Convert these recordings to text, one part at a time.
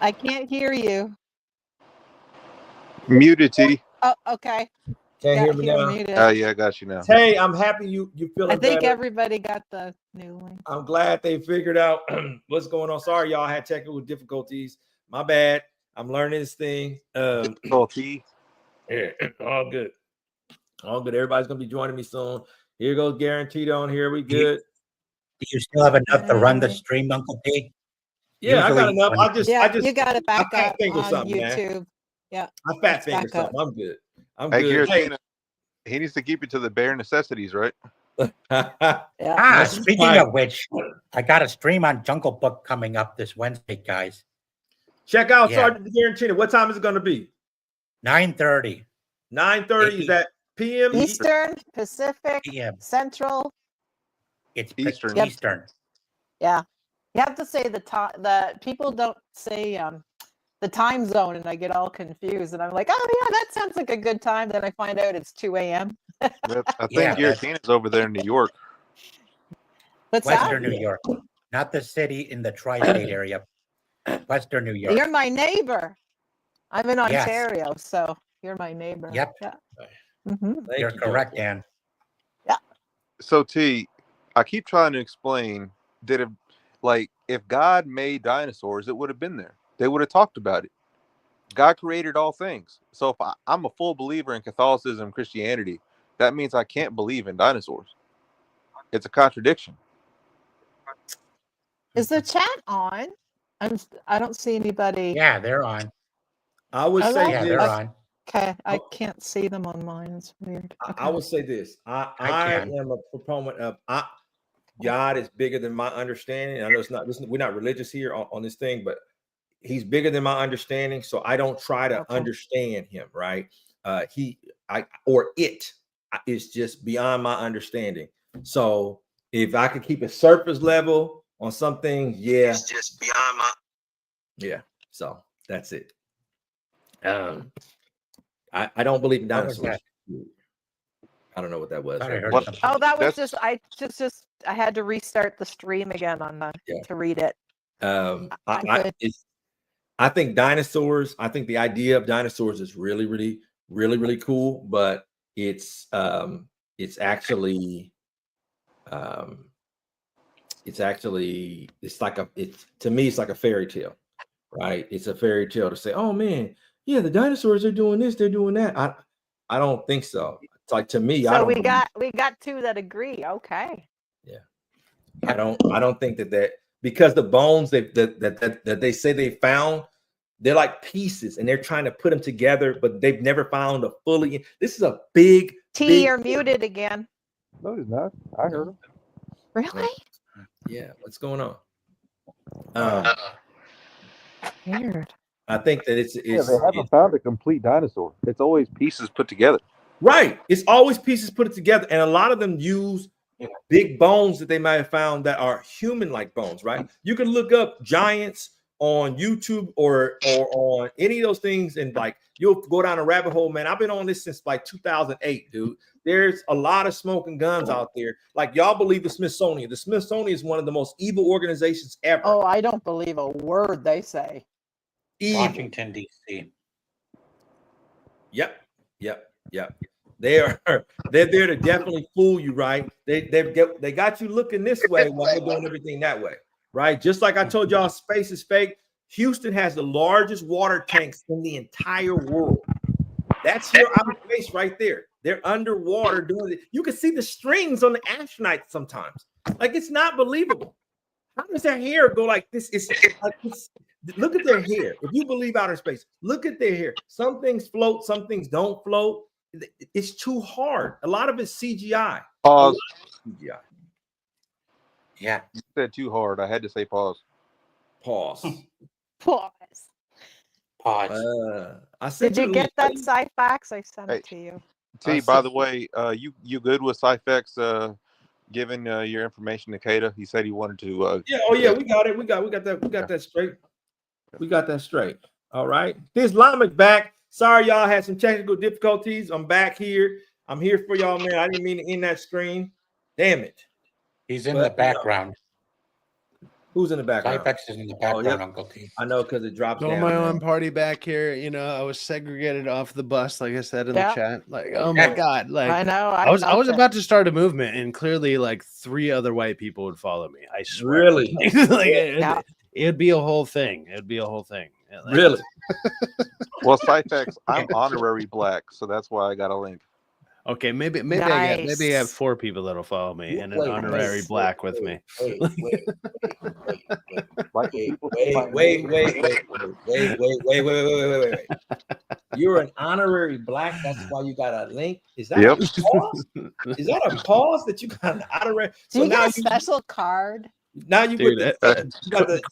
I can't hear you. Muted, T. Oh, okay. Can't hear me You're now. muted. Oh, yeah, I got you now. Hey, I'm happy you feeling I think better. everybody got the new link. I'm glad they figured out what's going on. Sorry, y'all had technical difficulties. My bad. I'm learning this thing. Difficulty. Yeah, all good. All good. Everybody's gonna be joining me soon. Here goes guaranteed on here. We good. Do you still have enough to run the stream, Uncle P? Yeah, Usually I got enough. I just you got it back I up finger on something, YouTube. man. Yeah, I fat it's finger back something. up. I'm good. I'm Hey, good. Hey. Giratina, he needs to keep it to the bare necessities, right? Yeah. Speaking of which, I got a stream on Jungle Book coming up this Wednesday, guys. Check out Yeah. Sergeant Guaranteed. What time is it going to be? 9:30. 9:30. Is that PM? Eastern, Pacific, PM. Central. It's Eastern. Yep. Eastern. Yeah, you have to say the time. The people don't say the time zone, and I get all confused. And I'm like, oh yeah, that sounds like a good time. Then I find out it's 2 a.m. I think Giratina's over there in New York. What's Western that? New York, not the city in the tri-state area. Western New York. You're my neighbor. I'm in Yes. Ontario, so you're my neighbor. Yep. Yeah. You're correct, Dan. Yeah. So, T, I keep trying to explain that if God made dinosaurs, it would have been there. They would have talked about it. God created all things. So if I'm a full believer in Catholicism, Christianity, that means I can't believe in dinosaurs. It's a contradiction. Is the chat on? I don't see anybody. Yeah, they're on. I would say Yeah, this. they're on. Okay, I can't see them on mine. It's weird. Okay. I would say this. I am a proponent of God is bigger than my understanding. I know it's not. We're not religious here on this thing, but He's bigger than my understanding. So I don't try to understand Him. Right? It is just beyond my understanding. So if I could keep it surface level on something, yeah, it's just beyond my. Yeah. So that's it. I don't believe in dinosaurs. I don't know what that was. Oh, that was just I had to restart the stream again to read it. I think dinosaurs. I think the idea of dinosaurs is really, really, really, really cool. But it's actually to me it's like a fairy tale, right? It's a fairy tale to say, oh man, yeah, the dinosaurs are doing this, they're doing that. I don't think so. It's like, to me, so we got two that agree. Okay. Yeah. I don't think that because the bones that they say they found, they're like pieces and they're trying to put them together, but they've never found a fully. This is a big you're muted again. No, he's not. I heard him. Really? Yeah. What's going on? Weird. I think that it's they haven't found a complete dinosaur. It's always pieces put together. Right. It's always pieces put together. And a lot of them use big bones that they might have found that are human-like bones, right? You can look up giants on YouTube or on any of those things, and like you'll go down a rabbit hole, man. I've been on this since like 2008, dude. There's a lot of smoking guns out there. Like, y'all believe the Smithsonian. The Smithsonian is one of the most evil organizations ever. Oh, I don't believe a word they say. Evil. Washington, D.C. Yep. They're there to definitely fool you, right? They got you looking this way while they're doing everything that way, right? Just like I told y'all, space is fake. Houston has the largest water tanks in the entire world. That's here out of space right there. They're underwater doing it. You can see the strings on the astronauts sometimes. Like, it's not believable. How does their hair go like this? Look at their hair. If you believe outer space, look at their hair. Some things float, some things don't float. It's too hard. A lot of it's CGI. Pause. CGI. Yeah. You said too hard. I had to say pause. Pause. Did you get that Sci-Fax? I sent it to you. T, by the way, you good with Sci-Fax giving your information to Kata? He said he wanted to. Yeah. We got it. We got that straight. We got that straight. All right. This Islamic back. Sorry, y'all had some technical difficulties. I'm back here. I'm here for y'all, man. I didn't mean to end that screen. Damn it. He's in the background. Who's in the background? Typex is in the background, yep. Uncle T. I know because it drops Doing down. my man. own party back here. You know, I was segregated off the bus, like I said in the Yeah. chat. Like, oh my God. Like I know. I was felt it. about to start a movement, and clearly like 3 other white people would follow me. I swear. Really? Like, Yeah. it'd be a whole thing. It'd be a whole thing. Like, Really? Well, Cyphex, I'm honorary black, so that's why I got a link. Okay, maybe I Nice. have 4 people that'll follow me and an Wait, honorary black with me. Wait. Like Wait. You're an honorary black. That's why you got a link. Is that Yep. a pause? Is that a pause that you got an honorary? Do you now get a special card? now you Dude,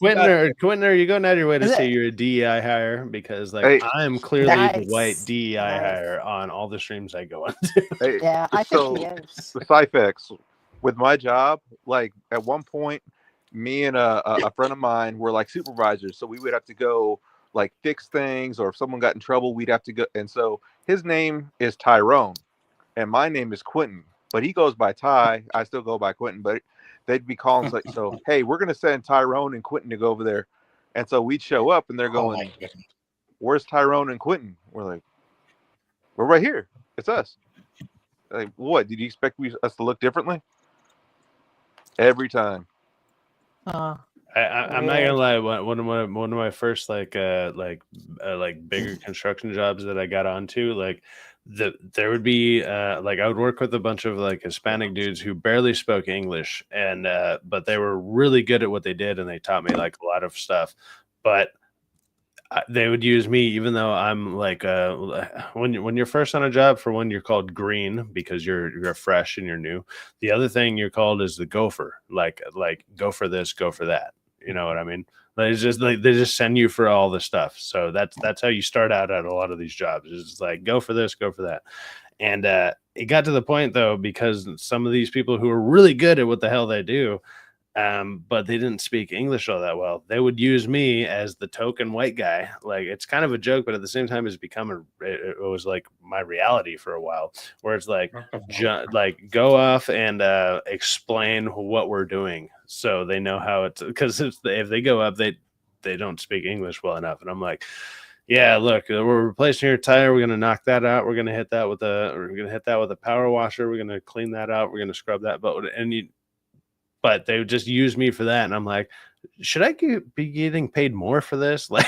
Quentin, you going out of your way to Is say it- you're a DEI hire because like Hey. I'm clearly the Nice. white DEI Nice. hire on all the streams I go on. Hey, Yeah, I so think he is. the Cyphex, with my job, like at one point, me and a friend of mine were like supervisors, so we would have to go like fix things, or if someone got in trouble, we'd have to go. And so his name is Tyrone, and my name is Quentin, but he goes by Ty. I still go by Quentin, but they'd be calling like, so hey, we're gonna send Tyrone and Quentin to go over there, and so we'd show up, and they're Oh, going, my goodness. "Where's Tyrone and Quentin?" We're like, "We're right here. It's us." Like, what? Did you expect us to look differently? Every time. I'm not gonna lie. One of my first like bigger construction jobs that I got onto, like there would be like I would work with a bunch of like Hispanic dudes who barely spoke English, and but they were really good at what they did, and they taught me like a lot of stuff. But they would use me, even though I'm like when you're first on a job, for one, you're called green because you're fresh and you're new. The other thing you're called is the gopher, like go for this, go for that. You know what I mean? Like, it's just like they just send you for all the stuff. So that's how you start out at a lot of these jobs. It's just like go for this, go for that. And it got to the point though, because some of these people who are really good at what the hell they do, but they didn't speak English all that well, they would use me as the token white guy. Like, it's kind of a joke, but at the same time, it's become it was like my reality for a while, where it's like, like go off and explain what we're doing, so they know how it's, because if they go up, they don't speak English well enough, and I'm like, yeah, look, we're replacing your tire. We're gonna knock that out. We're gonna hit that with a power washer. We're gonna clean that out. We're gonna scrub that. But they would just use me for that, and I'm like, should I be getting paid more for this? Like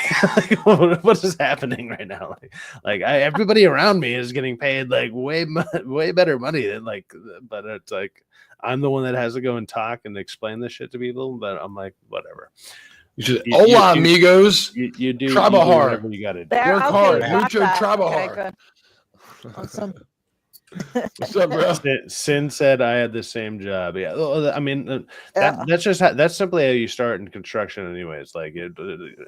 what is happening right now? Like everybody around me is getting paid like way better money than like, but it's like I'm the one that has to go and talk and explain this shit to people. But I'm like, whatever. Hola, amigos. You do Trabajhar. whatever you got to do. There, Work okay, hard. got Mucho that. trabajar. Good. Awesome. What's up, bro? Sin said I had the same job. Yeah, I mean Yeah. that's simply how you start in construction, anyways. Like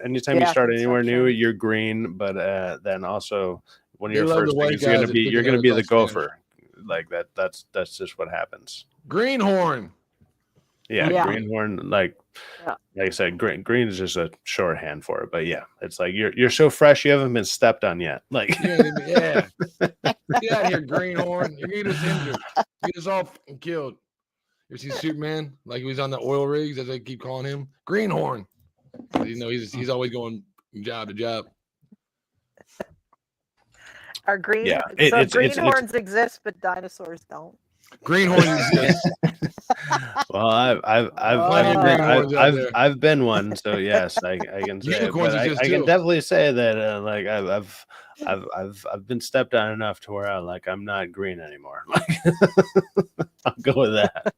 anytime you Yeah, start anywhere new, construction. you're green. But then also when They you're love first, the white you're gonna guys be that you're pick gonna be the those like gopher. Like that's just what happens. Greenhorn. Yeah, Yeah. greenhorn. Like Yeah. like I said, green is just a shorthand for it. But yeah, it's like you're so fresh, you haven't been stepped on yet. Like Yeah. Get out of here, Greenhorn. You're gonna get us injured. Get us all fucking killed. You see Superman? Like he was on the oil rigs, as they keep calling him. Greenhorn. You know, he's always going job to job. Are green? Yeah, so it's- greenhorns exist, but dinosaurs don't. Greenhorn exists. well, I've been one, so yes, I can say. It. Unicorns But exist I can too. definitely say that like I've been stepped on enough to where I'm not green anymore. Like I'll go with that.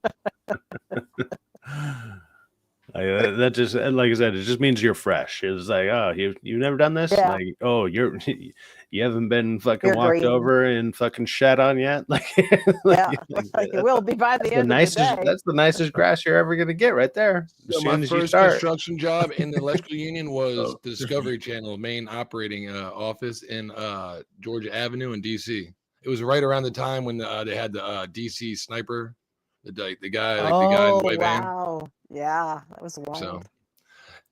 That just, like I said, it just means you're fresh. It's like, oh, you've never done this. Yeah. Like, oh, you haven't been fucking You're walked green. over and fucking shat on yet. Like, Yeah, like it will be by the that's end the of nicest. the day. That's the nicest grass you're ever gonna get, right there. As So soon my as you first start. construction job in the electrical union was Oh. the Discovery Channel main operating office in Georgia Avenue in DC. It was right around the time when they had the DC sniper, the guy, the guy in the white van. Wow. Yeah, that was wild. So,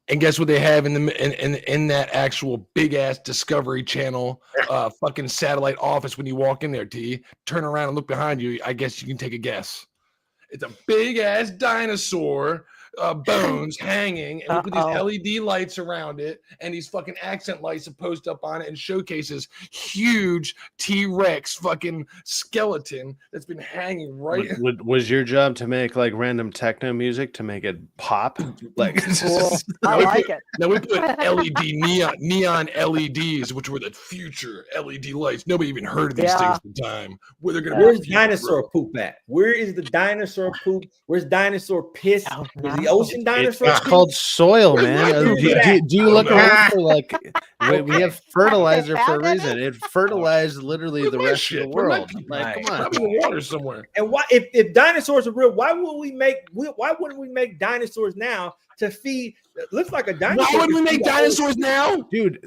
and guess what they have in that actual big ass Discovery Channel fucking satellite office when you walk in there? T, turn around and look behind you. I guess you can take a guess. It's a big ass dinosaur bones hanging, and we put these Uh-oh. LED lights around it, and these fucking accent lights to post up on it, and showcases huge T-Rex fucking skeleton that's been hanging right. Was your job to make like random techno music to make it pop? Like, Cool. I like it. Now we put LED neon LEDs, which were the future LED lights. Nobody even heard of these things at the time. Where they're gonna Where's be dinosaur poop at? Where is the dinosaur poop? Where's dinosaur piss? Oh, Is the no. ocean dinosaur? it's piss? called soil, man. Where's Do that? you look Oh, around for like we have fertilizer for a Have any? reason. It fertilized literally Where's the my rest shit? of the Where's my world. pee? Like, come on. Probably in the water somewhere. And why, if dinosaurs are real, why wouldn't we make dinosaurs now to feed? It looks like a dinosaur. Why wouldn't we could make feed a whole- dinosaurs now? Dude,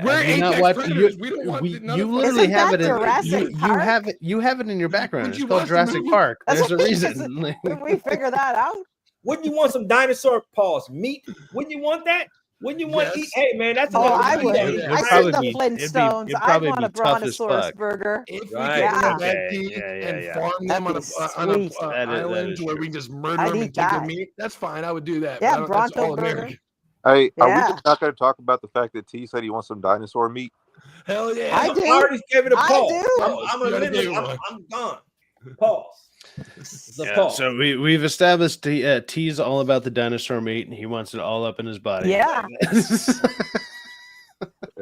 We're have you not apex watched- predators. We don't want we- none you of us- literally Isn't have that it in Jurassic Park? you have it in your background. Did It's you called watch the Jurassic movie? Park. That's There's a what reason. Like, Did we figure that out? Wouldn't you want some dinosaur paws meat? Wouldn't you want that? Wouldn't you want to eat? Yes. Hey man, that's Oh, another I thing would. that- Yeah. I It'd see probably the be- Flintstones. it'd I probably want be a tough as brontosaurus fuck. burger. If we Right. get rid of Yeah. that teeth and Yeah. farm them on That'd a be sweet. That island is where true. we can just murder I'd them and eat take their that. meat, that's fine. I would do that. Yeah, That's Bronto all burger. American. Hey, are we Yeah. just not going to talk about the fact that T said he wants some dinosaur meat? Hell yeah. I do. I already gave it a I pause. do. I'm You already gave eliminating. one. I'm gone. Pause. It's a Yeah, pause. so we've established T's all about the dinosaur meat, and he wants it all up in his body. Yeah.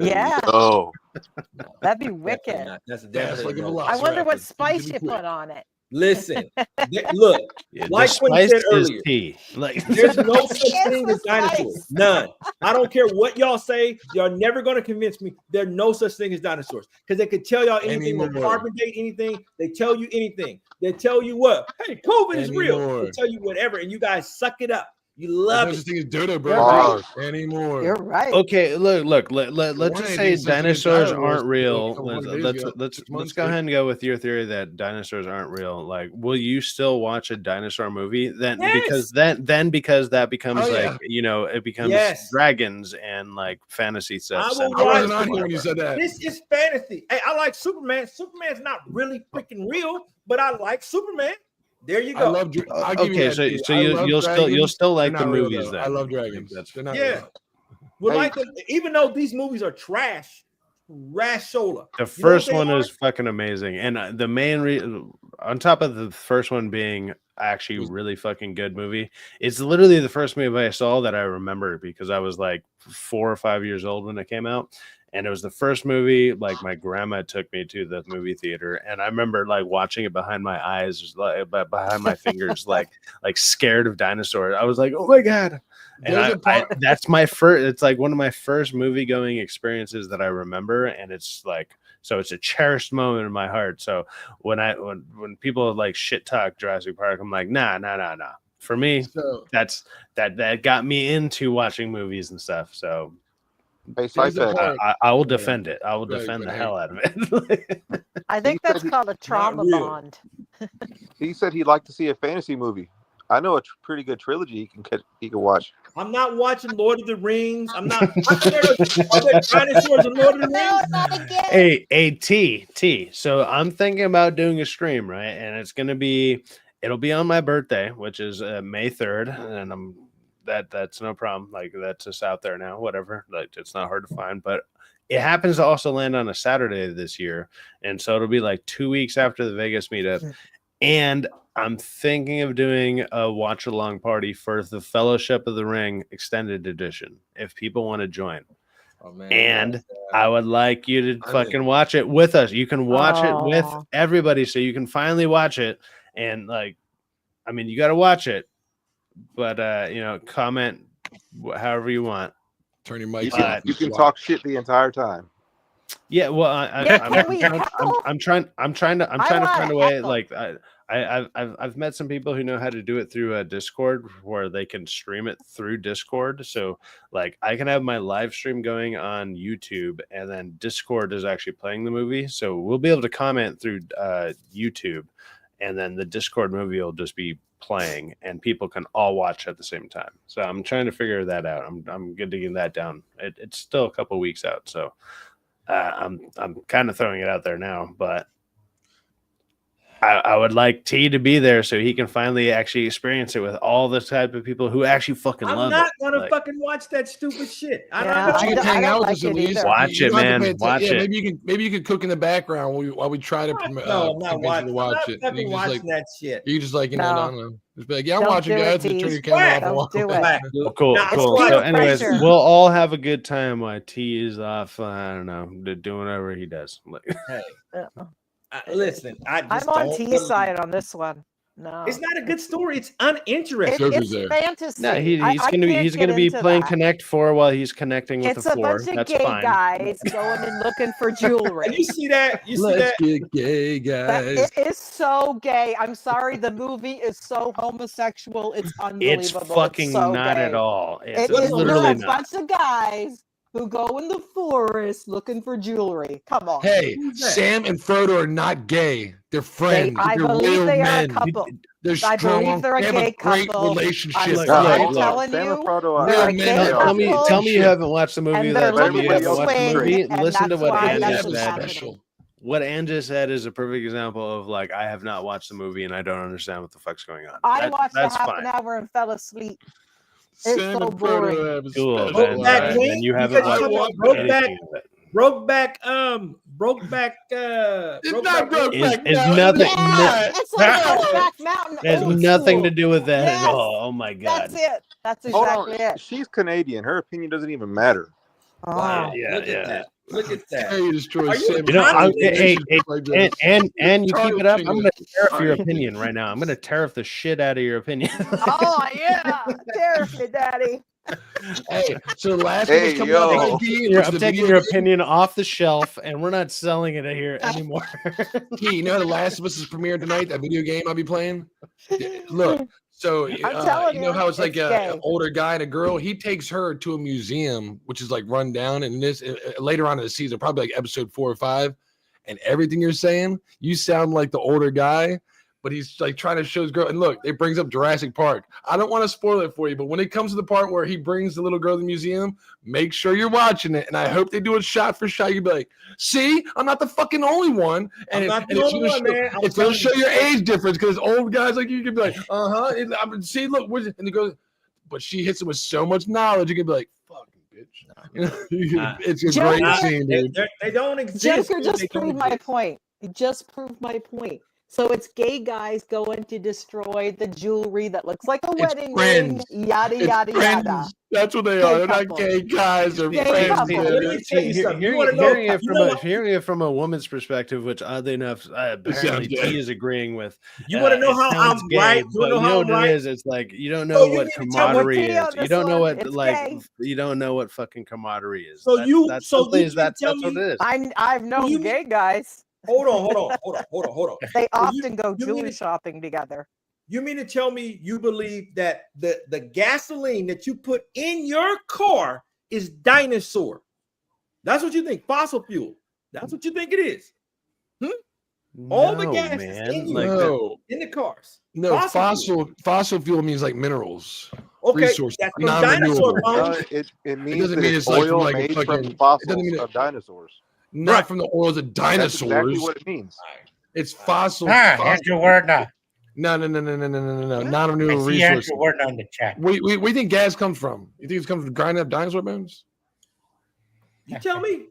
Yeah. Oh, That'd be Definitely wicked. not. That's That's definitely like a no. velociraptor. I wonder what Give spice me you quick. put on it. Listen, look, Yeah, like the what you spice said is earlier. T. Like, There's no such It's thing the as dinosaurs. spice. None. I don't care what y'all say. Y'all never going to convince me there's no such thing as dinosaurs because they could tell y'all anything. They Anymore. carbon date anything. They tell you anything. They tell you what? Hey, COVID is real. Anymore. They tell you whatever, and you guys suck it up. You There's love no it. such thing as dodo, bro. Pause. Anymore. You're right. okay, look. Let's One just ain't say even since the dinosaurs entire war aren't real. a couple hundred Let's days ago, let's 6 let's months go ago. ahead and go with your theory that dinosaurs aren't real. Like, will you still watch a dinosaur movie then? Because Yes. because that becomes Oh, like yeah. it becomes Yes. dragons and like fantasy stuff. I will centered I watch wasn't around on here when you whatever. said that. This is fantasy. Hey, I like Superman. Superman's not really freaking real, but I like Superman. There you I go. love. I'll give you Okay, that, so too. so I you'll love you'll dragons. still They're like the not real, movies though. then. I love I think dragons. that's They're not Yeah. real. Well, Hey. like them, even though these movies are trash, Rashola. The You know first what they one are? is fucking amazing, and the main on top of the first one being actually Was- really fucking good movie, it's literally the first movie I saw that I remember because I was like 4 or 5 years old when it came out, and it was the first movie like my grandma took me to the movie theater, and I remember like watching it behind my eyes, like behind my fingers, like scared of dinosaurs. I was like, oh my god. And There's a part- that's my first. It's like one of my first movie going experiences that I remember, and it's like so. It's a cherished moment in my heart. So when people like shit talk Jurassic Park, I'm like, nah. For me, So that got me into watching movies and stuff. So hey, There's a Cytec, part- I will Right. defend it. I will Right, defend the right. hell out of it. I think He said that's he- called a trauma real. bond. he said he'd like to see a fantasy movie. I know a pretty good trilogy he can watch. I'm not watching Lord of the Rings. I'm not. Are there dinosaurs in Lord of the Rings? not again. Hey, T. So I'm thinking about doing a stream, right? And it'll be on my birthday, which is May 3rd, and that's no problem. Like that's just out there now. Whatever. Like it's not hard to find, but it happens to also land on a Saturday this year, and so it'll be like 2 weeks after the Vegas meetup, and I'm thinking of doing a watch along party for the Fellowship of the Ring extended edition. If people want to join. Oh, man. And I would like you to I'm fucking watch it with us. You can watch it with Aw. everybody, so you can finally watch it. And like, I mean, you got to watch it, but comment however you want. turn your mic Uh, off. You can talk shit the entire time. Yeah, well, Yeah, can we heckle? I'm trying to I find wanna a way. heckle. Like I've met some people who know how to do it through Discord, where they can stream it through Discord. So like I can have my live stream going on YouTube, and then Discord is actually playing the movie. So we'll be able to comment through YouTube, and then the Discord movie will just be playing, and people can all watch at the same time. So I'm trying to figure that out. I'm good to get that down. It's still a couple weeks out, so I'm kind of throwing it out there now, but I would like T to be there so he can finally actually experience it with all the type of people who actually fucking I'm love not it. gonna Like, fucking watch that stupid shit. Yeah, But you I can hang don't out with like us at it least. either. Watch You it, don't have to man. pay atten- Watch yeah, it. maybe you can cook in the background while we try to No, I'm not convince watching. you to I'm watch not it. fucking You just watching like that shit. you just like I No. don't know. Just be like, yeah, I'm Don't watching, do it, guys. Just turn Tease. your camera off and Don't walk do away. it. Whack, dude. Oh, cool, Nah, I'm cool. peer So, watching- anyways, pressure. we'll all have a good time while T is off. I don't know, doing whatever he does. Like, Hey, Uh-uh. listen, I just I'm on don't T's believe- side on this one. No, It's not a good story. It's uninteresting. Joker's it's there. fantasy. no, I he's can't he's gonna get be into playing that. Connect 4 while he's connecting with It's the a 4. bunch of That's gay fine. guys going and looking for And jewelry. you see that? You see Let's that? get gay, That, guys. it is so gay. I'm sorry. The movie is so homosexual. It's It's unbelievable. fucking so not gay. at all. It's It is literally a not. bunch of guys who go in the forest looking for jewelry. Come on. Hey, Who's that? Sam and Frodo are not gay. They're friends. I They're believe real they are a men. couple. They're I strong. believe they're a they have gay a great couple. relationship. Look, I'm look, telling Sam you, and Frodo, they're a Real men gay have a Tell me, couple, tell me you haven't watched the movie. and they're That tell me looking you for haven't watched the swing, movie. and Listen to that's what why Ann that's just what's said. happening. special. What Ann just said is a perfect example of like I have not watched the movie and I don't understand what the fuck's going on. I watched a that's half fine. an hour and fell asleep. It's Sam so and boring. Frodo have a Cool. special Then, Brokeback life. then Wing? you You haven't guys watched talking about anything of it. Brokeback. It's not Wing. Brokeback Is Mountain. nothing- It's no- not. It's like Ah! Brokeback Mountain. It has old nothing school. to do with that Yes, at all. Oh my god. That's it. That's hold exactly on. it. She's Canadian. Her opinion doesn't even matter. Wow. Oh. Yeah, Look yeah. at that. Look at Hey, that. you destroy Are you- Sam. You know, and I'm- Frodo. hey, Like this. and you keep it up. I'm Targeting gonna tariff your it. opinion right now. I'm gonna tariff the shit out of your opinion. Oh yeah, tariff me, daddy. Hey, so the last Hey, one was coming yo. out. I'm taking your opinion off the shelf, and we're not selling it here anymore. You know, The Last of Us is premiering tonight. That video game I'll be playing. Look, so I'm telling you know you, how it's like it's an gay. older guy and a girl. He takes her to a museum, which is like run down. And this later on in the season, probably like episode 4 or 5, and everything you're saying, you sound like the older guy. But he's like trying to show his girl. And look, it brings up Jurassic Park. I don't want to spoil it for you, but when it comes to the part where he brings the little girl to the museum, make sure you're watching it. And I hope they do it shot for shot. You'd be like, see, I'm not the fucking only one. And I'm not the it's only gonna one, show, man. I'm it's going to telling show you. your age difference because old guys like you can be like, see, look, and he goes, but she hits him with so much knowledge, you can be like, fucking bitch. It's a Joker- great scene, They, dude. they don't exist. Joker dude. just They don't proved my exist. point. He just proved my point. So it's gay guys going to destroy the jewelry that looks like a wedding friends. ring. Yada It's yada friends. yada. That's what they Gay are. They're couple. not gay guys. They're Gay friends. couple. dude. Let me tell you something. You wanna know- Hearing it you from know a what? hearing it from a woman's perspective, which oddly enough, apparently sounds gay. T is agreeing with. You want to know it how sounds I'm gay, right? You but want to know how I'm what right? it is? It's like you don't know you what mean to tell me- camaraderie T on is. You this don't know one. what It's like. gay. You don't know what fucking camaraderie is. So That's- you- that's so simply you is mean to that's tell what me- it is. I've known you gay guys. Hold on. They So often go you mean jewelry it- shopping together. You mean to tell me you believe that the gasoline that you put in your car is dinosaur? That's what you think, fossil fuel. That's what you think it is. All the No, gas is man. in you. Like No, In the cars. no. Fossil Fossil fuel means like minerals. Okay, Resources, that's from non-renewable. dinosaur bones. It means doesn't that mean it's it's like from oil like a made from fucking- the it doesn't fossils mean it- of dinosaurs. Not Right. from the oils of That's dinosaurs. exactly what it means. It's fossil. Here's your word now. No. Non-renewable See, here's resources. your word on the chat. We think gas comes from. You think it comes from grinding up dinosaur bones? You tell me.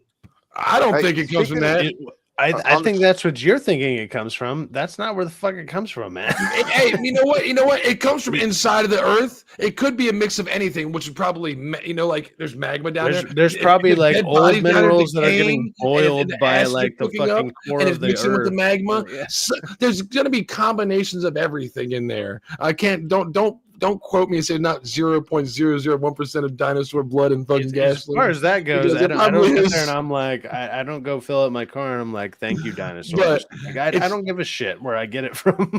I don't Hey, think it comes from speaking of- that. I on the- think that's what you're thinking it comes from. That's not where the fuck it comes from, man. Hey, you know what? It comes from inside of the earth. It could be a mix of anything, which is probably like there's magma down there. There's probably If like dead old bodies down there minerals that are decaying, getting and boiled the by acid like the cooking up, fucking core and of it's the mixing with the earth. magma. Yeah. So there's gonna be combinations of everything in there. I can't. Don't quote me and say not 0.001% of dinosaur blood and fucking As gasoline. far as that goes, Because I it don't probably sit is. there and I'm like, I don't go fill up my car and I'm like, thank you, dinosaurs. But Like, I it's- don't give a shit where I get it from.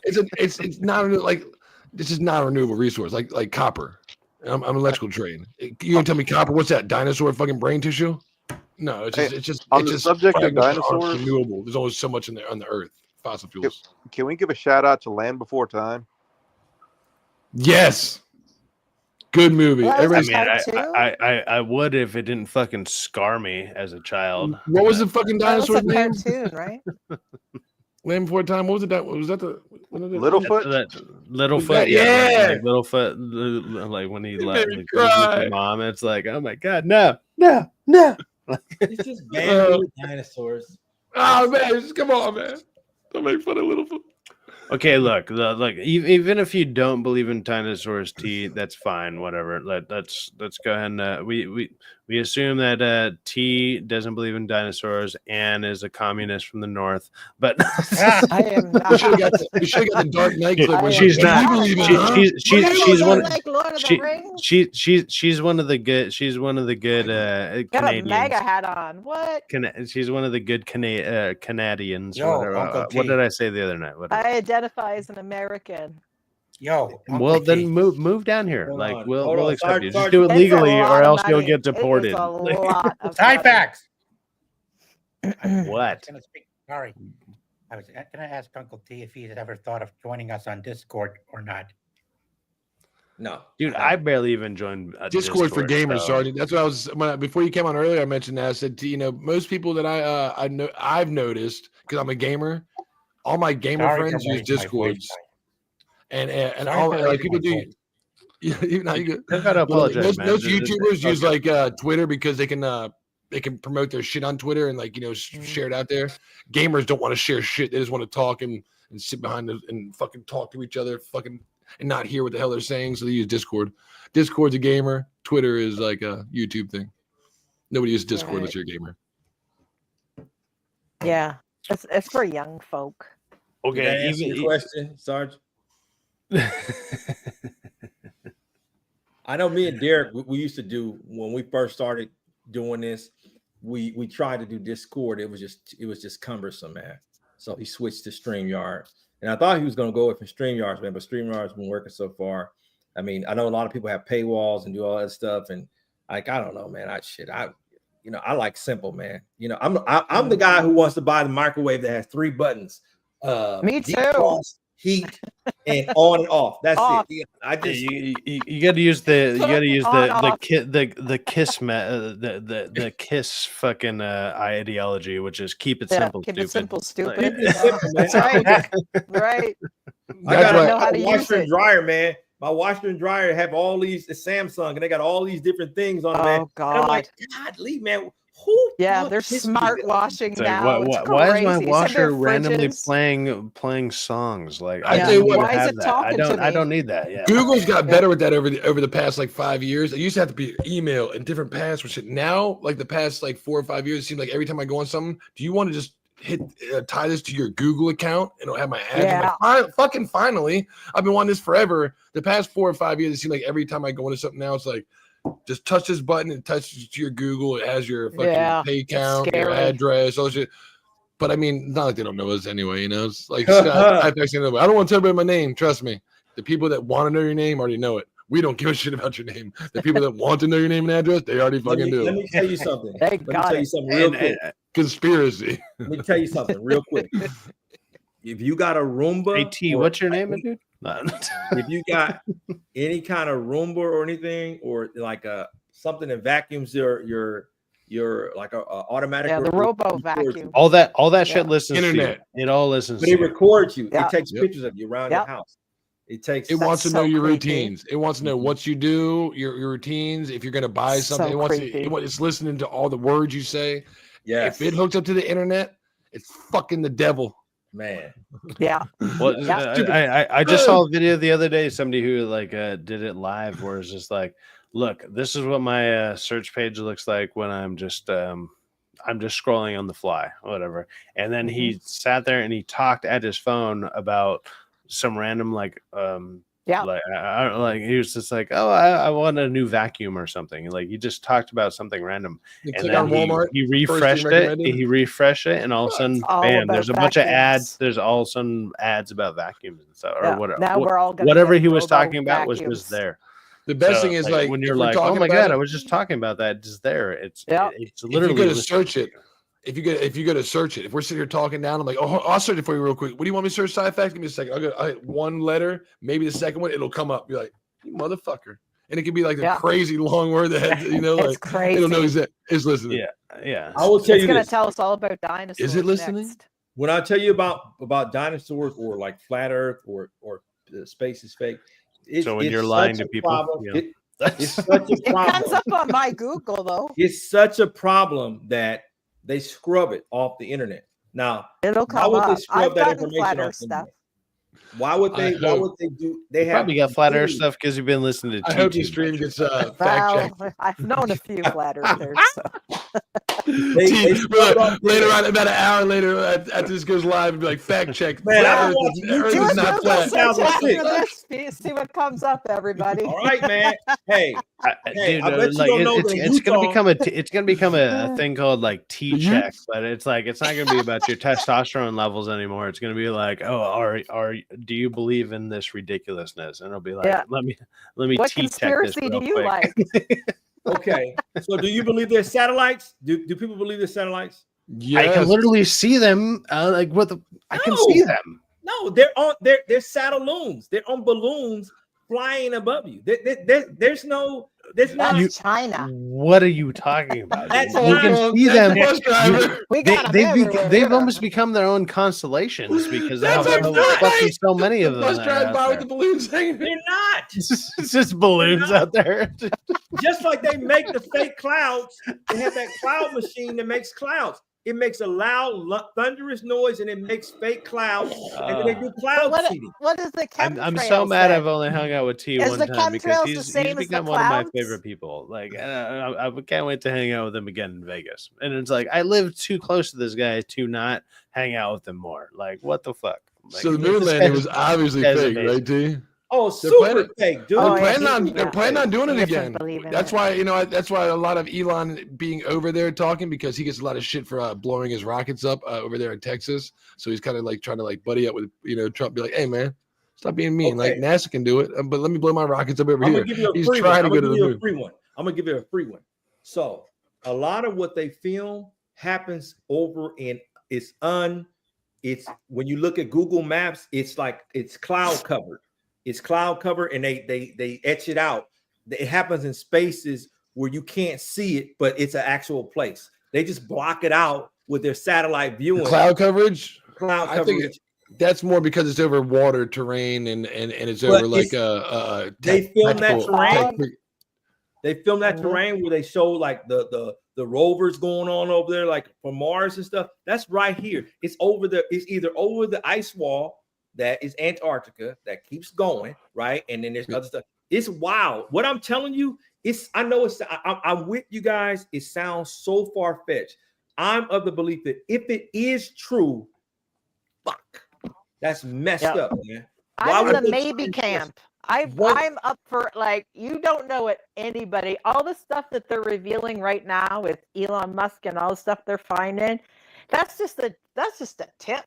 It's not like this is not a renewable resource like copper. I'm electrical trained. You gonna tell me copper? What's that? Dinosaur fucking brain tissue? No, it's just Hey, it's just on it's the just subject of fragments that aren't dinosaurs- renewable. There's always so much in there on the earth. Fossil fuels. Can we give a shout out to Land Before Time? Yes. Good movie. Well, I Everybody's, mean, Part two? I would if it didn't fucking scar me as a child. what was the fucking That was dinosaur's a name? cartoon, right? Land Before Time. What was it? That was that the Littlefoot? Littlefoot, Yeah. like Littlefoot, like when he left made me like, with cry. the mom, it's like, oh my god, no, no, no. It's just banned with dinosaurs. Oh man, just come on, man. Don't make fun of Littlefoot. Okay, look, even if you don't believe in dinosaurs, T, that's fine. Whatever. Let's go ahead and we assume that T doesn't believe in dinosaurs and is a communist from the north. But I am We not. should have got the Dark Knight clip. where She's like, not. "You believe in it, huh? She's one. like Lord of the She, Rings. she's one of the good. She's one of the good Got a Canadians. MAGA hat on. What? She's one of the good Canadians. Yo, Whatever. Uncle What T. did I say the other night? Whatever. I identify as an American. Yo, Well, Uncle then T. move down here. Hold Like on. we'll Hold on. accept you. Just Sarge, do it It's a legally, lot or of else you'll money. get It is deported. a lot of Tie money. facts. What? Gonna speak. Sorry, I was going to ask Uncle T if he had ever thought of joining us on Discord or not. No, Dude, I barely even joined Discord for gamers, so- Sergeant. That's what I was before you came on earlier. I mentioned that. I said, most people that I know I've noticed because I'm a gamer. All my gamer Sorry for friends use raising my voice, Discords, and Sorry all for like raising people my do. voice. You know, you I gotta apologize, man. most It's YouTubers use okay. like Twitter because they can promote their shit on Twitter and like share it out there. Gamers don't want to share shit; they just want to talk and sit behind and fucking talk to each other, fucking and not hear what the hell they're saying. So they use Discord. Discord's a gamer. Twitter is like a YouTube thing. Nobody uses Discord unless you're a gamer. Yeah, it's for young folk. Did that Okay, answer your question, Sarge? I know me and Derek, we used to do when we first started doing this. We tried to do Discord. It was just cumbersome, man. So he switched to StreamYard, and I thought he was going to go with from StreamYard, man. But StreamYard's been working so far. I mean, I know a lot of people have paywalls and do all that stuff, and like I don't know, man. I like simple, man. I'm the guy who wants to buy the microwave that has 3 buttons. Me too. defrost, heat, and on and off. That's Off. it. I just you got to use the kiss the kiss fucking ideology, which is keep it simple, keep stupid. it simple, stupid. keep it simple, man. That's right. Right. I got right. a Know how to use washer and it. dryer, man. My washer and dryer have all these Samsung, and they got all these different things on it, man. Oh And I'm like, God. Godly, man, who? Yeah, put they're this smart together? washing It's like, now. It's why is my crazy. Some washer of their randomly fridges- playing songs? Like I I tell don't you need what, to why is have it that. talking to I me? don't need that. Yeah. Google's got better with that over the past like 5 years. It used to have to be email and different passwords. Shit. Now, like the past like 4 or 5 years, it seems like every time I go on something, do you want to just tie this to your Google account and it'll have my address? Yeah. Fucking finally. I've been wanting this forever. The past 4 or 5 years, it seems like every time I go into something now, it's like just touch this button and touch to your Google. It has your fucking pay count, your scary. address, all that shit. But I mean, not like they don't know us anyway, It's like I don't want to tell everybody my name. Trust me. The people that want to know your name already know it. We don't give a shit about your name. The people that want to know your name and address, they already fucking do. Let me tell you something. They Let me got tell you it. something real quick. Conspiracy. Let me tell you something real quick. If you got a Roomba, Hey T, or- what's your name, dude? if you got any kind of Roomba or anything, or like something that vacuums your like a automatic, Yeah, the robo vacuum. all that shit Yeah. listens Internet. to you. It all listens but to it you. records you. Yeah. It takes Yep. pictures of you around Yep. your house. It takes. It wants to That's know so your creepy. routines. It wants to know what you do, your routines. If you're going to buy So something, creepy. it's listening to all the words you say. Yes, If it hooks up to the internet, it's fucking the devil. man. Yeah. Well, Yeah. I just saw a video the other day. Somebody who like did it live, where it's just like, look, this is what my search page looks like when I'm just scrolling on the fly, whatever. And then he sat there and he talked at his phone about some random like he was just like, oh, I want a new vacuum or something. Like he just talked about something random, You and click then on Walmart. he first refreshed thing it. recommended. He refreshed it, and all of a sudden, all bam! about There's a bunch of ads. vacuums. There's all some ads about vacuums and stuff, or Yeah. whatever. Now we're all gonna whatever get he was robo talking about was vacuums. just there. The best So, thing is like when if you're we're like, oh talking my about god, it, I was just talking about that. It's there. It's Yeah. it's if you literally go to listed. search it, if you go to search it, if we're sitting here talking down, I'm like, oh, I'll search it for you real quick. What do you want me to search? Side facts? Give me a second. I'll hit one letter, maybe the second one, it'll come up. You're like, you motherfucker, and it could be like a Yeah. crazy long word that has, It's like crazy. it'll know it's listening. Yeah. I will tell It's you gonna this. tell us all about dinosaurs. listening? Next. When I tell you about dinosaurs or like flat Earth or space is fake, So when it's you're lying such to a people, problem. yeah. It's such a It comes problem. up on my Google though. It's such a problem that they scrub it off the internet. Now, It'll why come would they up. scrub I've that gotten information flat off Earth the stuff. internet? Why would they do? They You have probably got flat Earth completely- stuff because you've been listening to I hope T your too stream much. gets fact Well, checked. I've known a few flat earthers. So. They scrubbed off the Later internet. on, about an hour later, after this goes live, and be like, fact check. Man, Flat I've Earth been is- watching Earth YouTube Do is a not Google flat. search after 2006. this. See what comes up, everybody. All right, man. Hey, Hey, Dude, I bet you like don't know that in it's gonna Utah- become a thing called like T The check, Utes? but it's like it's not gonna be about your testosterone levels anymore. It's gonna be like, oh, do you believe in this ridiculousness? And it'll be like, Yeah. let me What T check this conspiracy real do you quick. like? okay. So, do you believe there's satellites? Do people believe there's satellites? I can Yes. literally see them. Like what the? I can No. see them. No, they're satelloons. They're on balloons flying above you. There's not. That's China. What are you talking about? That's dude? You can not- see them. Bus driver. We got 'em They've everywhere. almost become their own constellations because they have That's so, like fucking so many The of them. bus that are drives out by with there. the balloons hanging. They're not. It's just balloons out there. Just like they make the fake clouds, they have that cloud machine that makes clouds. It makes a loud, thunderous noise, and it makes fake clouds, and then they do But cloud what, seeding. what is the chemtrail? I'm so mad say? I've only hung out with T Is one the time because chemtrails the he's same as the become one of my clouds? favorite people. Like I can't wait to hang out with him again in Vegas. And it's like I live too close to this guy to not hang out with him more. Like what the fuck? Like, So the moon this landing guy's- was obviously guy's fake, amazing. right, T? Oh, They're super planning- fake, dude. Oh, They're yeah, they're planning on doing it He doesn't again. believe in That's it. why that's why a lot of Elon being over there talking, because he gets a lot of shit for blowing his rockets up over there in Texas. So he's kind of like trying to like buddy up with Trump, be like, hey man, stop being mean. Like Okay. NASA can do it, but let me blow my rockets up over I'm here. gonna give you a He's free one. trying I'm to go gonna to give the you a moon. free one. I'm gonna give you a free one. So a lot of what they film happens over in it's when you look at Google Maps, it's like it's cloud covered. It's cloud covered, and they etch it out. It happens in spaces where you can't see it, but it's an actual place. They just block it out with their satellite viewing. Cloud coverage. Cloud I think coverage. that's more because it's over water terrain and it's But over like it's- they film that tactical- terrain. tactic- They film that Mhm. terrain where they show like the rovers going on over there, like from Mars and stuff. That's right here. It's over there. It's either over the ice wall that is Antarctica that keeps going, right? And then there's other stuff. It's wild. What I'm telling you, I'm with you guys. It sounds so far fetched. I'm of the belief that if it is true, fuck, that's messed Yep. up, man. Why I'm would in the they maybe change this? camp. What- I'm up for like you don't know what anybody. All the stuff that they're revealing right now with Elon Musk and all the stuff they're finding, that's just a tip.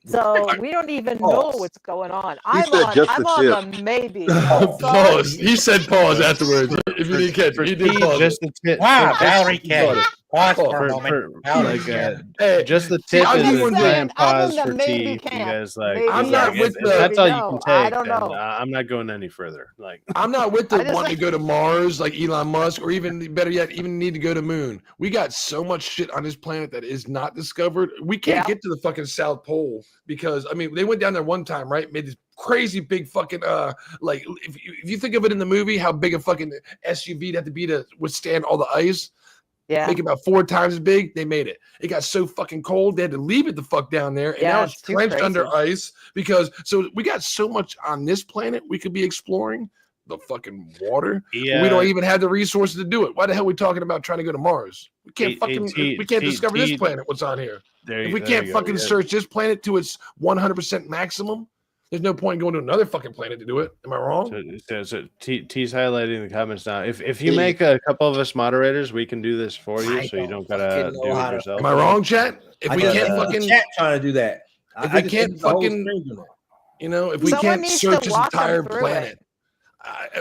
So we don't even know Pause. what's going on. said just I'm the on the maybe. Pause. He said pause afterwards. If you didn't catch For it, he did T, pause. just the tip. Wow, for- Valerie K. Got it. Pause for a for- moment. for- Valerie like, K. Hey, just the see, tip I'm is just a saying, giant I'm in pause the for maybe T. You camp. guys like, Maybe I'm if- not if, with if the- that's all you no, can I take, don't then know. I'm not going any further. Like, I'm not with the I just wanting like- to go to Mars like Elon Musk, or even better yet, even need to go to moon. We got so much shit on this planet that is not discovered. We can't Yeah. get to the fucking South Pole because I mean they went down there one time, right? Made this crazy big fucking like if you think of it in the movie, how big a fucking SUV'd have to be to withstand all the ice. Yeah. Make it about 4 times as big. They made it. It got so fucking cold they had to leave it the fuck down there, and Yeah, now it's it's too drenched under crazy. ice because so we got so much on this planet we could be exploring the fucking water. yeah, We don't even have the resources to do it. Why the hell are we talking about trying to go to Mars? We can't we can't discover this planet. What's on here? If we can't fucking search this planet to its 100% maximum, there's no point in going to another fucking planet to do it. Am I wrong? So T's highlighting the comments now. If you make a couple of us moderators, we can do this for you, I so you don't don't gotta fucking do know it how to- yourself. Am I wrong, chat? If we I can't just fucking, chat trying to do that. if we just can't think the whole fucking- screen doing that. you know, if we Someone can't needs to search this walk them entire through it. planet,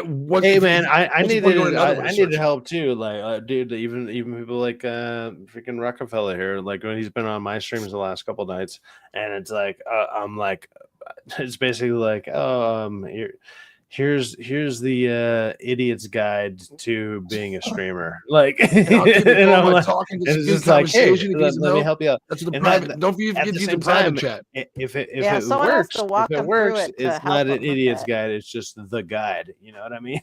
what? Hey man, I what's the point of needed going another way I to needed search it? help too. Like, dude, even people like freaking Rockefeller here, like when he's been on my streams the last couple nights, and it's like I'm like, it's basically like, here's the idiot's guide to being a streamer. Like, I'll keep it and I'm going by like, talking. it's Just just like, hey, conversation. let me help you out. That's the And private. then Don't forget at to the use the same private time, chat. if it Yeah, someone has works, to walk if it them through works, it to it's help not an them with idiot's it. guide. It's just the guide. You know what I mean?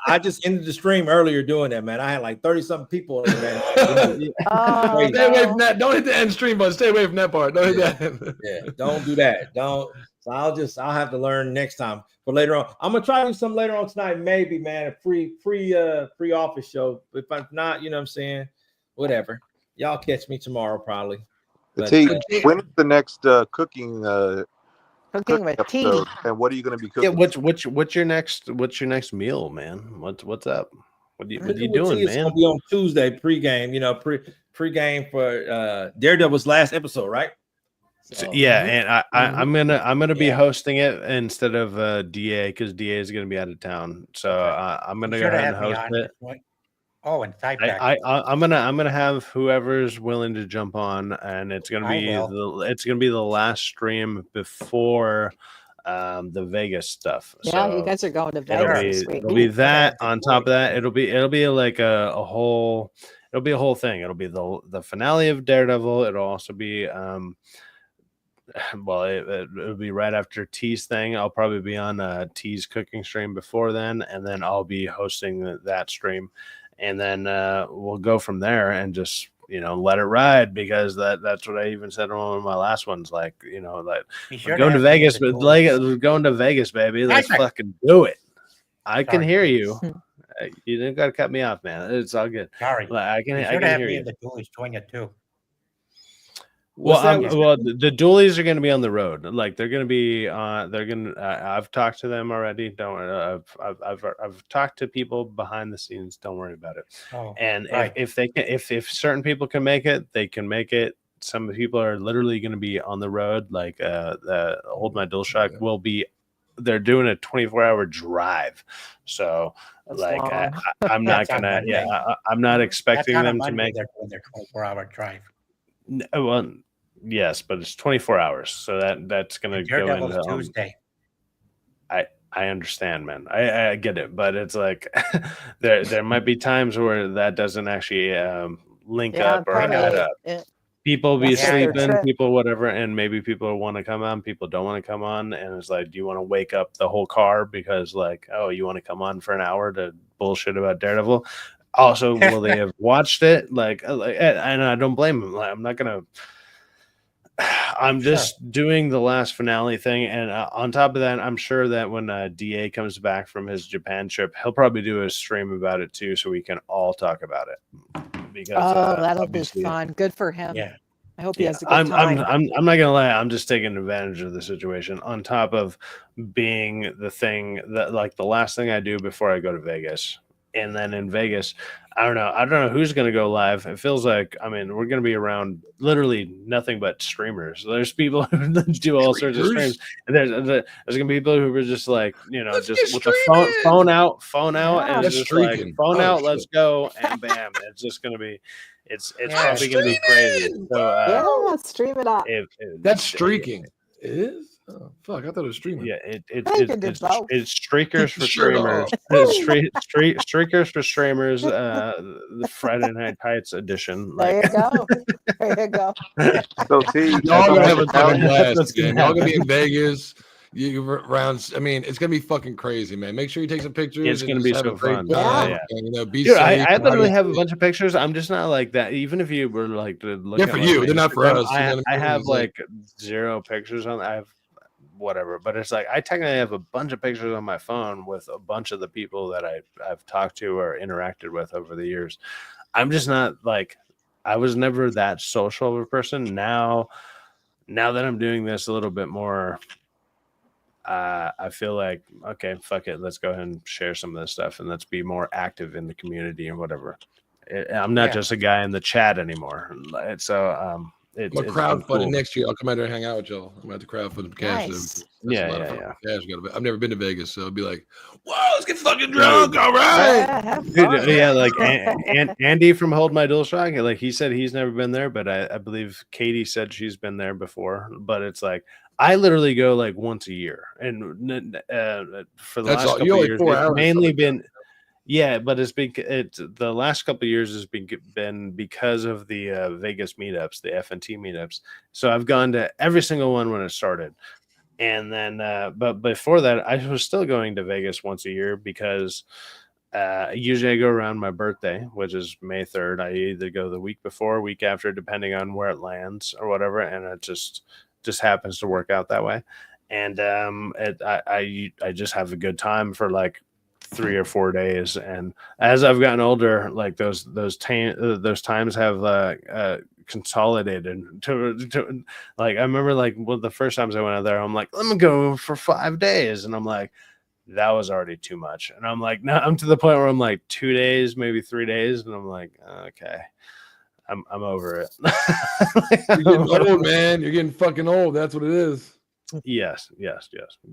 I just ended the stream earlier doing that, man. I had like 30-something people in there. Oh, Stay away from no. that. Don't hit the end stream button. Stay away from that part. Don't hit that. Yeah, don't do that. Don't. So I'll have to learn next time. But later on, I'm gonna try to do something later on tonight. Maybe, man, a free office show. If I'm not, you know what I'm saying? Whatever. Y'all catch me tomorrow probably. But, T, when is the next cooking Cooking with tea. episode? And what are you going to be Yeah, cooking? what's your next meal, man? What's up? What you Cooking with doing, Tea is man? gonna be on Tuesday pregame. You know, pregame for Daredevil's last episode, right? So, Yeah, and I'm gonna be Yeah. hosting it instead of DA because DA is gonna be out of town. So Okay. I'm You gonna go should ahead have and me host on it. this one. Oh, and Typex. I'm gonna have whoever's willing to jump on, and it's gonna I be will. the last stream before the Vegas stuff. Yeah, So you guys are going to it'll Vegas be this week. it'll be Ooh, that that's on top of that. great. It'll be like a whole thing. It'll be the finale of Daredevil. It'll also be well, it'll be right after T's thing. I'll probably be on T's cooking stream before then, and then I'll be hosting that stream, and then we'll go from there and just let it ride, because that's what I even said on one of my last ones. Like, like Be we're sure going to have me in Vegas, the but like duels. we're going to Vegas, baby. Let's Typex. fucking do it. I can Sorry. hear you. You didn't got to cut me off, man. It's all good. Sorry. Like, I Be can sure to have hear me you. in the duels. Join you too. What's that? The dualies are going to be on the road. Like, they're going to be they're going to I've talked to them already. Don't worry. I've talked to people behind the scenes. Don't worry about it. Oh, And right. if they can, if certain people can make it, they can make it. Some people are literally going to be on the road. Like the Hold My Dual Shock will be. They're doing a 24-hour drive. So That's like long. I'm not That's on gonna. Monday. Yeah, I'm not expecting That's on a them to Monday. make. They're doing their 24-hour drive. Well, yes, but it's 24 hours, so that's gonna And go Daredevil's into. Tuesday. I understand, man. I get it, but it's like there might be times where that doesn't actually link Yeah, up or probably. add up. People be That's their sleeping, trip. people whatever, and maybe people want to come on, people don't want to come on, and it's like, do you want to wake up the whole car because, like, oh, you want to come on for an hour to bullshit about Daredevil? Also, will they have watched it? Like, and I don't blame them. Like, I'm not gonna. I'm just doing the last finale thing, and on top of that, I'm sure that when DA comes back from his Japan trip, he'll probably do a stream about it too, so we can all talk about it. Because That'll be obviously- fun. Good for him. Yeah. I hope he Yeah, has a good time. I'm not gonna lie. I'm just taking advantage of the situation. On top of being the thing that, like, the last thing I do before I go to Vegas, and then in Vegas, I don't know who's gonna go live. It feels like, I mean, we're gonna be around literally nothing but streamers. There's people who do all sorts of streams, and there's gonna be people who are just like, Let's just get with the streaming! phone out, Yeah, and that's it's just like streaking. phone Oh, out, shit. let's go, and bam, it's just gonna be. It's Yeah. probably gonna be crazy. Streaming! So Yeah, stream it up. That's streaking. It is? Oh, fuck. I thought it was streaming. Yeah, I can do both. it's streakers for Shirt streamers. Streakers for streamers. The Friday Night Heights edition. There Like, you go. There you go. So T, Y'all gonna have a fucking That's blast what's again. gonna Y'all gonna be in happen. Vegas. You rounds. I mean, it's gonna be fucking crazy, man. Make sure you take some pictures. It's and gonna just be have so a great fun. time, Yeah. and, be dude, safe. I and literally have a obviously- bunch of pictures. I'm just not like that. Even if you were like to look They're at for like, you. my They're not for Instagram, us. You know what I I mean? have It's like- like 0 pictures on. I have whatever, but it's like I technically have a bunch of pictures on my phone with a bunch of the people that I've talked to or interacted with over the years. I'm just not like, I was never that social of a person. Now that I'm doing this a little bit more, I feel like, okay, fuck it, let's go ahead and share some of this stuff and let's be more active in the community and whatever. I'm not Yeah. just a guy in the chat anymore. So I'm a it's crowdfunding cool. next year. I'll come out there and hang out with y'all. I'm going to crowdfund some cash. Nice. Yeah. Cash. I've never been to Vegas, so I'll be like, whoa, let's get fucking drunk. All right. Yeah, have Dude, fun. yeah, like Andy from Hold My DualShock, like he said he's never been there, but I believe Katie said she's been there before. But it's like I literally go like once a year, and for the That's last all. couple You're of only years, 4 it's hours. mainly been. Yeah, but it's the last couple of years has been because of the Vegas meetups, the FNT meetups. So I've gone to every single one when it started, and then but before that, I was still going to Vegas once a year because usually I go around my birthday, which is May 3rd. I either go the week before, week after, depending on where it lands or whatever, and it just happens to work out that way. And I just have a good time for like 3 or 4 days, and as I've gotten older, like those times have consolidated to like I remember like one of the first times I went out there, I'm like, let me go for 5 days, and I'm like, that was already too much, and I'm like, now I'm to the point where I'm like 2 days, maybe 3 days, and I'm like, okay, I'm over it. You're getting old, man. You're getting fucking old. That's what it is. Yes.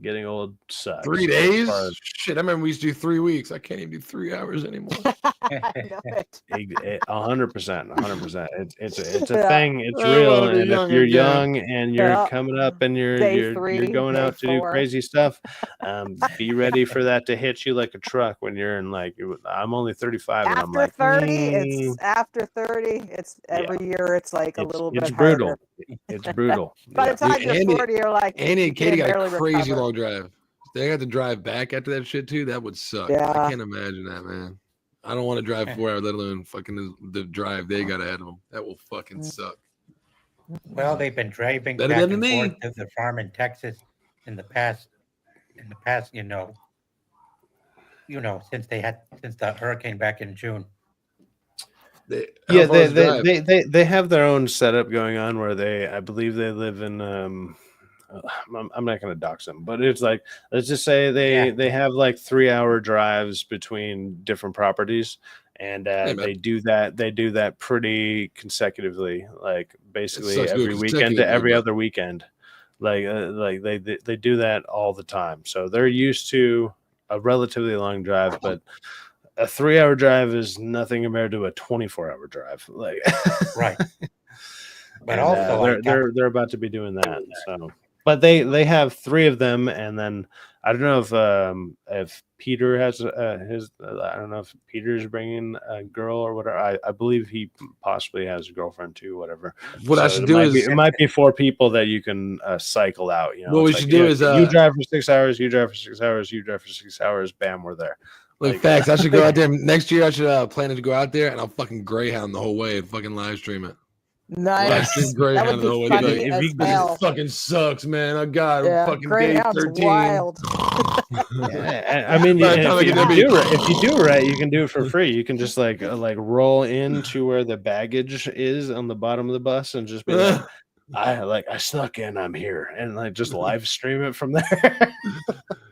Getting old sucks. 3 as days? far as- Shit, I remember we used to do 3 weeks. I can't even do 3 hours anymore. I know it. 100%. It's a Yeah. thing. It's I real. wanna be And if young you're again. young and you're Yeah. coming up and Day you're 3, going day out to do 4. crazy stuff, be ready for that to hit you like a truck when you're in like I'm only 35 and I'm After like 30, it's after 30. It's every year. It's like a little it's bit brutal. harder. It's brutal. By Yeah. the time Dude, you're Andy- 40, you're like, Andy and Katie can got a barely crazy recover. long drive. They got to drive back after that shit too. That would suck. Yeah. I can't imagine that, man. I don't want to drive 4 hours, let alone fucking the drive they got ahead of them. That will fucking suck. Well, they've been driving Better back than and me. forth to the farm in Texas in the past, since the hurricane back in June. Yeah, How far is the drive? they have their own setup going on where I believe they live in I'm not going to dox them, but it's like, let's just say they have like 3-hour drives between different properties, and they do that pretty consecutively, like basically sucks every good weekend to every consecutively, other weekend. Like they do that all the time, so they're used to a relatively long drive, but a 3-hour drive is nothing compared to a 24-hour drive. Like, Right. But and, also, they're about to be doing that. So, but they have 3 of them, and then I don't know if Peter has his. I don't know if Peter's bringing a girl or whatever. I believe he possibly has a girlfriend too. Whatever. What I should do is it might be 4 people that you can cycle out. You know, what we it's should like, do is you drive for 6 hours, you drive for 6 hours, you drive for 6 hours. Bam, we're there. like facts. I should go out there next year. I should plan to go out there and I'll fucking Greyhound the whole way and fucking live stream it. Live Nice. stream That Greyhound would the be whole way. funny Like, as this hell. fucking sucks, man. Oh god, Yeah, fucking Greyhound's day 13. wild. Yeah, I mean, By the time I get there, if you do it right, you can do it for free. You can just like roll into where the baggage is on the bottom of the bus and just be like, I snuck in, I'm here, and like just live stream it from there.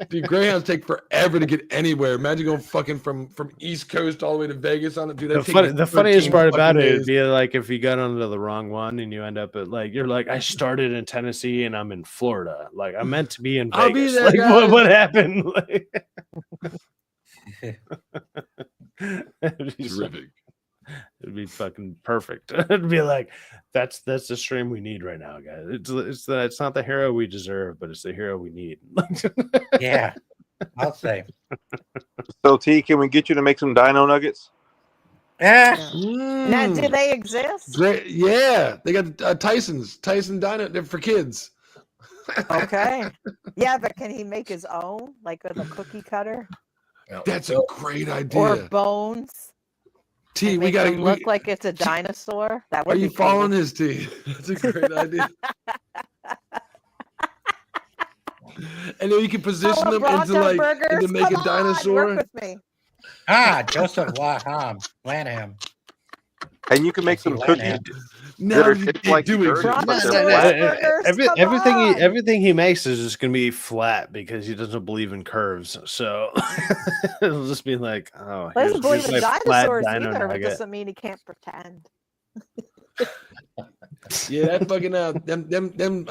Dude, Greyhounds take forever to get anywhere. Imagine going fucking from East Coast all the way to Vegas on it. Dude, The funniest part about it would be like if you got onto the wrong one and you end up at like you're like, I started in Tennessee and I'm in Florida. Like I meant to be in Vegas. I'll be there, like guys. what happened? Like, it'd be terrific. It'd be fucking perfect. It'd be like that's the stream we need right now, guys. It's not the hero we deserve, but it's the hero we need. yeah, I'll say. So T, can we get you to make some dino nuggets? Now, do they exist? Great. Yeah, they got Tyson Dino. They're for kids. Okay. Yeah, but can he make his own, like with a cookie cutter That's a great idea. or bones? T, we Make got to him look like it's a dinosaur. That would Are be you cool. following his T? That's a great idea. And then you can position them into like into make a dinosaur. Work with me. Joseph Lanham. And you can make some cookies that are shaped like doing burgers, but Brontosaurus they're flat. burgers, everything he makes is just gonna be flat because he doesn't believe in curves. So it'll just be like, oh, He doesn't believe in my flat dinosaurs dino either, but it nugget. doesn't mean he can't pretend. Yeah, that fucking them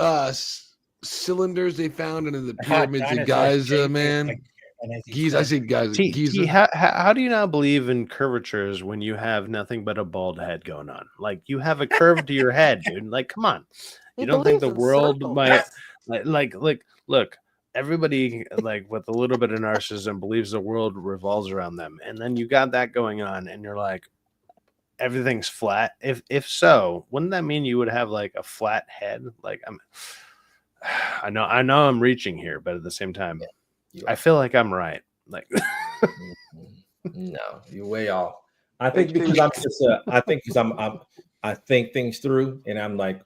cylinders they found in the pyramids of Dinosaurs Giza, shaped man. like- and as he Giza, I said, say Giza. T, Giza. how do you not believe in curvatures when you have nothing but a bald head going on? Like you have a curve to your head, dude. Like, come on. He You don't think believes the in world circles. might like look, everybody like with a little bit of narcissism believes the world revolves around them. And then you got that going on and you're like everything's flat. If so, wouldn't that mean you would have like a flat head? Like I know I'm reaching here, but at the same time, I feel like I'm right. Like No, you're way off. I think because I'm just I think because I think things through and I'm like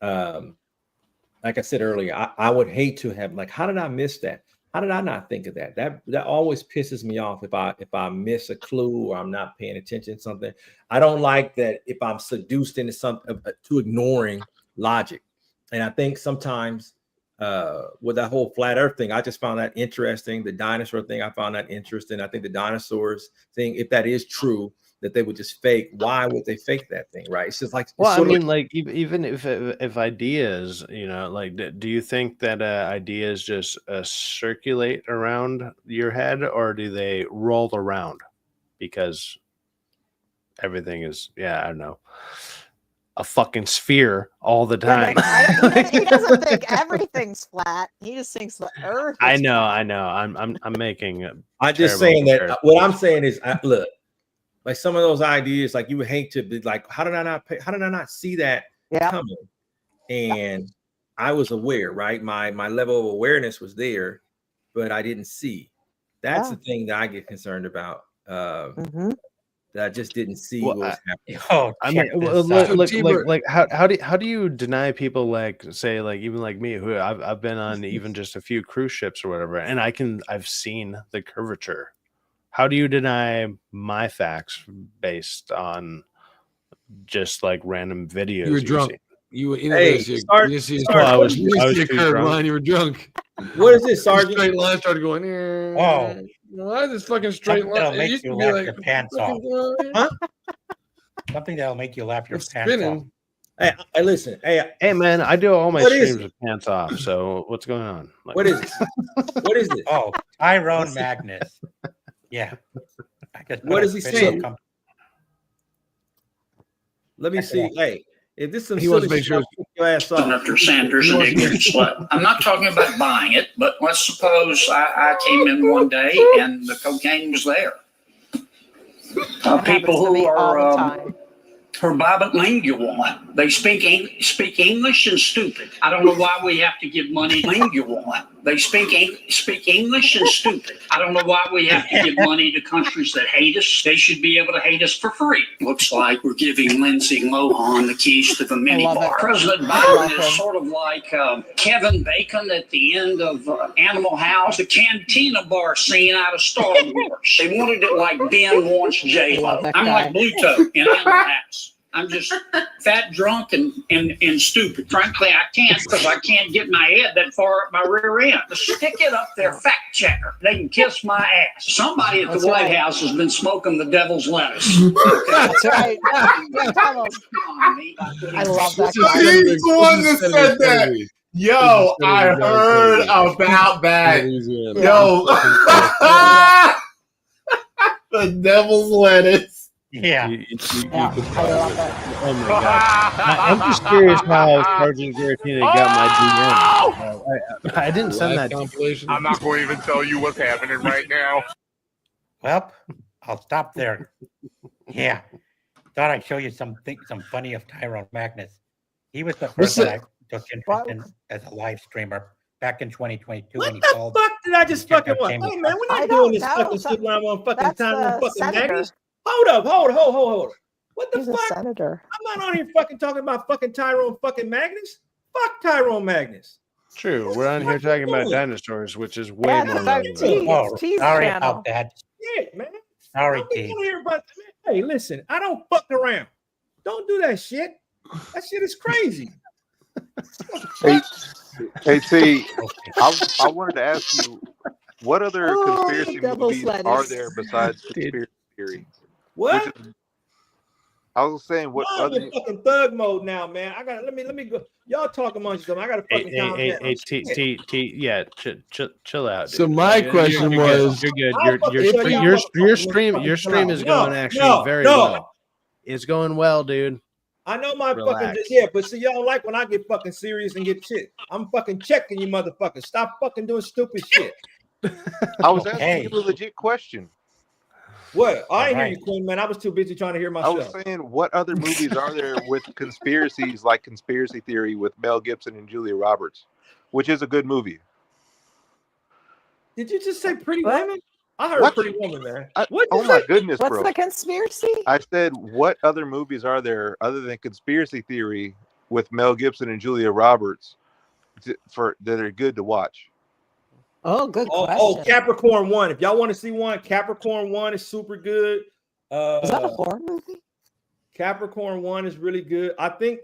I said earlier, I would hate to have like, how did I miss that? How did I not think of that? That always pisses me off if I miss a clue or I'm not paying attention to something. I don't like that if I'm seduced into something to ignoring logic. And I think sometimes with that whole flat earth thing, I just found that interesting. The dinosaur thing, I found that interesting. I think the dinosaurs thing, if that is true, that they would just fake. Why would they fake that thing? Right. It's just like, well, I mean, like even if ideas, you know, like do you think that ideas just circulate around your head or do they roll around? Because everything is, I don't know, a fucking sphere all the time. He doesn't think everything's flat. He just thinks the earth. I know. I'm making. I'm just saying that what I'm saying is, look, like some of those ideas, like you would hate to be like, how did I not see that coming? And I was aware, right? My level of awareness was there, but I didn't see. That's the thing that I get concerned about. That I just didn't see what was happening. Oh, I mean, like how do you deny people like say like even like me who I've been on even just a few cruise ships or whatever, and I've seen the curvature. How do you deny my facts based on just like random videos? You were drunk. You were I was too drunk. You were drunk. What is this, Sergeant? Straight line started going. Oh, why is this fucking straight line? That'll make you laugh your pants off. Huh? Something that'll make you laugh your It's pants spinning. off. Hey, listen. Hey, man, I do all my What is streams with pants off. So what's going on? Like, What is it? What is it? Oh, Tyrone Magnus. Yeah. What is he saying? Let me see. Hey, if this is some silly shit, I'll kick your ass off. Senator Sanders an ignorant slut. I'm not talking about buying it, but let's suppose I came in one day and the cocaine was there. People who are bilingual, they speak English and stupid. I don't know why we have to give money. Lingual. They speak English and stupid. I don't know why we have to give money to countries that hate us. They should be able to hate us for free. Looks like we're giving Lindsay Lohan the keys to the minibar. President Biden is sort of like Kevin Bacon at the end of Animal House, the cantina bar scene out of Star Wars. They wanted it like Ben wants J-Lo. I'm like Bluto in Animal House. I'm just fat, drunk, and stupid. Frankly, I can't because I can't get my head that far up my rear end. Stick it up there, fact checker. They can kiss my ass. Somebody at the White House has been smoking the devil's lettuce. That's right. I love that So he's the one that said that. Yo, I heard about that. Yo, the devil's lettuce. Yeah. I love that. Oh my god! I'm just curious how Sergeant Giratina got my DM. I didn't send that compilation. I'm not going to even tell you what's happening right now. Well, I'll stop there. Yeah. Thought I'd show you some funny of Tyrone Magnus. He was the first that I took interest in as a live streamer back in 2022 when he called. What the fuck did I just fucking want? Hey man, we're not doing this fucking shit when I'm on fucking Tyrone fucking Magnus. Hold up. What the fuck? Senator. I'm not on here fucking talking about fucking Tyrone fucking Magnus. Fuck Tyrone Magnus. True. We're on here talking about dinosaurs, which is way more relevant. Oh, sorry about that. Yeah, man. Sorry, T. Hey, listen, I don't fuck around. Don't do that shit. That shit is crazy. Hey, T, I wanted to ask you, what other conspiracy movies are there besides conspiracy theory? What? I was saying what I'm other. in fucking thug mode now, man. I got let me go. Y'all talk amongst yourself. I gotta fucking calm down. Yeah, chill out. So Dude. my question was, you're good. I'll fucking tell y'all Your motherfuckers stream to is chill out. going actually very well. It's going well, dude. I know my Relax. fucking but see, y'all like when I get fucking serious and get shit. I'm fucking checking you motherfuckers. Stop fucking doing stupid shit. I was asking you a legit question. What? I ain't hear Right. you, Queen, man. I was too busy trying to hear I was myself. saying, what other movies are there with conspiracies like Conspiracy Theory with Mel Gibson and Julia Roberts, which is a good movie? Did you just say Pretty What? Women? I heard What? Pretty Woman, man. Oh my goodness, What's bro! the conspiracy? I said, what other movies are there other than Conspiracy Theory with Mel Gibson and Julia Roberts that are good to watch? Oh, good question. Oh, Capricorn 1. If y'all want to see one, Capricorn 1 is super good. Is that a horror movie? Capricorn 1 is really good. I think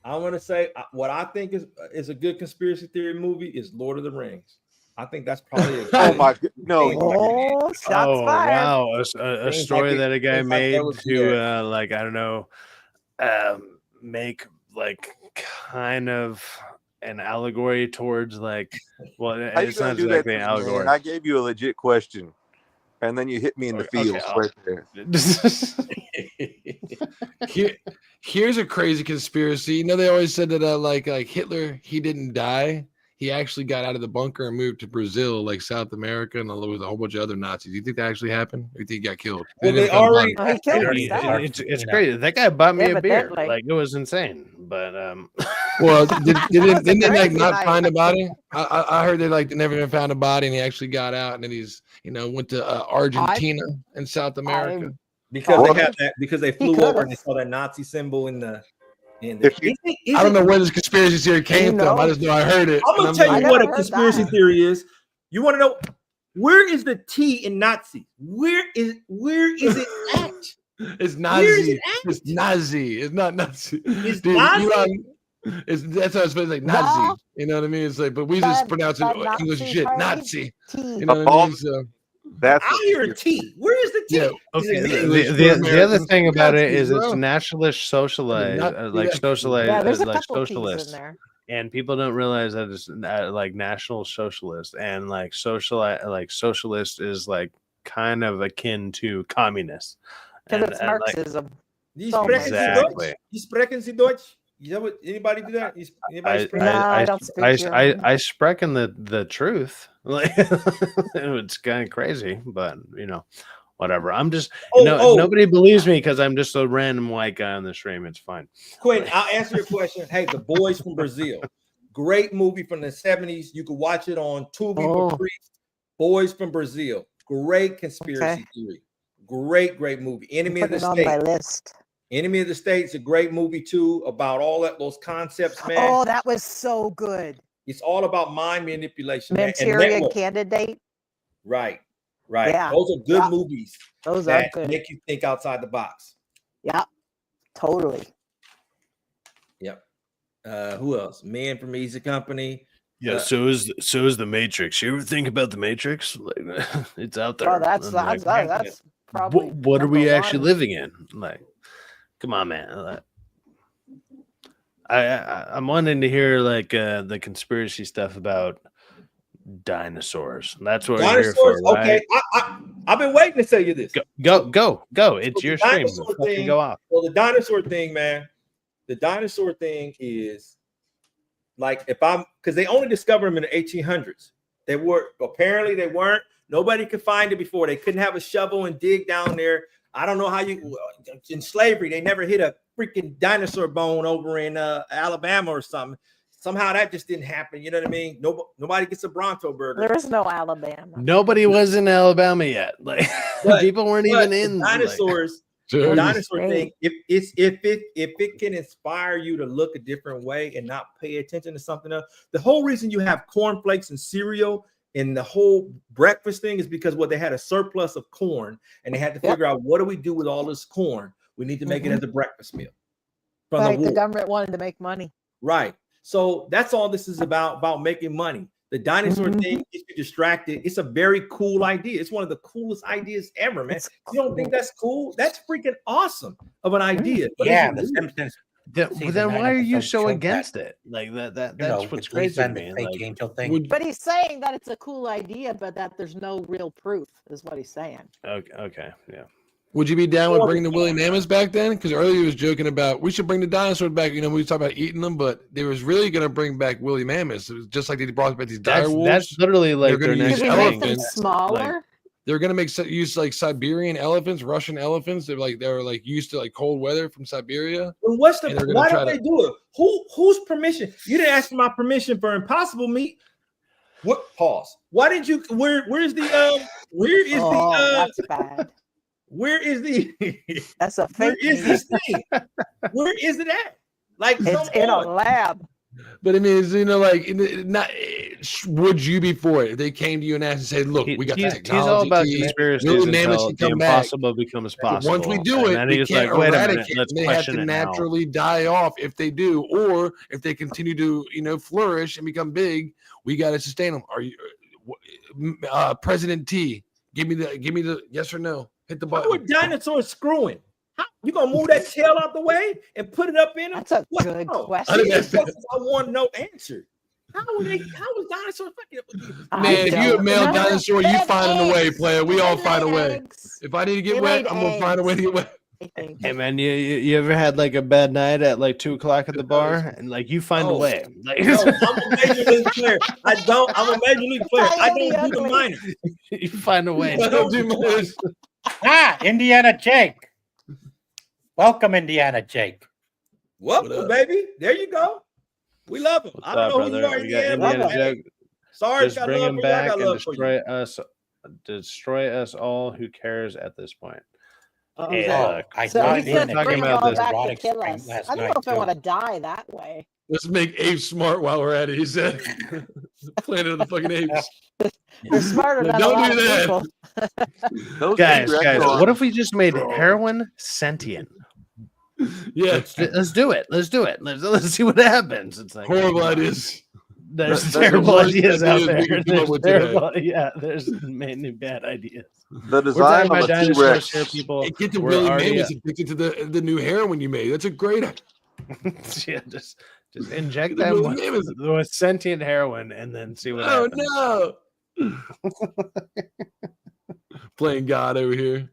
I want to say what I think is a good conspiracy theory movie is Lord of the Rings. I think that's probably a good Oh my god! No, Oh, shots fired. Wow, a story that a guy made to like, I don't know, make like kind of an allegory towards like, well, how you it's gonna not do that exactly to an me, allegory. man? I gave you a legit question, and then you hit me in the feels right there. here's a crazy conspiracy. You know, they always said that like Hitler, he didn't die. He actually got out of the bunker and moved to Brazil, like South America, and with a whole bunch of other Nazis. Do you think that actually happened? Or do you think he got killed? Well, they already. Oh, he killed already- himself. It's crazy. That guy bought me a beer. Evidently. Like, it was insane. But Well, didn't they like crazy not night. find a body? I heard they like never even found a body, and he actually got out, and then he's went to Argentina and South America. Because they flew over and they saw that Nazi symbol in the. I don't know where this conspiracy theory came from. I just know I heard it. I'm gonna and tell like, you what a conspiracy theory is. You want to know where is the T in Nazi? Where is it at? It's Where is Nazi. it at? It's Nazi. It's not Nazi. It's Dude, Nazi? Elon, that's how it's supposed like Nazi. You know what I mean? It's like, but we just pronounce it Nazi English shit. party. Nazi. T. You know what I mean? So, That's I hear a T. Where is the T? yeah. okay, English for the other Americans. thing about it Nazis, is it's bro. nationalist socialist, Yeah, there's a like couple T's in socialist, there. and people don't realize that it's like national socialist and like socialist is like kind of akin to communist. Because And- it's and, like, Marxism. You So sprechen Sie exactly. Deutsch? You sprechen Sie Deutsch? You know what? Anybody do that? Anybody sprechen? I don't speak German. I sprechen the truth. Like, it's kind of crazy, but whatever. I'm just nobody believes me because I'm just a random white guy on the stream. It's fine. Quinn, I'll answer your question. Hey, The Boys from Brazil, great movie from the 70s. You can watch it on Tubi for free. Boys from Brazil, great conspiracy theory, great movie. Enemy of the Put it on my State. list. Enemy of the State's a great movie too, about all those concepts, man. Oh, that was so good. It's all about mind manipulation, man. And Manchurian network. Candidate. Right. Yeah. Those are good movies. Those are that good. make you think outside the box. Yeah, totally. Yep. Who else? Man from Easy Company. Yeah, so is the Matrix. You ever think about the Matrix? Like, it's out there. Oh, that's probably. What are we number actually one. living in? Like, come on, man. I'm wanting to hear like the conspiracy stuff about dinosaurs. That's what we're here for, right? Okay, I've been waiting to tell you this. Go! It's your stream. Fucking go off. Well, the dinosaur thing, man. The dinosaur thing is like because they only discovered them in the 1800s. They weren't. Nobody could find it before. They couldn't have a shovel and dig down there. I don't know how in slavery they never hit a freaking dinosaur bone over in Alabama or something. Somehow that just didn't happen. You know what I mean? Nobody gets a Bronto burger. There is no Alabama. Nobody was in Alabama yet. Like people weren't even in dinosaurs. The dinosaur thing. If it can inspire you to look a different way and not pay attention to something else, the whole reason you have cornflakes and cereal and the whole breakfast thing is because they had a surplus of corn and they had to figure out what do we do with all this corn? We need to make it as a breakfast meal. Right, the government wanted to make money. Right. So that's all this is about making money. The dinosaur thing gets you distracted. It's a very cool idea. It's one of the coolest ideas ever, man. You don't think that's cool? That's freaking awesome of an idea. But Yeah, The Simpsons. Then why are you so against it? Like that's what's crazy to me. Fake angel thing. But he's saying that it's a cool idea, but that there's no real proof, is what he's saying. Okay, yeah. Would you be down with bringing the woolly mammoths back then? Because earlier he was joking about we should bring the dinosaurs back. You know, we talked about eating them, but they was really going to bring back woolly mammoths. It was just like they brought back these dire wolves. That's literally like their next make them smaller. Like, they're going to use like Siberian elephants, Russian elephants. They're like used to like cold weather from Siberia. Well, why don't they do it? Whose permission? You didn't ask for my permission for impossible meat. What? Pause. Why didn't you? Where's the that's bad. Where is the? That's a fake. Where is this thing? Where is it at? Like it's in a lab. But I mean, it's, you know, like would you be for it if they came to you and asked and said, "Look, we got the technology." He's all about conspiracies until the impossible becomes possible. Once we do it, we can't eradicate it. They have to naturally die off if they do, or if they continue to, you know, flourish and become big. We got to sustain them. Are you, President T? Give me the yes or no. Hit the button. How are dinosaurs screwing? How you gonna move that tail out the way and put it up in them? That's a good question. I want no answer. How is dinosaurs fucking? Man, if you're a male dinosaur, you find a way, player. We all find a way. If I need to get wet, I'm gonna find a way to get wet. Hey man, you ever had like a bad night at like 2 o'clock at the bar and like you find a way? Like, no, I'm a major league player. I'm a major league player. I don't do the minor. You find a way. I don't do minors. Indiana Jake. Welcome, Indiana Jake. Welcome, baby. There you go. We love him. I don't know who you are, Indiana Jake. Sorry, just bring him back and destroy us all. Who cares at this point? Hey, look, he said bring it all back to kill us. I don't know if I want to die that way. Let's make apes smart while we're at it, he said. Planet of the fucking apes. They're smarter than a lot of people. Guys, what if we just made heroin sentient? Yeah. Let's do it. Let's see what happens. It's like horrible ideas. There's terrible ideas out there. There's many bad ideas. The design of a T-Rex. Here, people. Get the Willie Mammoth addicted to the new heroin you made. That's a great idea. Yeah, just inject them with sentient heroin and then see what happens. Oh no! Playing God over here.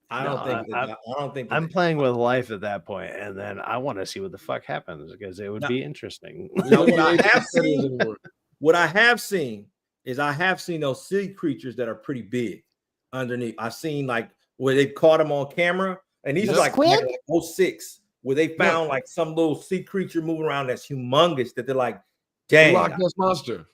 I don't think I'm playing with life at that point, and then I want to see what the fuck happens because it would be interesting. What I have seen is those sea creatures that are pretty big underneath. I've seen like where they caught them on camera, and these are like 06, where they found like some little sea creature moving around that's humongous. That they're like, dang, Loch Ness monster.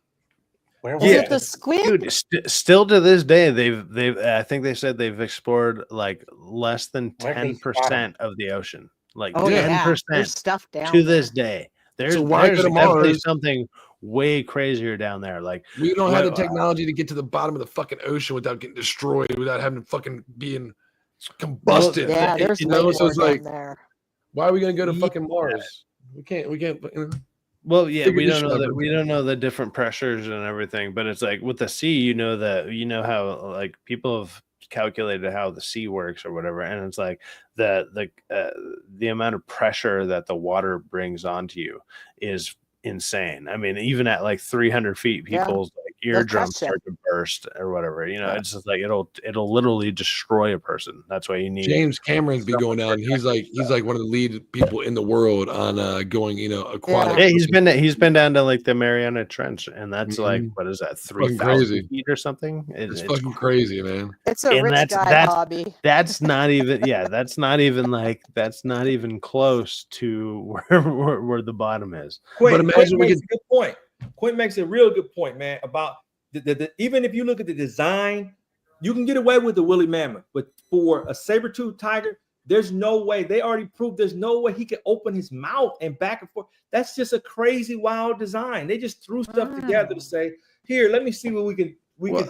Where was it? The squid? Dude, still to this day, they've I think they said they've explored like less than 10% of the ocean. Like 10% stuff down to this day. There's definitely something way crazier down there. Like we don't have the technology to get to the bottom of the fucking ocean without getting destroyed, without having fucking being combusted. Yeah, there's so it's like, there. why are we gonna go to fucking Mars? We can't. You know. Well, yeah, we don't know the different pressures and everything, but it's like with the sea, you know how like people have calculated how the sea works or whatever, and it's like the amount of pressure that the water brings onto you is insane. I mean, even at like 300 feet, people's like eardrums start to burst or whatever. You know, it's just like it'll literally destroy a person. That's why you need James Cameron's be going out, and he's like one of the lead people in the world on going, you know, aquatic. Yeah, he's been down to like the Mariana Trench, and that's like what is that, 3,000 feet or something? It's fucking crazy, man. It's a rich guy hobby. That's not even that's not even close to where the bottom is. Quinn makes a good point. Quinn makes a real good point, man, about even if you look at the design, you can get away with the woolly mammoth, but for a saber-toothed tiger, there's no way. They already proved there's no way he could open his mouth and back and forth. That's just a crazy, wild design. They just threw stuff together to say, here, let me see what we can.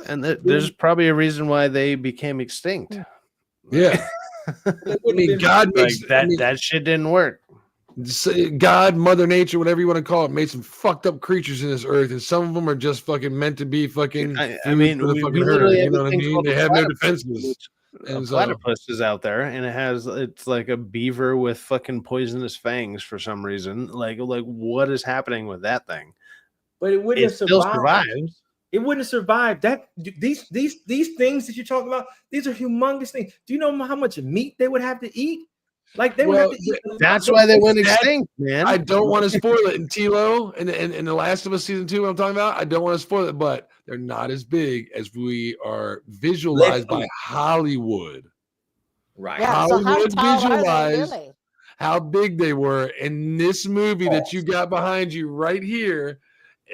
And there's probably a reason why they became extinct. Yeah. I mean, God makes that shit didn't work. God, Mother Nature, whatever you want to call it, made some fucked up creatures in this earth, and some of them are just fucking meant to be fucking. I mean, for the we fucking literally herd. have You know a what I thing mean? called They a have no platypus, defenses. which a And so, platypus is out there, and it's like a beaver with fucking poisonous fangs for some reason. Like what is happening with that thing? But it wouldn't It have still survived. survives. It wouldn't have survived. That these things that you're talking about, these are humongous things. Do you know how much meat they would have to eat? Like they would have to eat. That's why they went extinct, man. I don't want to spoil it in Tilo and in The Last of Us season 2. I'm talking about. I don't want to spoil it, but they're not as big as we are visualized by Hollywood. Right. Yeah, so how Hollywood tall are they visualized really? how big they were in this movie that you got behind you right here.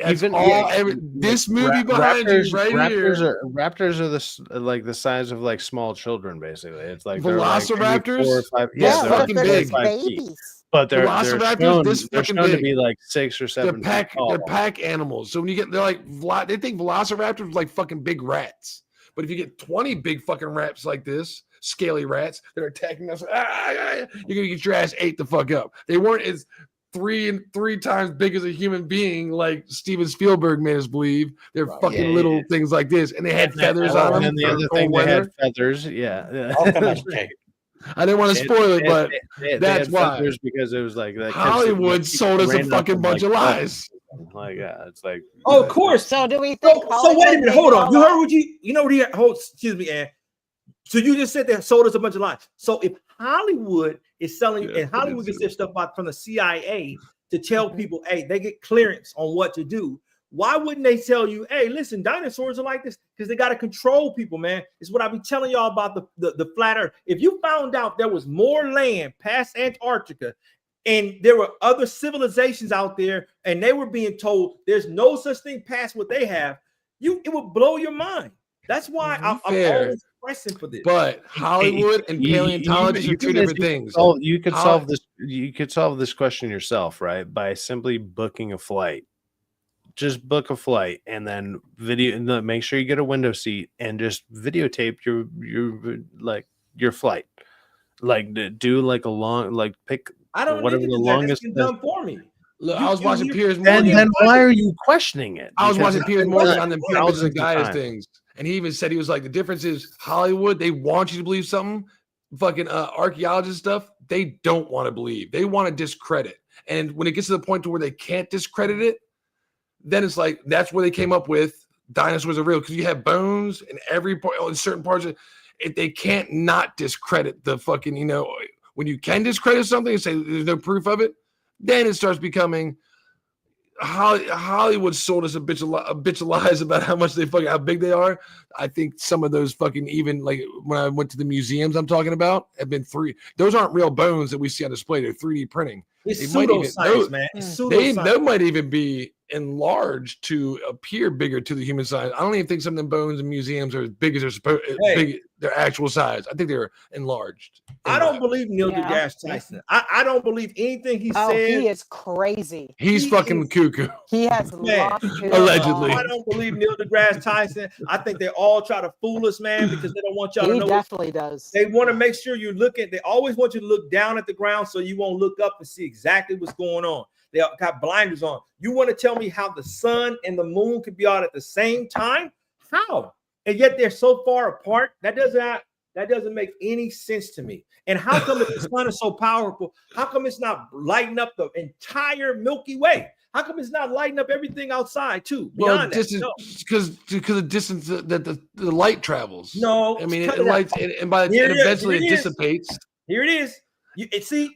This movie behind you right here. Raptors are like the size of like small children, basically. It's like Velociraptors. They're like 4 or 5. Yeah, they're what like if 4 they're or just 5 feet. babies? But they're Velociraptors shown, this they're fucking shown to big. be like 6 or 7 They're feet tall. pack animals. So when you get, they're like, they think velociraptors are like fucking big rats. But if you get 20 big fucking rats like this, scaly rats that are attacking us, you're gonna get your ass ate the fuck up. They weren't as three times big as a human being like Steven Spielberg made us believe. They're fucking little things like this, and they had feathers on them. And the other thing, they had feathers. Yeah. I didn't want to spoil it, but that's why. Because it was like that. Hollywood sold us a fucking bunch of lies. Like, yeah, it's like. Oh, of course. So do we think? So wait a minute. Hold on. You heard what you know what he hold? Excuse me, Ann. So you just said they sold us a bunch of lies. So if Hollywood is selling, and Hollywood gets their stuff out from the CIA to tell people, hey, they get clearance on what to do. Why wouldn't they tell you, hey, listen, dinosaurs are like this? Because they got to control people, man. It's what I be telling y'all about the flat earth. If you found out there was more land past Antarctica and there were other civilizations out there and they were being told there's no such thing past what they have, it would blow your mind. That's why I'm always pressing for this. But Hollywood and paleontology are two different things. You could solve this. You could solve this question yourself, right? By simply booking a flight. Just book a flight and then make sure you get a window seat and just videotape your flight. Like do like a long pick. I don't whatever need the to longest that's done for me. Look, I was watching Piers Morgan. Then why are you questioning it? I was watching Piers Morgan on the Pyramids of Gaia things, and he even said, he was like, the difference is Hollywood, they want you to believe something. Fucking archaeologist stuff, they don't want to believe. They want to discredit. And when it gets to the point to where they can't discredit it, then it's like that's where they came up with dinosaurs are real, because you have bones in every part, in certain parts of it. They can't not discredit the fucking, when you can discredit something and say there's no proof of it, then it starts becoming Hollywood sold us a bitch of lies about how big they are. I think some of those fucking, even like when I went to the museums I'm talking about, have been those aren't real bones that we see on display. They're 3D printing. It's pseudoscience, man. They might even be enlarged to appear bigger to the human size. I don't even think some of them bones in museums are as big as they're supposed. Big, their actual size. I think they're enlarged. I don't believe Neil deGrasse Tyson. I don't believe anything he said. He is crazy. He's fucking cuckoo. He has lost allegedly. I don't believe Neil deGrasse Tyson. I think they all try to fool us, man, because they don't want y'all to know. He definitely does. They want to make sure you look at. They always want you to look down at the ground so you won't look up and see exactly what's going on. They got blinders on. You want to tell me how the sun and the moon could be out at the same time? How? And yet they're so far apart. That doesn't make any sense to me. And how come if the sun is so powerful, how come it's not lighting up the entire Milky Way? How come it's not lighting up everything outside too? Well, because the distance that the light travels. No, I mean it lights, and eventually it dissipates. Here it is.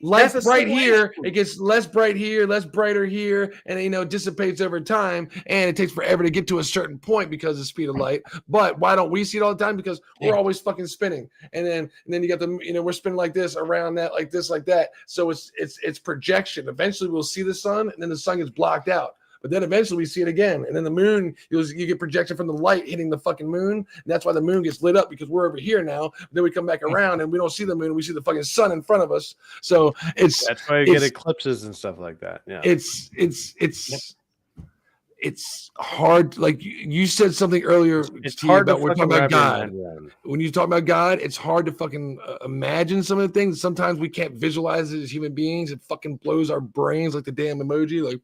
Light bright here, it gets less bright here, less brighter here, and it dissipates over time, and it takes forever to get to a certain point because of the speed of light. But why don't we see it all the time? Because we're always fucking spinning, and then you got we're spinning like this around that, like this, like that. So it's projection. Eventually we'll see the sun, and then the sun gets blocked out. But then eventually we see it again. And then the moon, you get projection from the light hitting the fucking moon. And that's why the moon gets lit up, because we're over here now. Then we come back around and we don't see the moon. We see the fucking sun in front of us. So that's why you get eclipses and stuff like that. Yeah. It's it's hard. Like you said something earlier. It's T, hard about to we're fucking talking about wrap your God. mind around. When you talk about God, it's hard to fucking imagine some of the things. Sometimes we can't visualize it as human beings. It fucking blows our brains like the damn emoji. Like,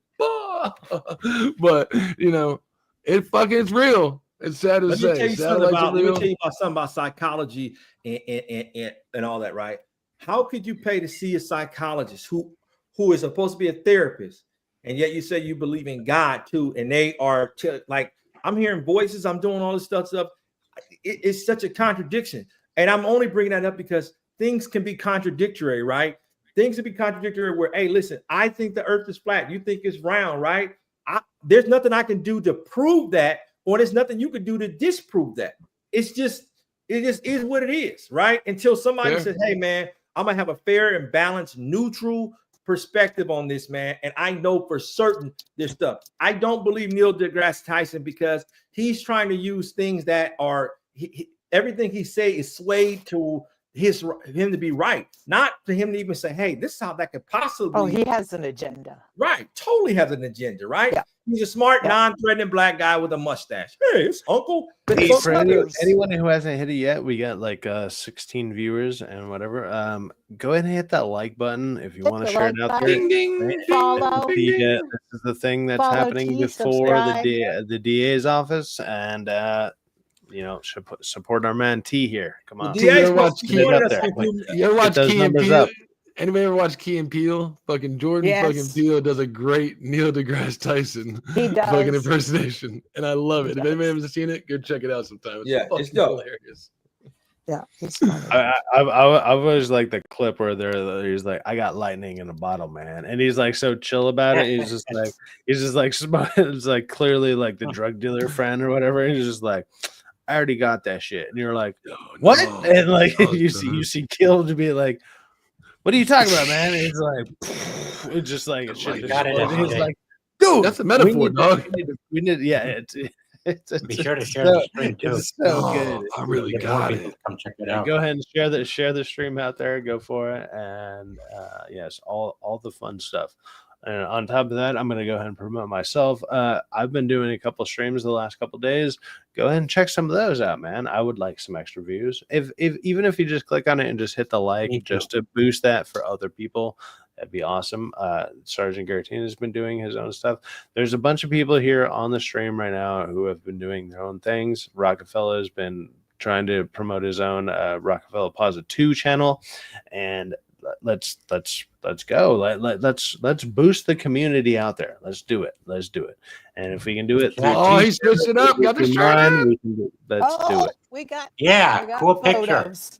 but you know, it's real. It's sad to Let say. me tell you something about psychology and all that, right? How could you pay to see a psychologist who is supposed to be a therapist, and yet you say you believe in God too, and they are like, I'm hearing voices, I'm doing all this stuff. It's such a contradiction, and I'm only bringing that up because things can be contradictory, right? Things can be contradictory where, hey, listen, I think the earth is flat, you think it's round, right? There's nothing I can do to prove that, or there's nothing you can do to disprove that. It just is what it is, right? Until somebody says, hey, man, I'm going to have a fair and balanced, neutral perspective on this, man. And I know for certain this stuff. I don't believe Neil deGrasse Tyson because he's trying to use things that are, everything he say is swayed to him to be right, not to him to even say, hey, this is how that could possibly. Oh, he has an agenda. Right. Totally has an agenda, right? Yeah. He's a smart, non-threatening black guy with a mustache. Hey, it's Uncle. Hey, for anyone who hasn't hit it yet, we got like 16 viewers and whatever. Go ahead and hit that like button if you want to share it out there. Ding, ding, follow. This is the thing that's Follow, happening before the DA's office, and you know, should support our man T here. Come on. You ever watch Key and Peele? Up. Anybody ever watch Key and Peele? Fucking Jordan fucking Peele does a great Neil deGrasse Tyson fucking impersonation, and I love it. If anybody hasn't seen it, go check it out sometime. It's hilarious. Yeah, it's funny. I was like the clip where he's like, I got lightning in a bottle, man, and he's like so chill about it. He's just like it's like clearly like the drug dealer friend or whatever. And he's just like, I already got that shit, and you're like, what? And like you see Kill to be like, what are you talking about, man? And he's like, it's just like it's He's like, dude, that's a metaphor, dog. We need, yeah. Be sure to share the stream too. It's so good. I really got it. Come check it out. Go ahead and share the stream out there. Go for it, and yes, all the fun stuff. And on top of that, I'm going to go ahead and promote myself. I've been doing a couple streams the last couple days. Go ahead and check some of those out, man. I would like some extra views. Even if you just click on it and just hit the like, just to boost that for other people, that'd be awesome. Sergeant Garatine has been doing his own stuff. There's a bunch of people here on the stream right now who have been doing their own things. Rockefeller has been trying to promote his own Rockefeller Plaza 2 channel, and let's go. Let's boost the community out there. Let's do it. And if we can do it, he switched it up. Got the shirt. Let's do it. We got cool picture. Is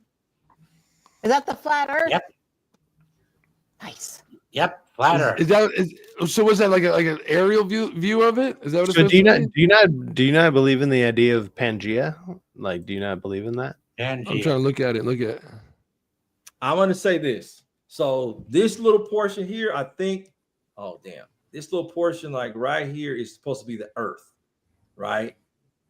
that the flat Earth? Yep. Nice. Yep. Flat Earth. So was that like an aerial view of it? Is that what? So do you not believe in the idea of Pangea? Like, do you not believe in that? I'm trying to look at it. I want to say this. So this little portion here, I think, this little portion like right here is supposed to be the Earth, right?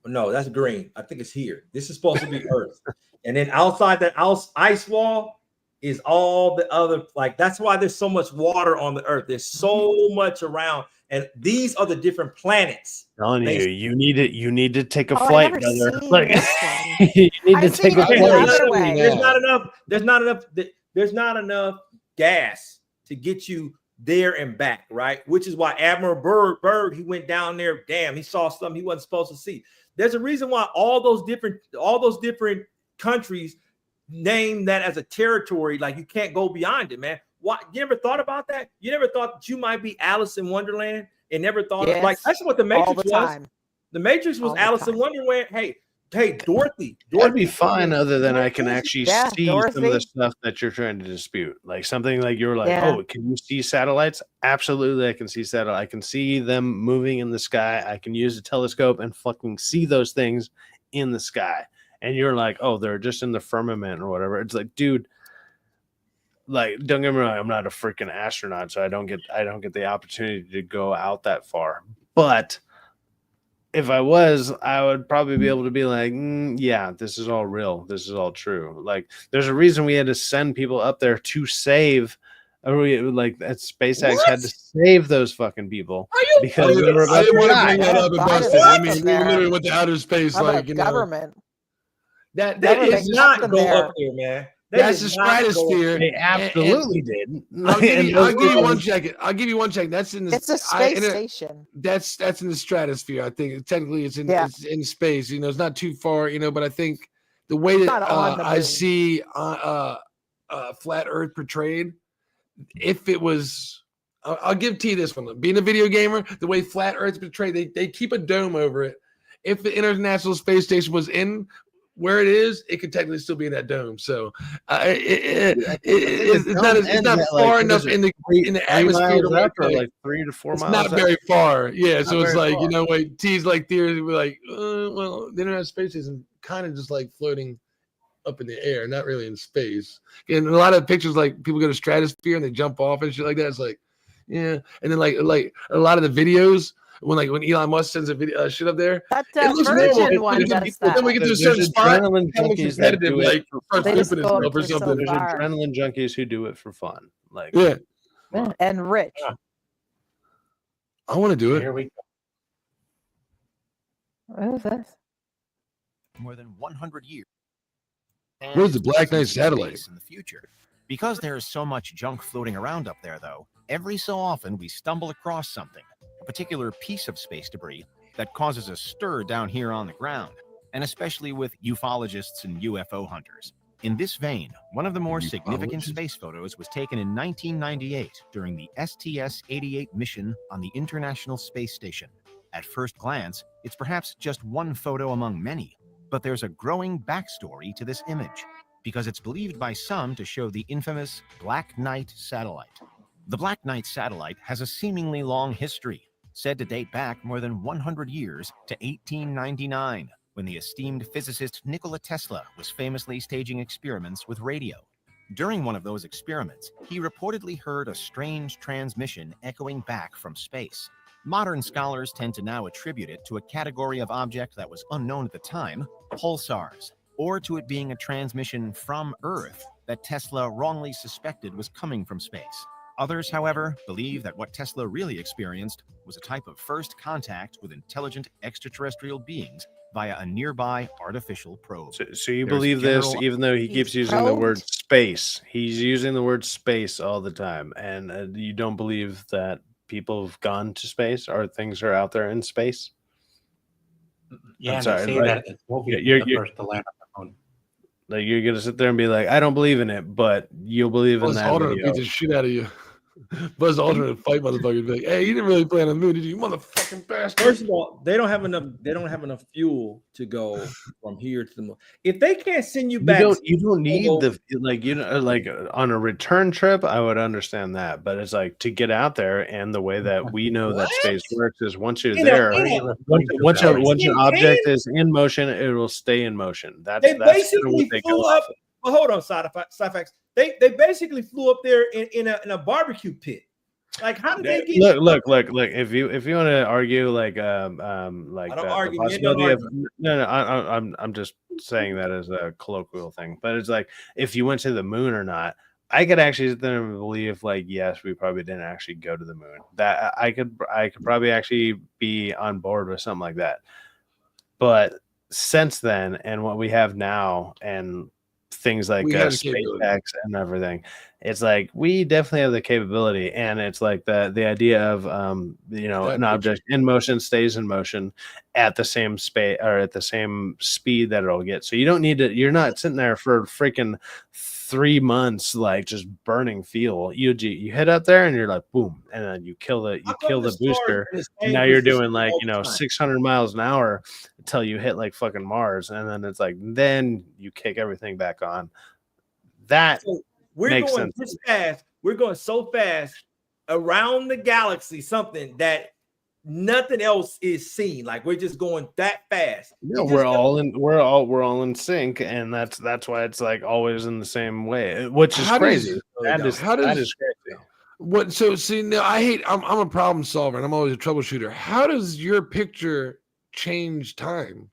No, that's green. I think it's here. This is supposed to be Earth. And then outside that ice wall is all the other, like, that's why there's so much water on the Earth. There's so much around. And these are the different planets. I'm telling you need to take a flight, brother. Like, you need to take a flight. There's not enough gas to get you there and back, right? Which is why Admiral Byrd, he went down there. Damn, he saw something he wasn't supposed to see. There's a reason why all those different countries name that as a territory. Like, you can't go beyond it, man. What, you never thought about that? You never thought that you might be Alice in Wonderland and never thought like that's what the Matrix was. The Matrix was Alice in Wonderland. Hey, Dorothy. That'd be fine, other than I can actually see some of the stuff that you're trying to dispute. Like something like you're like, oh, can you see satellites? Absolutely, I can see satellite. I can see them moving in the sky. I can use a telescope and fucking see those things in the sky. And you're like, oh, they're just in the firmament or whatever. It's like, dude, like, don't get me wrong, I'm not a freaking astronaut, so I don't get the opportunity to go out that far. But if I was, I would probably be able to be like, yeah, this is all real. This is all true. Like, there's a reason we had to send people up there to save Or like that SpaceX had to save those fucking people because I they were about didn't to want to die. bring that up and bust it. I mean, we literally went to outer space, How about like, you know. government? That Government is not kept go them there. up there, man. That's the stratosphere. They absolutely did. I'll give you one second. I'll give you one second. That's in the. It's a space station. That's in the stratosphere. I think technically it's in space. You know, it's not too far. You know, but I think the way that I see flat Earth portrayed, if it was, I'll give T this one. Being a video gamer, the way flat Earth's portrayed, they keep a dome over it. If the International Space Station was in where it is, it could technically still be in that dome. So it's not far enough in the atmosphere to up, or like 3 to 4 miles. It's not very far. Yeah, so it's like, you know, like T's like theory, we're like, well, the International Space Station kind of just like floating up in the air, not really in space. And a lot of pictures, like people go to stratosphere and they jump off and shit like that. It's like, yeah. And then like a lot lot of the videos, when Elon Musk sends a video shit up there, that it looks Virgin one does that. Then we get to a certain spot. Adrenaline junkies that do it. There's adrenaline junkies who do it for fun. Like, yeah. And rich. I want to do it. Here we go. What is this? More than 100 years. Where's the Black Knight satellite? In the future. Because there is so much junk floating around up there, though, every so often we stumble across something, a particular piece of space debris that causes a stir down here on the ground, and especially with ufologists and UFO hunters. In this vein, one of the more significant space photos was taken in 1998 during the STS-88 mission on the International Space Station. At first glance, it's perhaps just one photo among many, but there's a growing backstory to this image, because it's believed by some to show the infamous Black Knight satellite. The Black Knight satellite has a seemingly long history, said to date back more than 100 years to 1899, when the esteemed physicist Nikola Tesla was famously staging experiments with radio. During one of those experiments, he reportedly heard a strange transmission echoing back from space. Modern scholars tend to now attribute it to a category of object that was unknown at the time, pulsars, or to it being a transmission from Earth that Tesla wrongly suspected was coming from space. Others, however, believe that what Tesla really experienced was a type of first contact with intelligent extraterrestrial beings via a nearby artificial probe. So you believe this, even though he keeps using the word space. He's using the word space all the time, and you don't believe that people have gone to space or things are out there in space? Yeah, I'm sorry, they say that it will be the first to land on the moon. Like, you're gonna sit there and be like, I don't believe in it, but you'll believe in that video. Beat the shit out of you. Buzz Aldrin would fight motherfuckers. Be like, hey, you didn't really plan on the moon, did you, motherfucking bastard? First of all, they don't have enough fuel to go from here to the moon. If they can't send you back, you don't need like on a return trip, I would understand that, but it's like to get out there, and the way that we know that space works is once you're there, once an object is in motion, it will stay in motion. That's basically what they flew go up. off of. Well, hold on, Sci-Fax. They basically flew up there in a barbecue pit. Like, how did they get? Look. If you want to argue like I don't argue. I'm just saying that as a colloquial thing, but it's like if you went to the moon or not. I could actually sit there and believe, like, yes, we probably didn't actually go to the moon. That I could probably actually be on board with something like that. But since then, and what we have now, and things like SpaceX and everything, it's like we definitely have the capability, and it's like the idea of an object in motion stays in motion at the same space or at the same speed that it'll get. So you don't need to. You're not sitting there for freaking 3 months like just burning fuel. You hit up there and you're like boom, and then you kill the booster. And now you're doing like 600 miles an hour until you hit like fucking Mars, and then it's like then you kick everything back on. That makes sense. This fast. We're going so fast around the galaxy, something that nothing else is seen. Like, we're just going that fast. Yeah, we're all in sync, and that's why it's like always in the same way, which is crazy. That is crazy. What? So see, now I'm a problem solver, and I'm always a troubleshooter. How does your picture change time?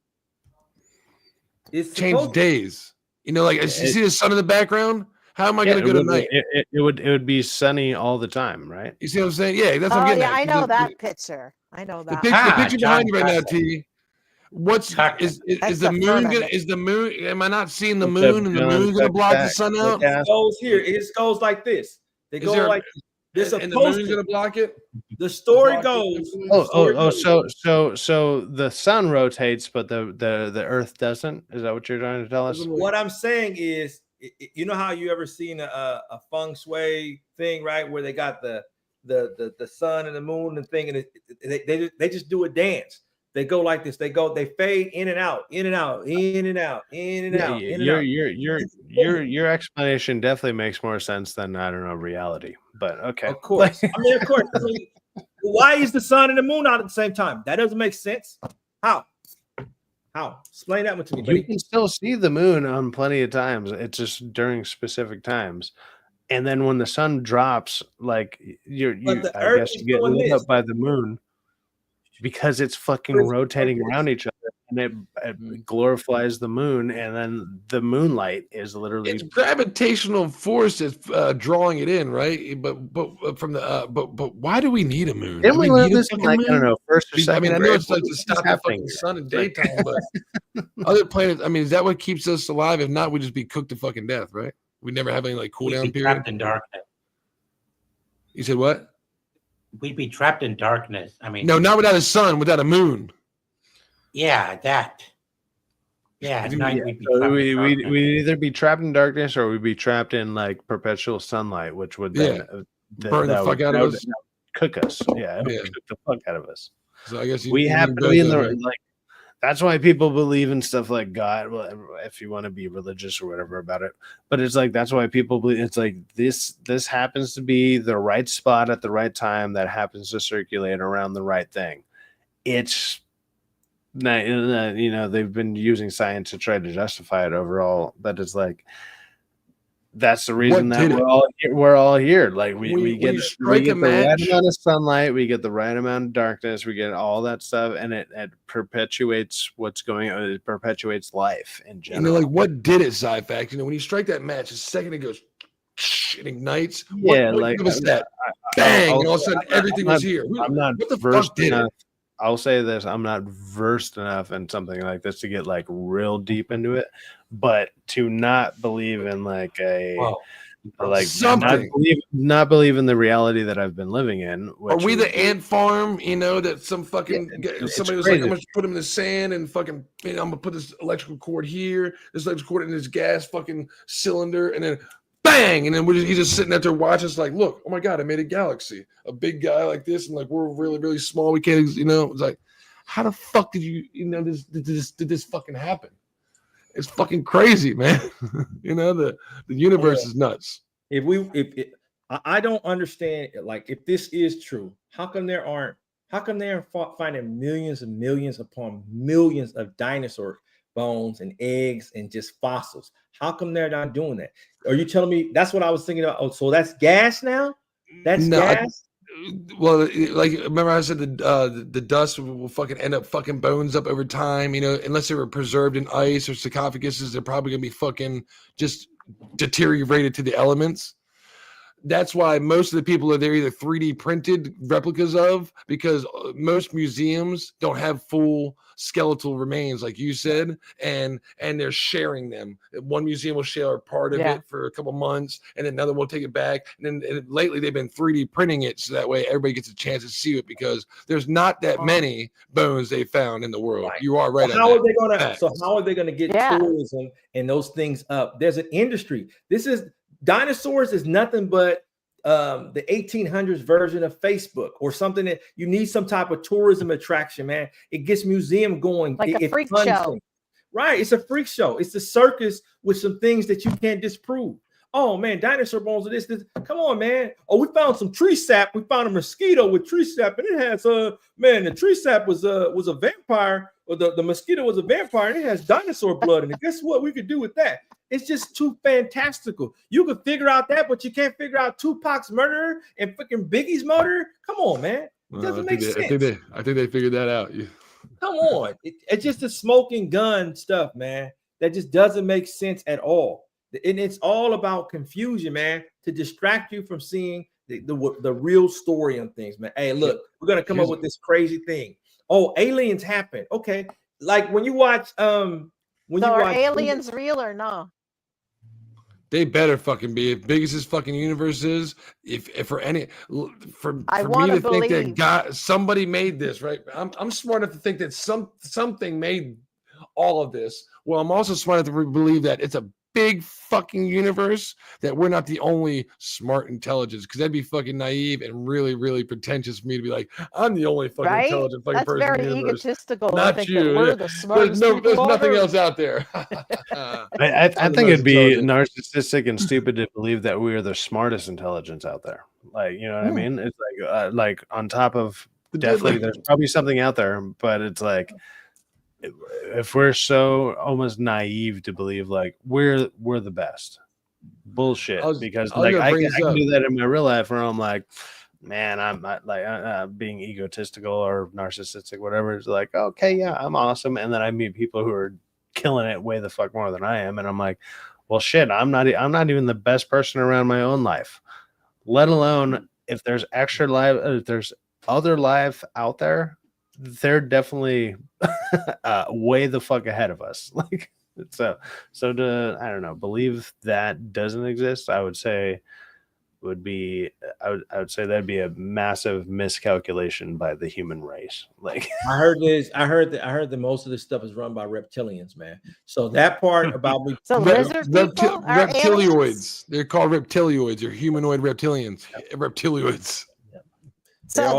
It's change days. You know, like you see the sun in the background. How am I going to go tonight? It would be sunny all the time, right? You see what I'm saying? Yeah, that's what I'm Oh getting yeah, at. I know that picture. I know The that. picture behind you right now, T. What's is That's the a moon firmament. gonna? Is the moon? Am I not seeing the What's up, moon? And the John? moon's gonna Chuck block the Back, sun out? Chuck It goes here. It goes like this. They Is go there- like this. And the moon's gonna block it. The story block goes. So the sun rotates, but the Earth doesn't. Is that what you're trying to tell us? What I'm saying is, you know how you ever seen a feng shui thing, right? Where they got the sun and the moon and thing, and they just do a dance. They go like this. They fade in and out, in and out, in and out, in and out. In and out. Your explanation definitely makes more sense than, I don't know, reality. But okay, Of course. I mean, of course. I mean, why is the sun and the moon out at the same time? That doesn't make sense. How? Explain that one to me, buddy. You can still see the moon on plenty of times. It's just during specific times. And then when the sun drops, like the I Earth guess is you get doing lit this. up by the moon because it's fucking rotating around each other, and it glorifies the moon, and then the moonlight is literally It's gravitational force that's drawing it in, right? But from the but why do we need a moon? Didn't Do we we learn need a this in, fucking like, I don't moon? know, first or I second mean, I know grade? it's like to What's stop the happening fucking here? sun in Like- daytime, but other planets. I mean, is that what keeps us alive? If not, we'd just be cooked to fucking death, right? We never have any like cool We'd down be period. trapped in darkness. You said what? We'd be trapped in darkness. I mean, No, not without a sun, without a moon. yeah, that. Yeah, at night we'd be So trapped in we'd darkness. either be trapped in darkness or we'd be trapped in like perpetual sunlight, which would then Burn the fuck out of us. cook us. Yeah, it would Yeah. cook the fuck out of us. So I guess We you happen need to be in both the of them. like. That's why people believe in stuff like God. Well, if you want to be religious or whatever about it, but it's like that's why people believe. It's like this happens to be the right spot at the right time that happens to circulate around the right thing. It's not, you know, they've been using science to try to justify it overall, but it's like that's the reason What that did we're all here. Like we When get you strike the a right match- amount of sunlight, we get the right amount of darkness, we get all that stuff, and it perpetuates what's going on. It perpetuates life in You general. know, like what did it, Sci-Fact? You know, when you strike that match, the second it goes, it ignites. Yeah, what like, give us that? I'll Bang! And say all of a sudden, everything was here. I'm not What the versed fuck did enough. it? I'll say this: I'm not versed enough in something like this to get like real deep into it. But to not believe in like a like Something. not believe in the reality that I've been living in. Are which we is- the ant farm? You know that some fucking it's somebody was like, crazy. "I'm gonna put him in the sand and fucking, I'm gonna put this electrical cord here, this electrical cord in this gas fucking cylinder, and then bang!" And then he's just sitting out there watching us, like, "Look, oh my god, I made a galaxy, a big guy like this, and like we're really really small. We can't, you know." It's like, how the fuck did this fucking happen? It's fucking crazy, man. You know, the universe is nuts. I don't understand, like, if this is true, how come they're finding millions and millions upon millions of dinosaur bones and eggs and just fossils? How come they're not doing that? Are you telling me that's what I was thinking about? Oh, so that's gas now? That's gas? Well, like, remember I said the dust will fucking end up fucking bones up over time, you know, unless they were preserved in ice or sarcophaguses, they're probably gonna be fucking just deteriorated to the elements. That's why most of the people are there either 3D printed replicas of, because most museums don't have full skeletal remains, like you said, and they're sharing them. One museum will share part of it for a couple months, and then another will take it back. And then lately they've been 3D printing it so that way everybody gets a chance to see it, because there's not that many bones they found in the world. Right. You are right. So how are they gonna get tourism and those things up? There's an industry. Dinosaurs is nothing but the 1800s version of Facebook or something that you need some type of tourism attraction, man. It gets museum going. Like a freak show. Right. It's a freak show. It's a circus with some things that you can't disprove. Oh man, dinosaur bones are this. Come on, man. Oh, we found some tree sap. We found a mosquito with tree sap, and it has the tree sap was a vampire, or the mosquito was a vampire, and it has dinosaur blood in it. Guess what we could do with that? It's just too fantastical. You could figure out that, but you can't figure out Tupac's murderer and freaking Biggie's murderer. Come on, man. It doesn't make sense. I think they figured that out. Yeah. Come on. It's just the smoking gun stuff, man. That just doesn't make sense at all. And it's all about confusion, man, to distract you from seeing the real story on things, man. Hey, look, we're gonna come up with this crazy thing. Oh, aliens happen. Okay, like when you watch are aliens real or no? They better fucking be. As big as this fucking universe is, if for me to think that somebody made this, right? I'm smart enough to think that something made all of this. Well, I'm also smart enough to believe that it's a big fucking universe, that we're not the only smart intelligence, because that'd be fucking naive and really, really pretentious for me to be like, I'm the only fucking intelligent fucking person in the universe. That's very egotistical. Not I think you. that we're the smartest people there's nothing ever. else out there. I think it'd be narcissistic and stupid to believe that we are the smartest intelligence out there. Like, you know what I mean? It's like on top of definitely there's probably something out there, but it's like, if we're so almost naive to believe like we're the best, bullshit. Because like I can do that in my real life where I'm like, man, I'm not like being egotistical or narcissistic, whatever. It's like, okay, yeah, I'm awesome, and then I meet people who are killing it way the fuck more than I am, and I'm like, well, shit, I'm not even the best person around my own life, let alone if there's extra life, if there's other life out there. They're definitely way the fuck ahead of us. Like, so to, I don't know, believe that doesn't exist, I would say would be, I would say that'd be a massive miscalculation by the human race. Like, I heard that most of this stuff is run by reptilians, man. So that part about me. So reptilioids. They're called reptilioids, or humanoid reptilians. Reptilioids. So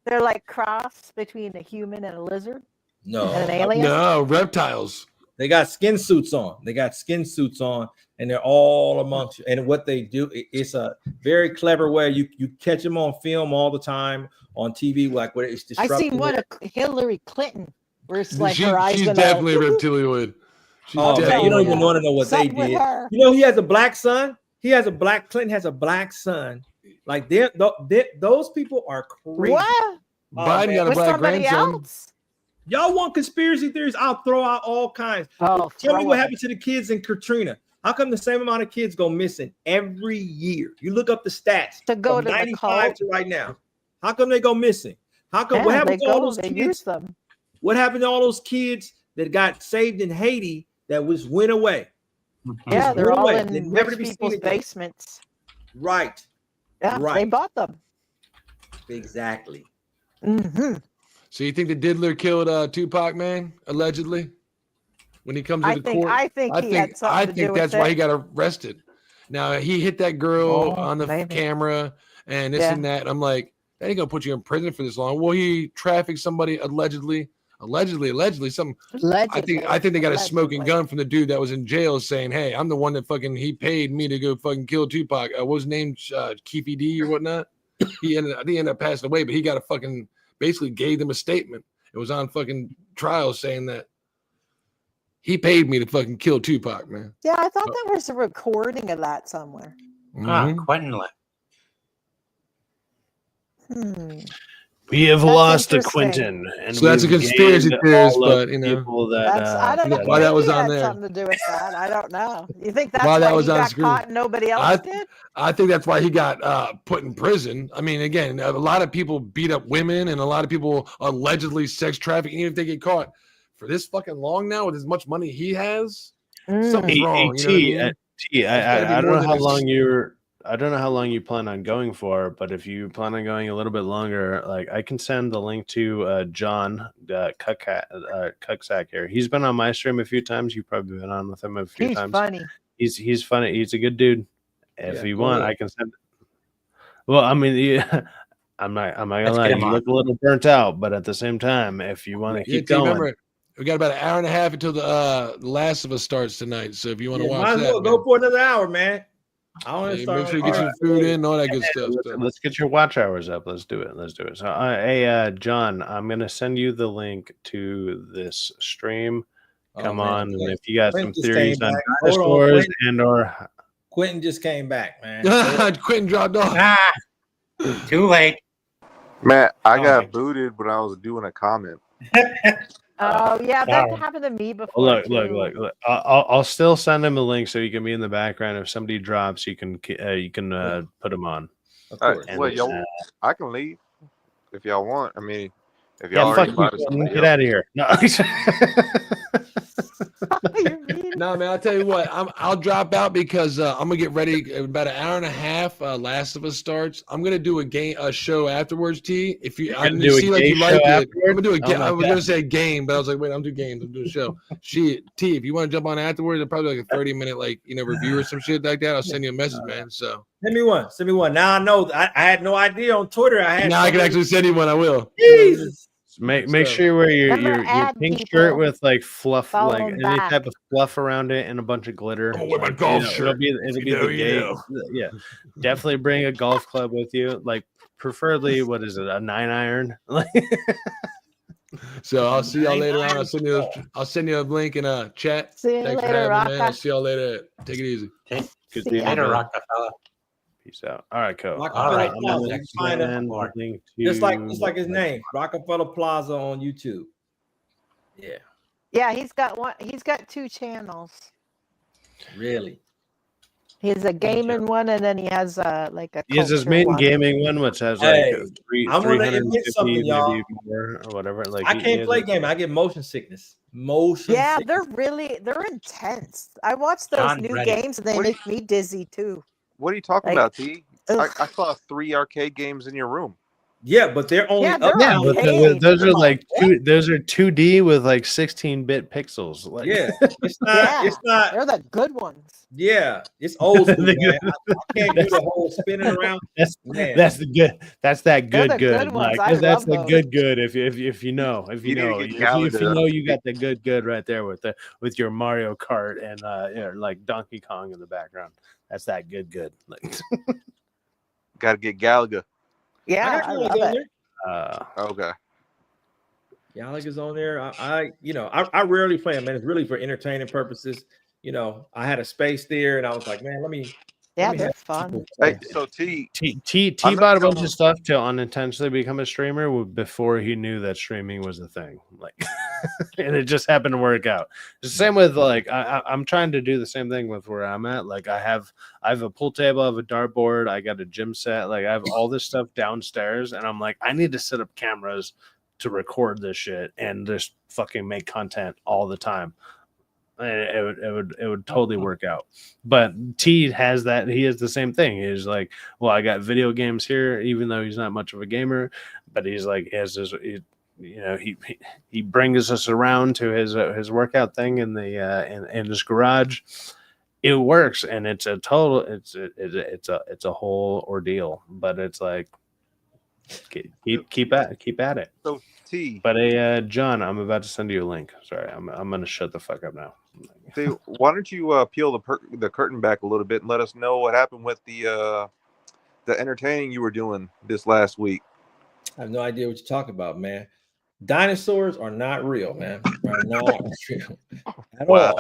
they're like cross between a human and a lizard? No. And an alien? No, reptiles. They got skin suits on. And they're all amongst you. And what they do, it's a very clever way. You catch them on film all the time on TV, like where it's disrupting. I seen one of Hillary Clinton, where it's like her eyes. She's definitely a reptilioid. Man, you don't even want to know what they did. You know, he has a black son. Clinton has a black son. Like those people are crazy. What? Biden got a black grandson. Else? Y'all want conspiracy theories? I'll throw out all kinds. Tell me what happened to the kids in Katrina. How come the same amount of kids go missing every year? You look up the stats to go to 95 to right now. How come they go missing? How come? What happened to all those kids? What happened to all those kids that got saved in Haiti that went away? Yeah, they're all in rich people's basements. Right. Yeah, they bought them. Exactly. Mm-hmm. So you think the diddler killed Tupac, man? Allegedly, when he comes to the court. I think that's why he got arrested. Now he hit that girl on the camera and this and that. I'm like, that ain't gonna put you in prison for this long. Well, he trafficked somebody allegedly. Something. Allegedly, I think they got a smoking gun from the dude that was in jail saying, "Hey, I'm the one that he paid me to go fucking kill Tupac." What was his name? Keefy D or whatnot. He ended up passing away, but he got a fucking basically gave them a statement. It was on fucking trial saying that he paid me to fucking kill Tupac, man. Yeah, I thought there was a recording of that somewhere. Quentin left. We have lost a Quentin, and so that's a conspiracy theorist, but you know, people that I don't know why that was on there. Something to do with that. I don't know. You think that's why that was he on got screen? Caught and nobody else did? I think that's why he got put in prison. I mean, again, a lot of people beat up women, and a lot of people allegedly sex traffic, even if they get caught for this fucking long now with as much money he has. Something's wrong. I don't know how long you're. I don't know how long you plan on going for, but if you plan on going a little bit longer, like I can send the link to John Cucksack here. He's been on my stream a few times. You've probably been on with him a few times. He's funny. He's a good dude. If you want, I can send. Well, I mean, I'm not gonna lie. You look a little burnt out, but at the same time, if you want to keep going. Remember, we got about an hour and a half until the Last of Us starts tonight. So if you want to watch that, well go for another hour, man. Make sure you get your food in, all that good stuff. Let's get your watch hours up. Let's do it. So, hey, John, I'm gonna send you the link to this stream. Come on, and if you got some theories on dinosaurs and/or Quentin just came back, man. Quentin dropped off. Too late. Matt, I got booted when I was doing a comment. Oh yeah, that Wow. happened to me before. Look. I'll still send him a link so you can be in the background. If somebody drops, you can put him on. Of All course. right, well, y'all, I can leave if y'all want. I mean, if y'all Yeah, already fuck you. invited somebody Get else. out of here. No. No, man, I'll tell you what, I'll drop out because I'm gonna get ready. About an hour and a half, Last of Us starts. I'm gonna do a show afterwards. T, if you, I do a see like gay you like show it, I'm gonna do a game. Oh my I was God. gonna say a game, but I was like, wait, I'm doing games. I'm doing a show. T, if you want to jump on afterwards, it's probably like a 30-minute review or some shit like that. I'll send you a message, man. So Send me one. Now I know. I had no idea on Twitter. I had now I can actually send you one. I will. Jesus. Make sure you wear your add pink people. shirt with like fluff, Follow like them any back. type of fluff around it and a bunch of glitter. I'm gonna wear my Like, golf it'll shirt. be the You gay. know. Yeah, definitely bring a golf club with you. Like preferably, what is it, a 9-iron? Like So I'll see y'all later on. I'll send you a link in a chat. See you Thanks for later, having me, man. I'll Rocka. see y'all later. Take it easy. good See deal, ya. Later, man. Rockefeller. Peace out. All right, cool. Rockefeller All right. Plaza. You can find him Send Lord. the link just to- like his name, Rockefeller Plaza on YouTube. Yeah, Yeah, he's got one. He's got 2 channels. really. He has a gaming one, and then he has like a. He has his culture main one. gaming one, which has Hey, like I'm gonna admit 350, something, y'all. maybe more or whatever. Like I he can't is- play game. I get motion sickness. Yeah, Sickness. they're intense. I watch those John new Ready. games, and they What- make me dizzy too. What are you talking Like, about, T? ugh. I saw 3 arcade games in your room. Yeah, but they're only Yeah, they're up Yeah, down. but arcade. those are Come on, like what? those are 2D with like 16-bit pixels. Like Yeah, it's not. Yeah. It's not. They're the good ones. Yeah, it's old school, The man. good- I can't do the whole spinning around. Man. that's the good. That's that They're good the good ones. Like I that's love the those. good. If you know You need to get if Gallagher you know on. you got the good right there with your Mario Kart and like Donkey Kong in the background. That's that good. Like Got to get Gallagher. Yeah, I I got love Gallagher's on it. there. Okay. Gallagher's on there. I rarely play them, man. It's really for entertaining purposes. I had a space there, and I was like, man, let me. Yeah, let me they're have fun. people Hey, play. so T, T I'm not bought a bunch gonna- of stuff to unintentionally become a streamer before he knew that streaming was a thing. Like, and it just happened to work out. It's the same with like I'm trying to do the same thing with where I'm at. Like I have a pool table, I have a dartboard, I got a gym set, like I have all this stuff downstairs, and I'm like, I need to set up cameras to record this shit and just fucking make content all the time. And it would totally work out. But T has that. He has the same thing. He's like, well, I got video games here, even though he's not much of a gamer. But he's like, he has this. He brings us around to his workout thing in the in his garage. It works, and it's a total. It's a whole ordeal. But it's like keep at it. so T, But John, I'm about to send you a link. Sorry, I'm gonna shut the fuck up now. T, why don't you peel the curtain back a little bit and let us know what happened with the entertaining you were doing this last week? I have no idea what you're talking about, man. Dinosaurs are not real, man. Are not real at Wow. all.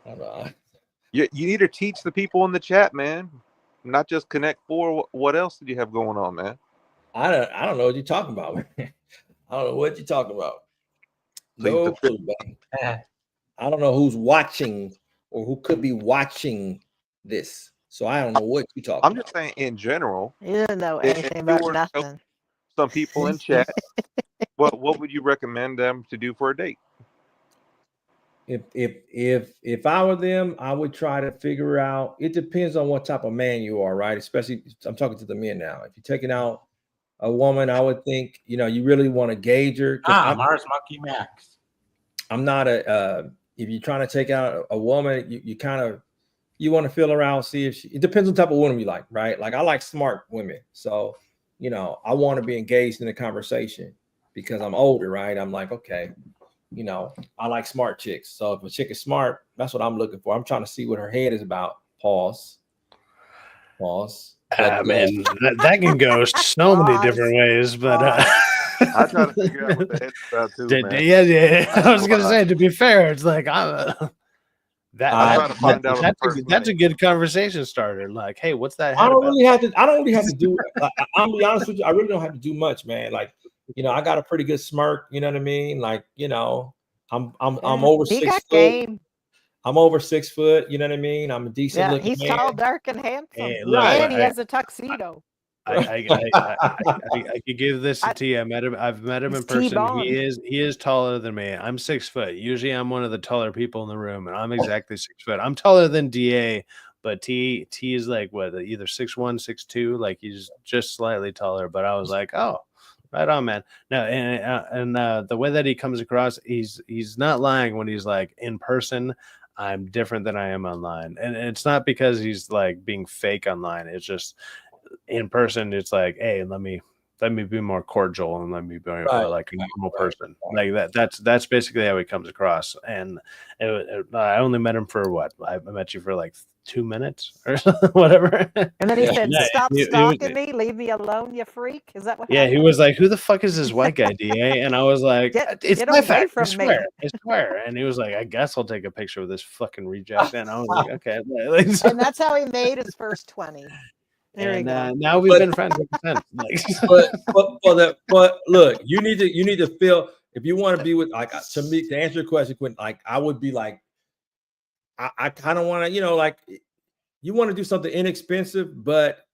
Hold on. You need to teach the people in the chat, man. Not just Connect 4. What else did you have going on, man? I don't know what you're talking about, man. I don't know what you're talking about. Please No defend- clue, buddy. I don't know who's watching or who could be watching this. So I don't know what you're talking I'm about. just saying in general. You don't know If anything you about were- nothing. Some people in chat. what would you recommend them to do for a date? If I were them, I would try to figure out. It depends on what type of man you are, right? Especially, I'm talking to the men now. If you're taking out a woman, I would think you really want to gauge her. 'Cause Mars Monkey Max. I'm not if you're trying to take out a woman, you kind of want to feel her out, see if it depends on the type of woman you like, right? Like I like smart women, so I want to be engaged in the conversation because I'm older, right? I'm like, okay, I like smart chicks. So if a chick is smart, that's what I'm looking for. I'm trying to see what her head is about. Pause. But, Man, that can go so many different ways. But I try to figure out what the head's about too, man. yeah. I was gonna say, to be fair, it's like I'm trying to find out on the first that's a minute. good conversation starter. Like, hey, what's that? I head don't about? really have to. I don't really have to do. I'm gonna be honest with you. I really don't have to do much, man. Like I got a pretty good smirk. You know what I mean? Like, I'm Yeah, over he 6 got foot. game. I'm over 6 foot. You know what I mean? I'm a decent Yeah, looking he's man. tall, dark, and handsome. Hey, look, And he has a tuxedo. I could give this to T. I've met him He's in person. T-boned. He is taller than me. I'm 6 foot. Usually I'm one of the taller people in the room, and I'm exactly 6 foot. I'm taller than DA, but T is like what, either 6'1", 6'2", like he's just slightly taller. But I was like, oh, right on, man. No, and the way that he comes across, he's not lying when he's like, in person, I'm different than I am online. And it's not because he's like being fake online. It's just in person, it's like, hey, let me be more cordial and let me be like a normal person. Like that's basically how he comes across. And I only met him for what? I met you for like 2 minutes or whatever. And then he said, "Stop he stalking me, leave me alone, you freak." Is that what Yeah, happened? he was like, who the fuck is this white guy, DA? And I was like, it's get my away fact. from I me. swear. I swear. And he was like, I guess I'll take a picture with this fucking reject. And I was like, okay. And that's how he made his first 20. There you go. Now we've been friends ever since. But look, you need to feel, if you want to be with, like, to me, to answer your question, Quentin, like, I would be like, I kind of want to, like, you want to do something inexpensive, but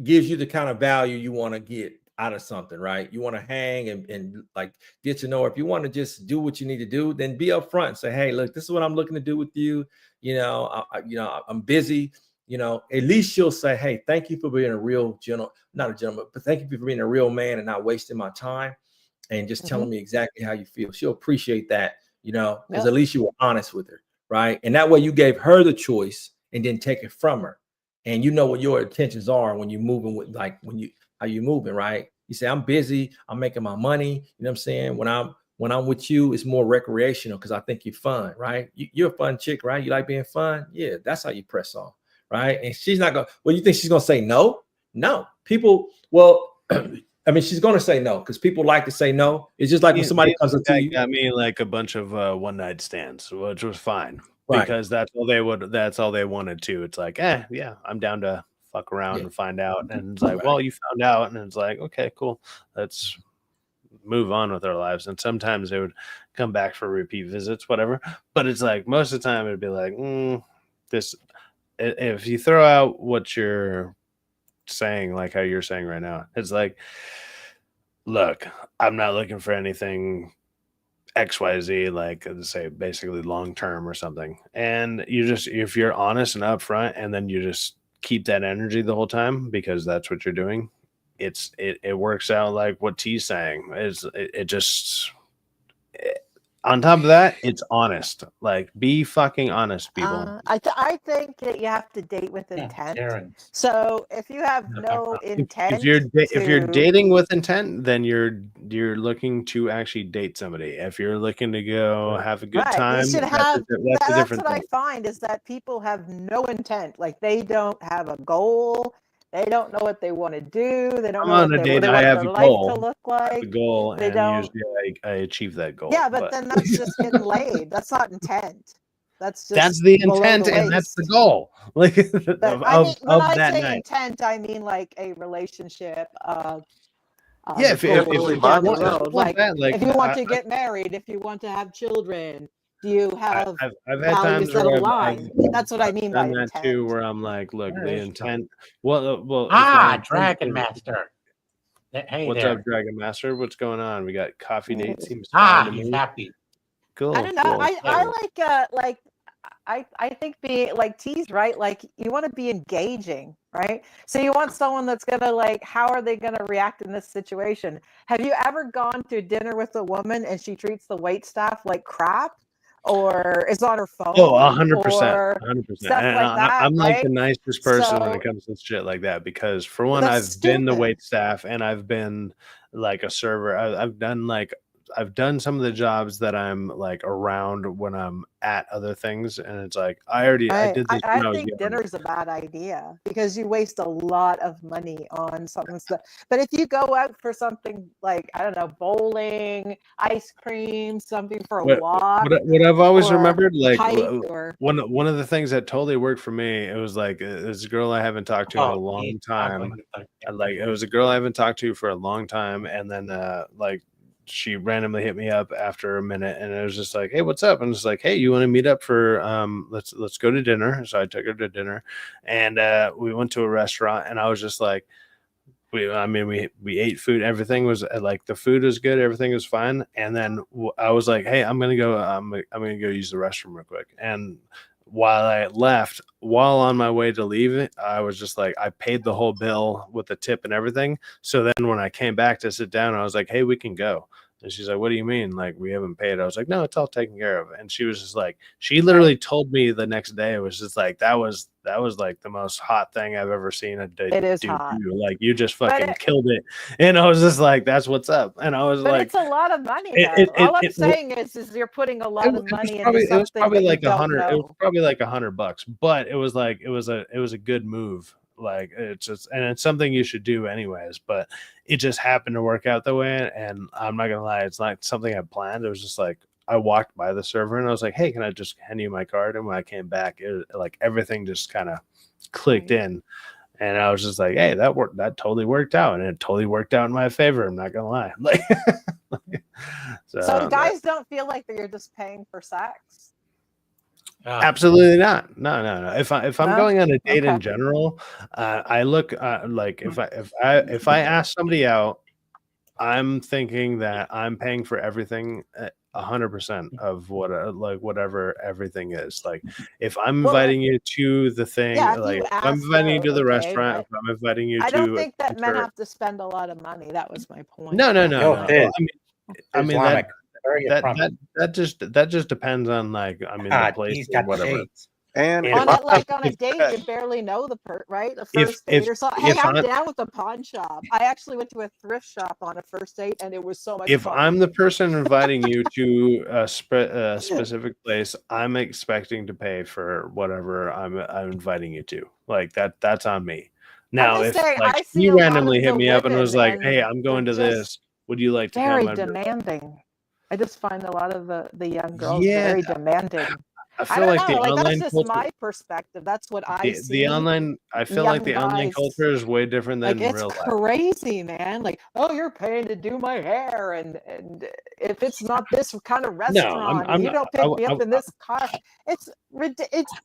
gives you the kind of value you want to get out of something, right? You want to hang and like get to know her. If you want to just do what you need to do, then be upfront and say, hey, look, this is what I'm looking to do with you. I'm busy. At least she'll say, hey, thank you for being a real not a gentleman, but thank you for being a real man and not wasting my time and just telling me exactly how you feel. She'll appreciate that, because at least you were honest with her, right? And that way you gave her the choice and didn't take it from her. And you know what your intentions are when you're moving with, like, how you moving, right? You say, I'm busy, I'm making my money. You know what I'm saying? When I'm with you, it's more recreational because I think you're fun, right? You're a fun chick, right? You like being fun? Yeah, that's how you press on, right? And she's not going to, well, you think she's going to say no? No. People, well, I mean, she's going to say no because people like to say no. It's just like when somebody comes up to you. Got me like a bunch of one night stands, which was fine. Right. Because that's all they wanted to. It's like, yeah, I'm down to fuck around and find out. And it's like, well, you found out, and it's like, okay, cool. Let's move on with our lives. And sometimes they would come back for repeat visits, whatever. But it's like most of the time it'd be like, this. If you throw out what you're saying, like how you're saying right now, it's like, look, I'm not looking for anything XYZ, like say basically long term or something. And you just, if you're honest and upfront, and then you just keep that energy the whole time because that's what you're doing, it works out like what T's saying. On top of that, it's honest. Like, be fucking honest, people. I think that you have to date with intent. So if you have no intent, if you're dating with intent, then you're looking to actually date somebody. If you're looking to go have a good time, you should have. That's a different what thing. I find is that people have no intent. Like, they don't have a goal. They don't know what they want to do. They don't know on a what date. they I want have their a life goal. to look like. The goal, They and don't. usually I achieve that goal. Yeah, but then that's just getting laid. That's not intent. That's the intent, and that's the goal. Like, when I say intent, I mean like a relationship. If you want to get married, if you want to have children, do you have I've had times that where align? That's what I mean by that intent. too, where I'm like, look, the intent. Well, Dragon Master. Hey, what's there. up, Dragon Master? What's going on? We got coffee date. Seems he's happy. Cool. I don't know. Cool. I think being like T's right. Like, you want to be engaging, right? So you want someone that's gonna, like, how are they gonna react in this situation? Have you ever gone to dinner with a woman and she treats the wait staff like crap, or is on her phone? 100%, 100%. Stuff like that. I'm like the right? nicest person when it comes to shit like that, because for one, I've been the wait staff and I've been like a server. I've done like I've done some of the jobs that I'm like around when I'm at other things, and it's like I did this when I was think young. dinner's a bad idea because you waste a lot of money on something. But if you go out for something like, I don't know, bowling, ice cream, something for a walk, what I've always or remembered, like hike, or one of the things that totally worked for me, it was like this girl I haven't talked to in a long time. Like it was a girl I haven't talked to for a long time, and then like she randomly hit me up after a minute, and it was just like, hey, what's up? And it's like, hey, you want to meet up for let's go to dinner. So I took her to dinner, and we went to a restaurant, and I was just like, we ate food, everything was like, the food was good, everything was fine, and then I was like, hey, I'm gonna go use the restroom real quick. And while on my way to leave it, I was just like, I paid the whole bill with the tip and everything. So then when I came back to sit down, I was like, hey, we can go. And she's like, what do you mean? Like, we haven't paid? I was like, no, it's all taken care of. And she was just like, she literally told me the next day, it was just like, that was like the most hot thing I've ever seen a dude do. Like, you just fucking killed it. And I was just like, that's what's up. And I was like, it's a lot of money. All I'm saying is you're putting a lot of money into something. It was probably like $100. It was probably like $100, but it was like, it was a good move. Like, it's just, and it's something you should do anyways, but it just happened to work out that way. And I'm not gonna lie, it's not something I planned. It was just like, I walked by the server and I was like, hey, can I just hand you my card? And when I came back, like everything just kind of clicked in, and I was just like, hey, that totally worked out, and it totally worked out in my favor. I'm not gonna lie. Like, so guys don't feel like that you're just paying for sex. Absolutely not. No. If I'm going on a date in general, I look like if I ask somebody out, I'm thinking that I'm paying for everything, 100% of whatever everything is. Like, if I'm inviting you to the thing, like if I'm inviting you to the restaurant, if I'm inviting you to, I don't think that men have to spend a lot of money. That was my point. No. I mean that just depends on, like, I mean, the place or whatever. And on a date, you barely know the right? A first date or something. Hey, I'm down with the pawn shop. I actually went to a thrift shop on a first date, and it was so much fun. If I'm the person inviting you to a specific place, I'm expecting to pay for whatever I'm inviting you to. Like, that's on me. Now, if you randomly hit me up and was like, hey, I'm going to this, would you like to come? Very demanding. I just find a lot of the young girls very demanding. I feel like the online that's just culture, my perspective. That's what I see. I feel like the online culture is way different than real life. It's crazy, man. Like, oh, you're paying to do my hair, and if it's not this kind of restaurant, and you don't pick me up in this car, it's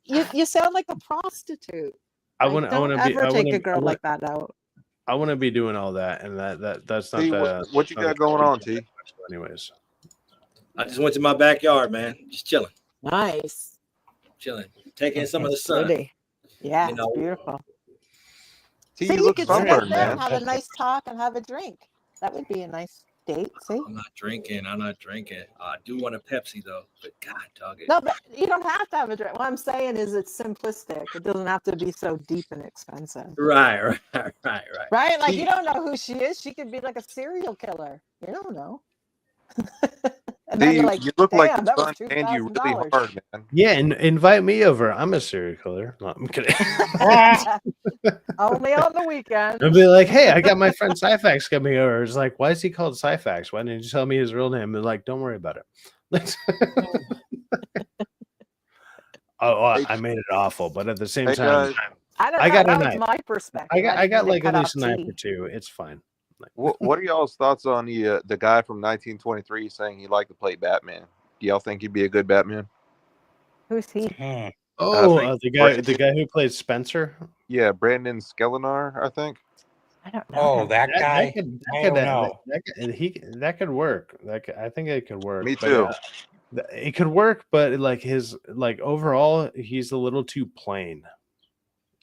you sound like a prostitute. Don't ever take a girl like that out. I want to be doing all that, and that's not what you got going on, T. Anyways, I just went to my backyard, man. Just chilling. Nice. Chilling. Taking some of the sun. Pretty. Yeah, it's beautiful. See, you could sit there and have a nice talk and have a drink. That would be a nice date. See? I'm not drinking. I do want a Pepsi though, but God dog it. No, but you don't have to have a drink. What I'm saying is it's simplistic. It doesn't have to be so deep and expensive. Right. Right? Like, you don't know who she is. She could be like a serial killer. You don't know. You look like the sun and you really hard, man. Yeah, and invite me over. I'm a serial killer. No, I'm kidding. Only on the weekend. I'll be like, hey, I got my friend Syfax coming over. It's like, why is he called Syfax? Why didn't you tell me his real name? They're like, don't worry about it. I made it awful, but at the same time, I got a knife. My perspective. I got like at least a knife or two. It's fine. What are y'all's thoughts on the guy from 1923 saying he liked to play Batman? Do y'all think he'd be a good Batman? Who's he? The guy who played Spencer. Yeah, Brandon Skelenar, I think. I don't know. That guy. That could work. I think it could work. Me too. It could work, but like his overall, he's a little too plain.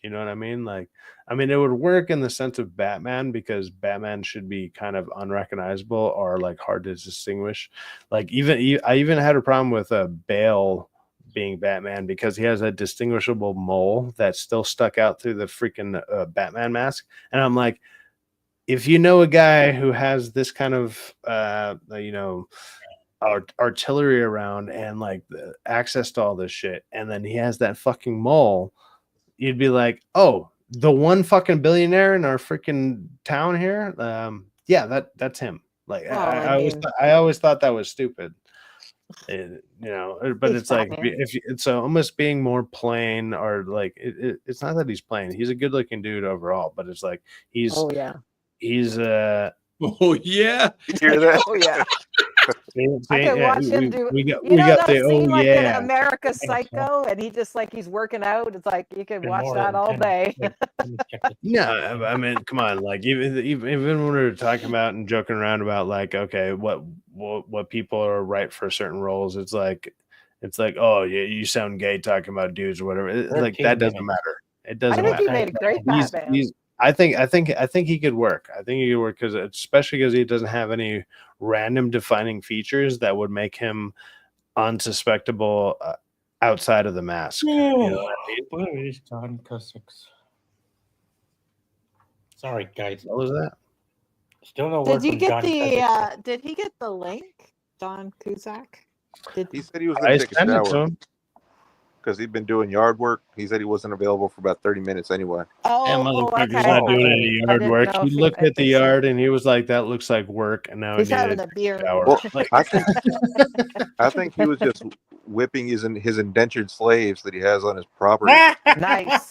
You know what I mean? Like, I mean, it would work in the sense of Batman, because Batman should be kind of unrecognizable or like hard to distinguish. Like, I even had a problem with Bale being Batman because he has a distinguishable mole that still stuck out through the freaking Batman mask. And I'm like, if you know a guy who has this kind of artillery around and like the access to all this shit, and then he has that fucking mole, you'd be like, oh, the one fucking billionaire in our freaking town here. Yeah, that's him. Like I always thought that was stupid. But it's like if it's almost being more plain, or like it's not that he's plain. He's a good looking dude overall, but it's like he's oh yeah. You hear that? Oh yeah. I could watch him do. We got the America Psycho, and he's working out. It's like you could watch that all day. No, I mean, come on, like even when we were talking about and joking around about like, okay, what people are right for certain roles, it's like, oh yeah, you sound gay talking about dudes or whatever. Like that doesn't matter. It doesn't matter. I think he made a great Batman. I think he could work. I think he could work especially because he doesn't have any random defining features that would make him unsuspectable outside of the mask. You know what I mean? John Cusack. Sorry, guys. What was that? Still no Did word you from get John the? Cusack. Did he get the link, John Cusack? He said he was going to take a shower because he'd been doing yard work. He said he wasn't available for about 30 minutes anyway. Motherfucker's not doing any yard work. He looked at the yard and he was like, "That looks like work." And now he's having a beer. Well, I think he was just whipping his indentured slaves that he has on his property. Nice.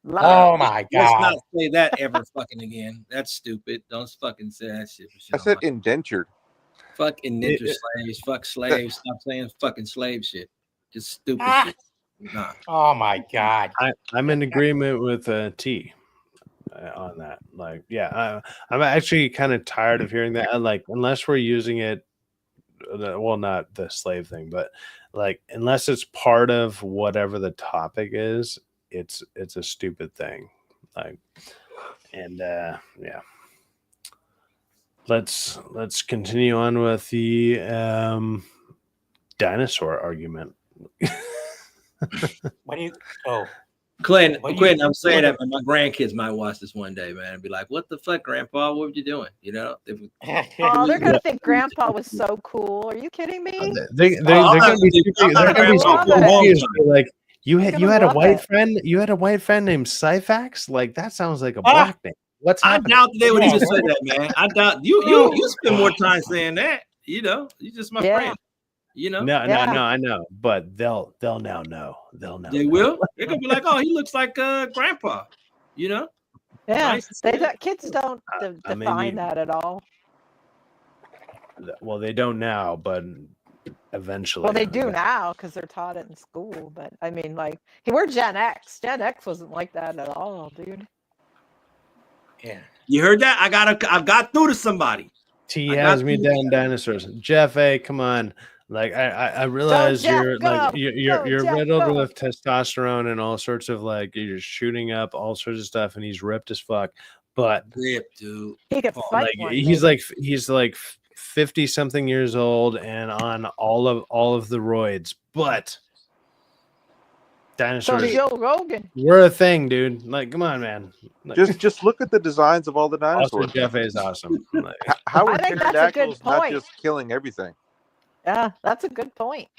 Oh my God! Let's not say that ever fucking again. That's stupid. Don't fucking say that shit. I said indentured. Fuck indentured slaves. Fuck slaves. Stop saying fucking slave shit. Just stupid shit. Nah. Oh my God! I'm in agreement with T on that. Like, yeah, I'm actually kind of tired of hearing that. Like, unless we're using it, well, not the slave thing, but like, unless it's part of whatever the topic is, it's a stupid thing. Like, and yeah. Let's continue on with the dinosaur argument. What do you? Oh, Quinn, I'm saying that, but my grandkids might watch this one day, man, and be like, "What the fuck, Grandpa? What were you doing?" You know? Oh, they're gonna think Grandpa was so cool. Are you kidding me? They're gonna be confused. Like, you had a white friend. You had a white friend named Syphax. Like, that sounds like a black name. What's happening? I doubt they would even say that, man. I doubt you spend more time saying that. You know, you're just my friend. You know? No, I know, but they'll now know. They'll know. They will. They're gonna be like, "Oh, he looks like Grandpa." You know? Yeah. Kids don't define that at all. Well, they don't now, but eventually. Well, they do now because they're taught it in school. But I mean, like, we're Gen X. Gen X wasn't like that at all, dude. Yeah. You heard that? I got through to somebody. T has me down dinosaurs. Jeff A, come on. Like I realize you're riddled with testosterone and all sorts of like you're shooting up all sorts of stuff, and he's ripped as fuck. But ripped, dude. He could fight he's like 50 something years old and on all of the roids. But dinosaurs, so Joe Rogan, we're a thing, dude. Like, come on, man. Like, just look at the designs of all the dinosaurs. Also, Jeff A is awesome. Like, how are pterodactyls not just killing everything? Yeah, that's a good point.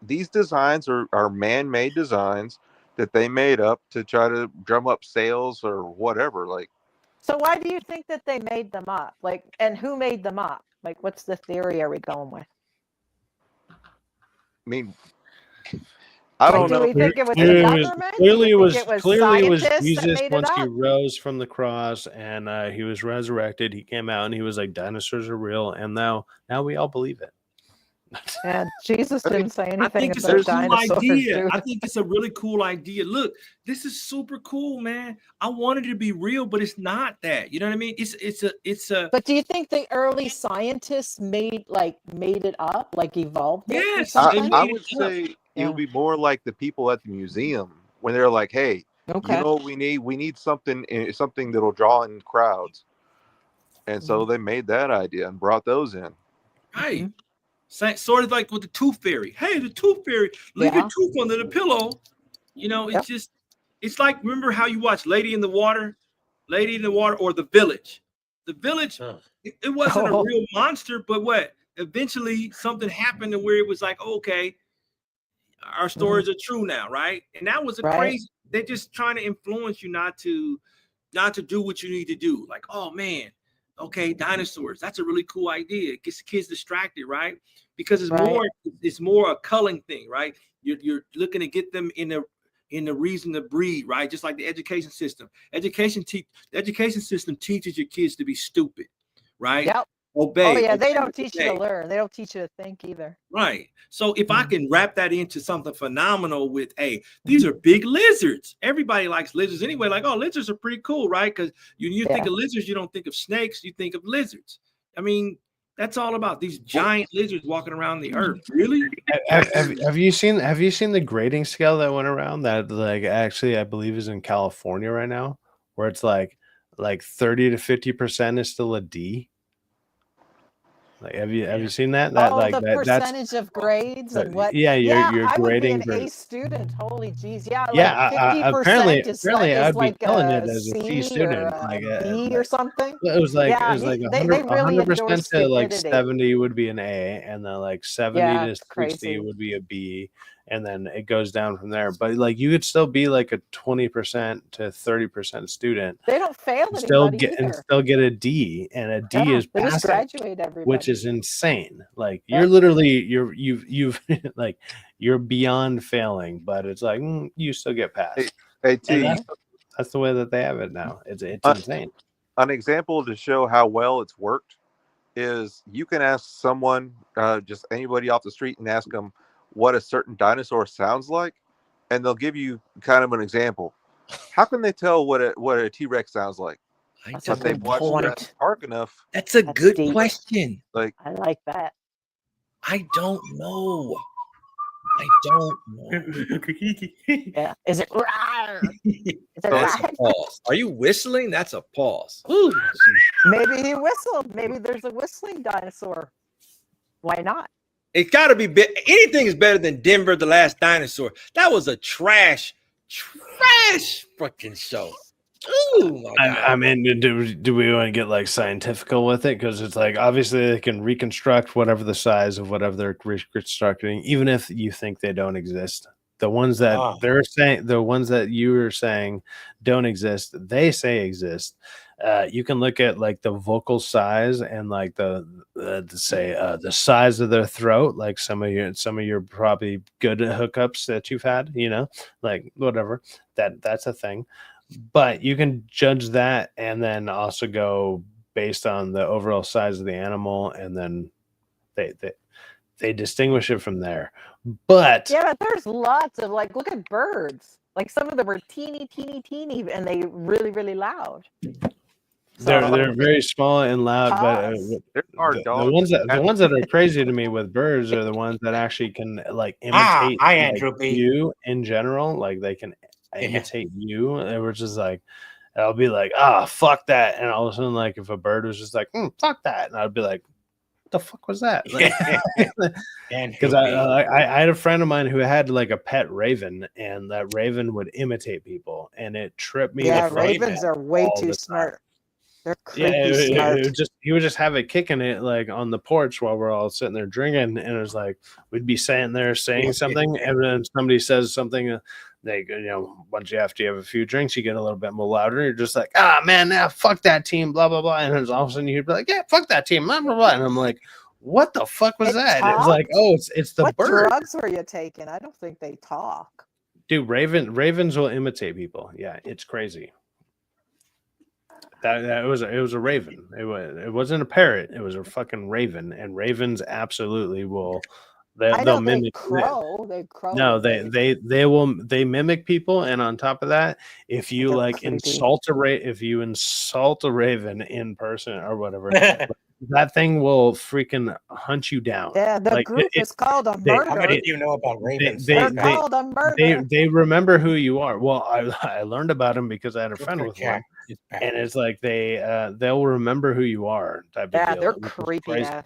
These designs are man-made designs that they made up to try to drum up sales or whatever. Like, so why do you think that they made them up? Like, and who made them up? Like, what's the theory are we going with? I mean, I don't know. Do we think it was the government? Clearly, it was Jesus once he rose from the cross and he was resurrected. He came out and he was like, "Dinosaurs are real," and now we all believe it. Yeah, Jesus didn't say anything. I think it's a cool idea. I think it's a really cool idea. Look, this is super cool, man. I wanted it to be real, but it's not that. You know what I mean? It's a. But do you think the early scientists made it up, like evolved? Yes, I would say it would be more like the people at the museum when they're like, "Hey, you know what we need? We need something that'll draw in crowds," and so they made that idea and brought those in. Right. Mm-hmm. Sort of like with the tooth fairy. Hey, the tooth fairy, leave your tooth under the pillow. You know, it's like, remember how you watch Lady in the Water? Lady in the Water, or The Village. The Village, it wasn't a real monster, but what? Eventually something happened to where it was like, okay, our stories are true now, right? And that was a crazy. They're just trying to influence you not to do what you need to do. Like, oh man, okay, dinosaurs. That's a really cool idea. It gets the kids distracted, right? Because it's more a culling thing, right? You're looking to get them in the reason to breed, right? Just like the education system. The education system teaches your kids to be stupid, right? Yep. Obey. Oh yeah, they don't teach you to learn. They don't teach you to think either. Right. So if I can wrap that into something phenomenal with, hey, these are big lizards. Everybody likes lizards anyway. Like, oh, lizards are pretty cool, right? Because you think of lizards, you don't think of snakes, you think of lizards. I mean, that's all about these giant lizards walking around the earth. Really? Have you seen the grading scale that went around that, like, actually I believe is in California right now, where it's like 30 to 50% is still a D? Like, have you seen that? The percentage of grades and what? Yeah, you're I grading. would be an A student. Holy geez, yeah. Yeah, like 50% is I'd be like killing a it as a C C student, or like a B or something. It was like they really 100% endorse to like stupidity. 70 would be an A, and then like 70 to 60 crazy. would be a B, and then it goes down from there. But like you could still be like a 20% to 30% student. They don't fail still anybody still get a D, and a D is they just passing, graduate everybody, which is insane. Like you're literally you've like you're beyond failing, but it's like you still get passed. Hey, T, that's the way that they have it now. It's insane. An example to show how well it's worked is you can ask someone, just anybody off the street, and ask them what a certain dinosaur sounds like, and they'll give you kind of an example. How can they tell what a T-Rex sounds like? If they've watched Jurassic Park enough. That's a good question. Like, I like that. I don't know. Yeah. Is it? That's a pause. Are you whistling? That's a pause. Maybe he whistled. Maybe there's a whistling dinosaur. Why not? It's got to be anything is better than Denver the Last Dinosaur. That was a trash freaking show. Ooh, my God. I mean, do we want to get like scientifical with it? Because it's like obviously they can reconstruct whatever the size of whatever they're reconstructing, even if you think they don't exist. The ones that they're saying, the ones that you were saying don't exist, they say exist. You can look at like the vocal size and like the size of their throat, like some of your probably good hookups that you've had, like whatever. That's a thing. But you can judge that and then also go based on the overall size of the animal, and then they distinguish it from there. But there's lots of look at birds. Like some of them are teeny, and they really, really loud. They're very small and loud, but the ones that are crazy to me with birds are the ones that actually can like imitate you in general. Like they can imitate you. It was just like I'll be like, fuck that, and all of a sudden, like if a bird was just like, fuck that, and I'd be like, what the fuck was that? Because I had a friend of mine who had like a pet raven, and that raven would imitate people, and it tripped me. Yeah, ravens are way too smart. They're creepy smart. He would just have it kicking it like on the porch while we're all sitting there drinking, and it was like we'd be saying something, and then somebody says something. Once you have a few drinks, you get a little bit more louder. You're just like, man, fuck that team, blah blah blah, and then all of a sudden you'd be like, yeah, fuck that team, blah blah blah, and I'm like, what the fuck was that? It's like, it's the what bird. Drugs were you taking? I don't think they talk. Dude, ravens will imitate people. Yeah, it's crazy. That it was a raven. It wasn't a parrot. It was a fucking raven, and ravens absolutely will. They'll mimic. They crow. No, they mimic people, and on top of that, if you insult a raven in person or whatever, that thing will freaking hunt you down. Yeah, the group is called a murder. How many do you know about ravens? They're called a murder. They remember who you are. Well, I learned about them because I had a friend with one, and it's like they'll remember who you are. Type of deal, they're creepy ass.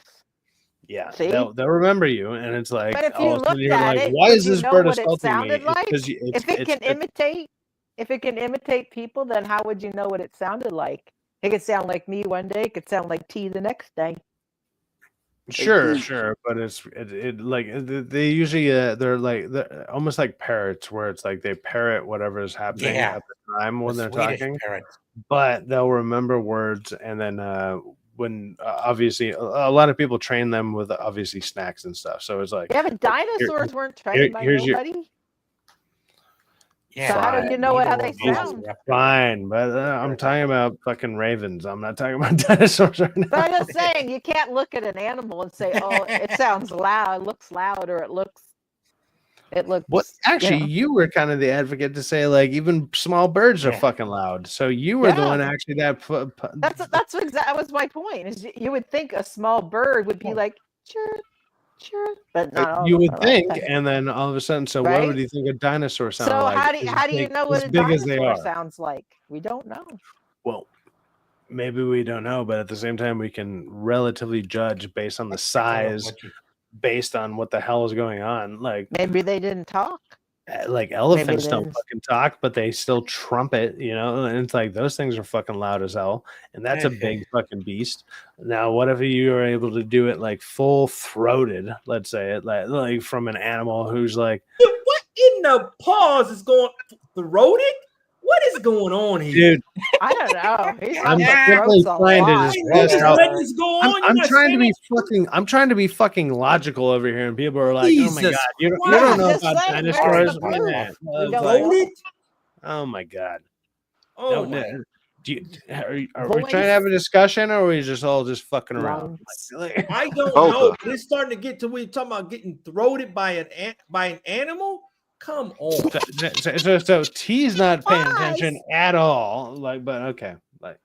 Yeah, they'll remember you, and it's like, but if you looked you're at like, it, why is this bird assaulting me? If it can imitate imitate people, then how would you know what it sounded like? It could sound like me one day. It could sound like T the next day. Sure, but they usually they're almost like parrots, where it's like they parrot whatever is happening Yeah. at the time when they're Swedish talking, parrots. but they'll remember words, and then when obviously a lot of people train them with obviously snacks and stuff, so it's like Yeah, but dinosaurs weren't trained by here's your- nobody. Yeah. So how do you know how they sound? fine, but I'm talking about fucking ravens. I'm not talking about dinosaurs right now. But I'm just saying, you can't look at an animal and say, "Oh, it sounds loud, it looks loud, or it looks." What actually, you were kind of the advocate to say like even small birds are fucking loud. So you were the one actually that That's exactly that was my point. Is you would think a small bird would be like chirp, chirp, but not all you of them would are think, like that. and then all of a sudden, so Right? what would you think a dinosaur sound So like? how do you know what as a big as they dinosaur are? sounds like? We don't know. Well, maybe we don't know, but at the same time, we can relatively judge based on the size, based on what the hell is going on. Like Maybe they didn't talk. Like elephants they don't didn't. fucking talk, but they still trumpet, you know, and it's like those things are fucking loud as hell, and that's a big fucking beast. Now, what if you are able to do it like full throated? Let's say it like from an animal who's like, what in the pause is going throated? What is going on here, dude? I don't know. I'm simply trying to just I'm trying to be fucking logical over here, and people are like, "Oh my god, you don't know about dinosaurs." Oh my god! Oh no, my. Are we trying to have a discussion, or are we just all just fucking around? I don't know. It's starting to get to where you're talking about getting throated by an animal. Come on. So T's not paying attention at all. Like, but okay, like,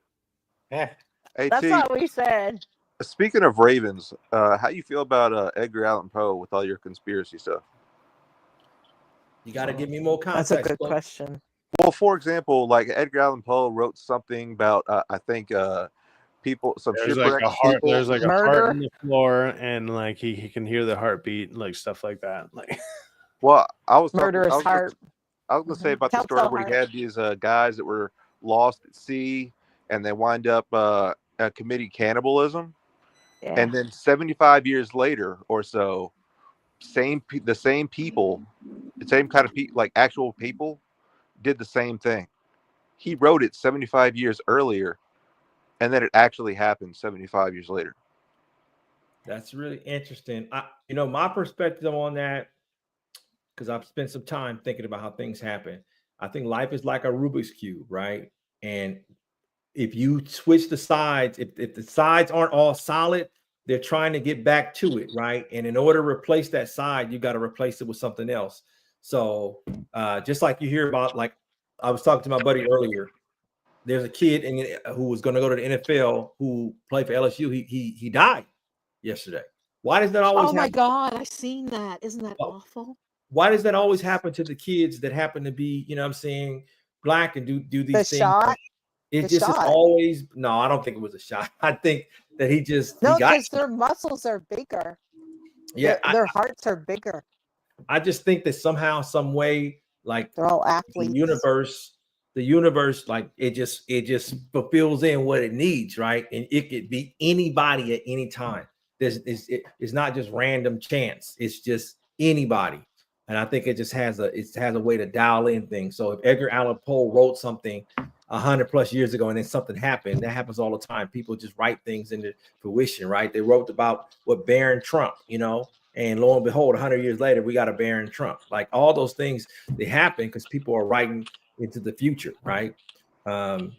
Hey, that's T, what we said. speaking of ravens, how you feel about Edgar Allan Poe with all your conspiracy stuff? You got to give me more context. That's a good question. Well, for example, like Edgar Allan Poe wrote something about I think people, some there's shipwrecked like a heart. people. There's like a heart in the floor, and like he can hear the heartbeat, like stuff like that. Like, well, I was murderous talking, heart. I was gonna say about the story where he had these guys that were lost at sea, and they wind up committing cannibalism, and then 75 years later or so, the same people, the same kind of people, like actual people, did the same thing. He wrote it 75 years earlier, and then it actually happened 75 years later. That's really interesting. My perspective on that, because I've spent some time thinking about how things happen. I think life is like a Rubik's Cube, right? And if you switch the sides, if the sides aren't all solid, they're trying to get back to it, right? And in order to replace that side, you got to replace it with something else. So just like you hear about, like I was talking to my buddy earlier, there's a kid who was going to go to the NFL who played for LSU. He died yesterday. Why does that always happen? Oh my God, I seen that. Isn't that awful? Why does that always happen to the kids that happen to be, you know what I'm saying, black and do these things? Shot? It just is always, no, I don't think it was a shot. I think that he because their muscles are bigger. Yeah. Their hearts are bigger. I just think that somehow, some way, like they're all athletes. The universe, like it just fulfills in what it needs, right? And it could be anybody at any time. It's not just random chance. It's just anybody. And I think it just has a way to dial in things. So if Edgar Allan Poe wrote something 100+ years ago and then something happened, that happens all the time. People just write things into fruition, right? They wrote about what Barron Trump, and lo and behold, 100 years later, we got a Barron Trump. Like all those things, they happen because people are writing into the future, right? They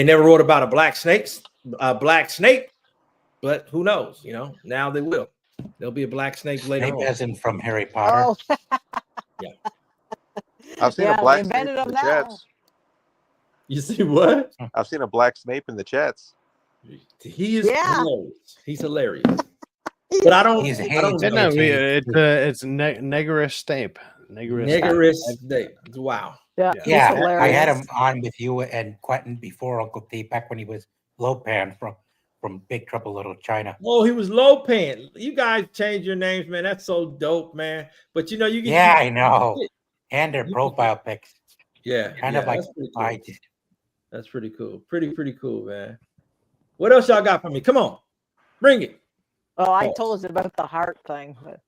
never wrote about a black snake, but who knows? Now they will. There'll be a black snake later on. As in from Harry Potter. Oh. Yeah. I've seen a black snake in the chats. You see what? I've seen a black snake in the chats. He is hilarious. He's hilarious. But I don't. It's Negerus Snape. Negerus Snape. Wow. Yeah. I had him on with you and Quentin before Uncle T, back when he was Lopan from Big Trouble Little China. Oh, he was Lopan. You guys change your names, man. That's so dope, man. But you get. Yeah, I know. And their profile pics. Yeah, Kind yeah, of like that's pretty cool. I That's pretty cool. Pretty cool, man. What else y'all got for me? Come on, bring it. Well, I told you about the heart thing, but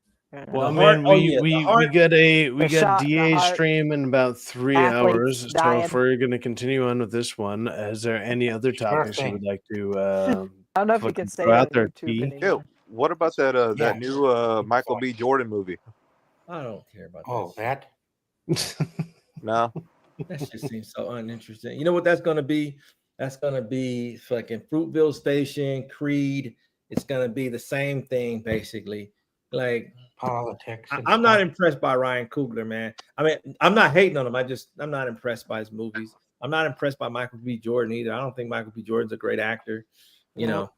Well, The heart- man, oh, yeah, the heart- we got The shot in the DA heart. stream in about 3 Athletes hours. So dying. if we're gonna continue on with this one, is there any other topics you thing. would like to I don't know if you fucking can say throw it on out there, YouTube T? anymore. Yeah, what about that Yeah. that new Michael B. Jordan movie? I don't care about that. Oh, that? No. That just seems so uninteresting. You know what that's gonna be? That's gonna be fucking Fruitville Station, Creed. It's gonna be the same thing, basically. Like Politics. and I'm not stuff. impressed by Ryan Coogler, man. I mean, I'm not hating on him. I'm not impressed by his movies. I'm not impressed by Michael B. Jordan either. I don't think Michael B. Jordan's a great actor. You know,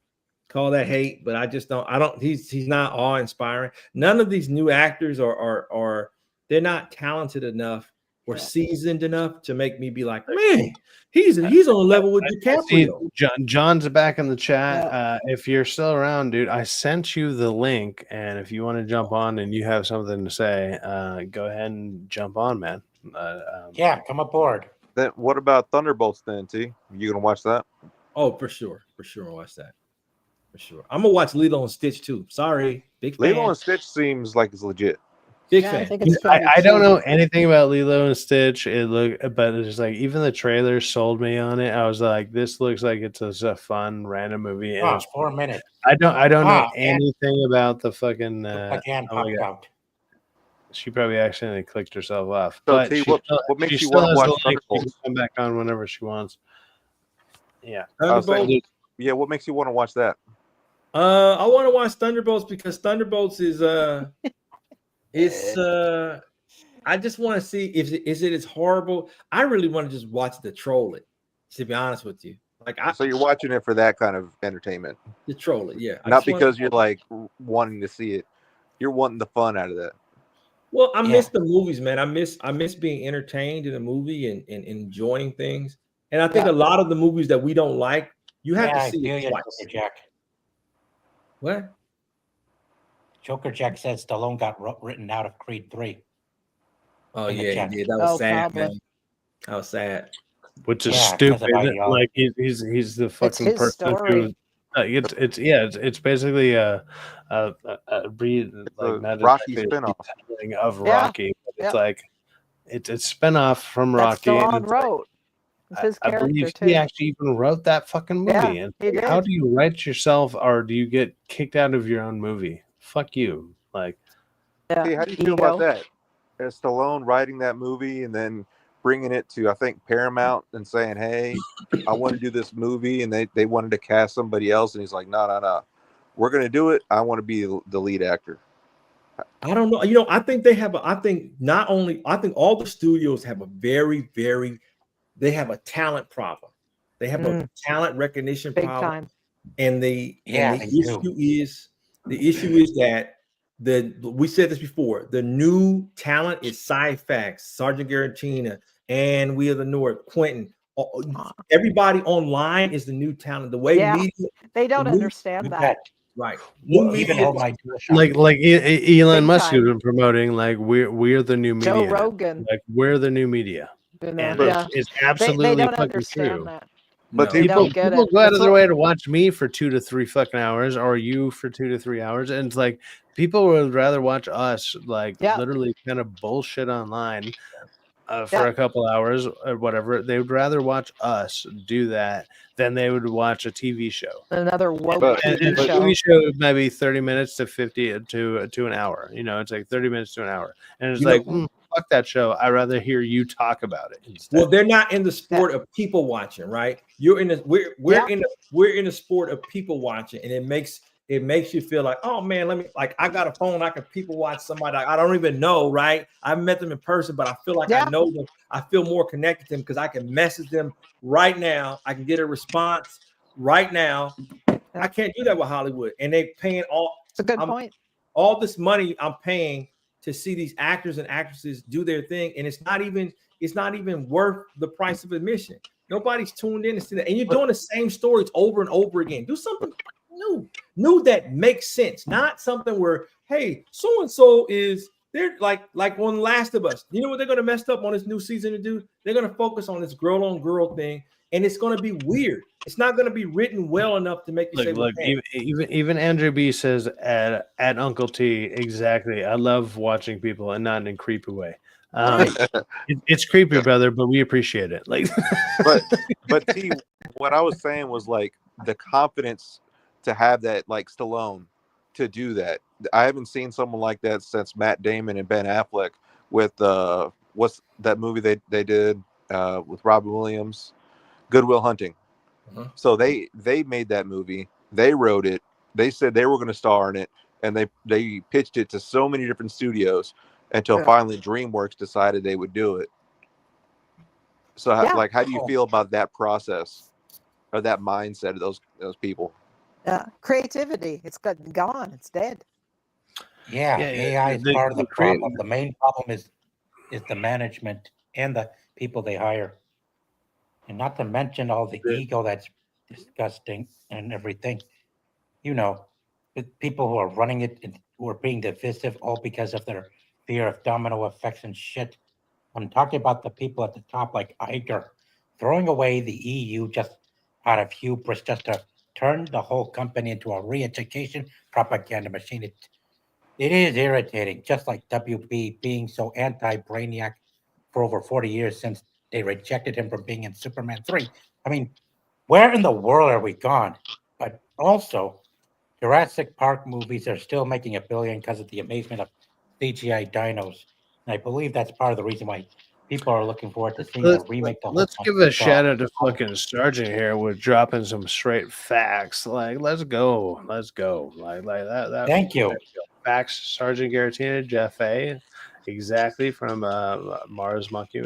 call that hate, but I just don't. I don't. He's not awe-inspiring. None of these new actors are they're not talented enough or seasoned enough to make me be like, man, he's on level with See, DiCaprio. John's back in the chat. If you're still around, dude, I sent you the link, and if you want to jump on and you have something to say, go ahead and jump on, man. Yeah, come aboard. Then what about Thunderbolts then, T? You gonna watch that? Oh, for sure. I'll watch that. For sure. I'm gonna watch Lilo and Stitch too. Sorry, big fan. Lilo and Stitch seems like it's legit. Big Yeah, fan. I think it's gonna be I don't cheap. know anything about Lilo and Stitch. But it's just like even the trailer sold me on it. I was like, this looks like it's a fun random movie. And Oh, it's 4 minutes. I don't know and- anything about the fucking. Again, oh my popped God. out. She probably accidentally clicked herself off. So, But T, she what still- makes she you still wanna has watch the link. She can Thunderbolts? come back on whenever she wants. Yeah. I was saying, Thunderbolts. yeah, what makes you want to watch that? I want to watch Thunderbolts because Thunderbolts is it's I just want to see if it is horrible. I really want to just watch the troll it, to be honest with you. Like So you're watching it for that kind of entertainment, the troll it, yeah. I not just wanna- because you're like wanting to see it. You're wanting the fun out of that. Well, I Yeah. miss the movies, man. I miss being entertained in a movie and enjoying things. And I think a lot of the movies that we don't like, you have Yeah, to I see feel it you, twice. Joker Jack. What? Joker Jack says Stallone got written out of Creed 3. Oh In the yeah, chat. yeah, that was Oh, sad, probably. man. That was sad. Which is Yeah, 'cause of stupid. ideology. Like he's the fucking his person story. who. It's basically a breed like not Rocky exactly a spinoff. retelling of Yeah, Rocky. But it's yeah. like it's spinoff from That's Rocky. and Stallone it's like, wrote. It's his I character believe too. he actually even wrote that fucking movie. Yeah, And he like, how did. do you write yourself, or do you get kicked out of your own movie? Fuck you. Like, Yeah, Hey, how do you feel about ego. that? As Stallone writing that movie and then bringing it to, I think, Paramount and saying, hey, I want to do this movie, and they wanted to cast somebody else, and he's like, no. We're going to do it. I want to be the lead actor. I don't know. You know, I think they have I think all the studios have a very, very, they have a talent problem. They have a talent recognition Big problem. time. And the Yeah, they do. issue is that we said this before, the new talent is Syfax, Sergeant Garantina, and We Are the North, Quentin. Everybody online is the new talent. The way Yeah, media, they don't new- understand You that. bet. right? Well, New even media, hold my door shut. like Elon Big Musk has time. been promoting, like we're the new media. Joe now. Rogan. Like we're the new media, You know, and yeah. it's They absolutely don't fucking understand true. that. But No. They people, don't get People it. go out That's of their what- way to watch me for 2 to 3 fucking hours, or you for 2 to 3 hours, and it's like people would rather watch us like Yeah. literally kind of bullshit online for Yeah. a couple hours or whatever. They would rather watch us do that than they would watch a TV show. Another woke But- And TV a show. TV show might be 30 minutes to 50 to an hour. You know, it's like 30 minutes to an hour, and it's You know- like fuck that show. I'd rather hear you talk about it instead. Well, they're not in the sport of people watching, right? You're in the we're in the sport of people watching, and it makes you feel like, oh man, I got a phone, I can people watch somebody I don't even know, right? I met them in person, but I feel like I know them. I feel more connected to them because I can message them right now. I can get a response right now. I can't do that with Hollywood, and they paying It's a good point. all this money I'm paying to see these actors and actresses do their thing, and it's not even worth the price of admission. Nobody's tuned in to see that, and you're doing the same stories over and over again. Do something new that makes sense, not something where, hey, so and so is They're like on Last of Us. You know what they're gonna mess up on this new season to do? They're gonna focus on this girl on girl thing, and it's gonna be weird. It's not gonna be written well enough to make you say, Look, well, even Andrew B says at Uncle T, exactly. I love watching people and not in a creepy way. It's creepy, brother, but we appreciate it. Like, but T, what I was saying was like the confidence to have that, like Stallone, to do that. I haven't seen someone like that since Matt Damon and Ben Affleck with what's that movie they did with Robin Williams, Good Will Hunting. So they made that movie. They wrote it. They said they were going to star in it, and they pitched it to so many different studios until finally DreamWorks decided they would do it. So, like, how do you feel about that process or that mindset of those people? Creativity. It's gone. It's dead. Yeah, AI is part of the problem. The main problem is the management and the people they hire. And not to mention all the ego that's disgusting and everything. You know, the people who are running it and who are being divisive all because of their fear of domino effects and shit. I'm talking about the people at the top like Iger throwing away the EU just out of hubris, just to turn the whole company into a re-education propaganda machine. It is irritating, just like WB being so anti-Brainiac for over 40 years since they rejected him from being in Superman 3. I mean, where in the world are we gone? But also, Jurassic Park movies are still making $1 billion because of the amazement of CGI dinos. And I believe that's part of the reason why people are looking forward to seeing the remake. Let's give a shout out to fucking Sergeant here with dropping some straight facts. Like, let's go. Like that. Thank you. Facts, Sergeant Garatina, Jeff A. Exactly from Mars Monkey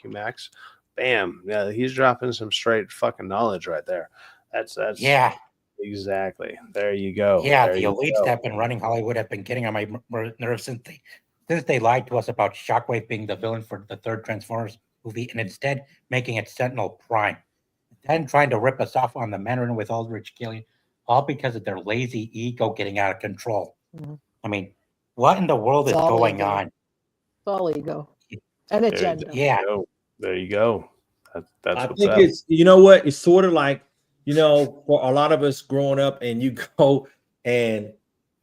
Max. Bam. Yeah, he's dropping some straight fucking knowledge right there. That's yeah. Exactly. There you go. Yeah, there the elites that have been running Hollywood have been getting on my nerves since they lied to us about Shockwave being the villain for the third Transformers movie and instead making it Sentinel Prime. Then trying to rip us off on the Mandarin with Aldrich Killian, all because of their lazy ego getting out of control. Mm-hmm. I mean, what in the world is going on? It's all ego. An agenda. There you go. That's I what's think up. it's, you know what? It's sort of like, you know, for a lot of us growing up and you go and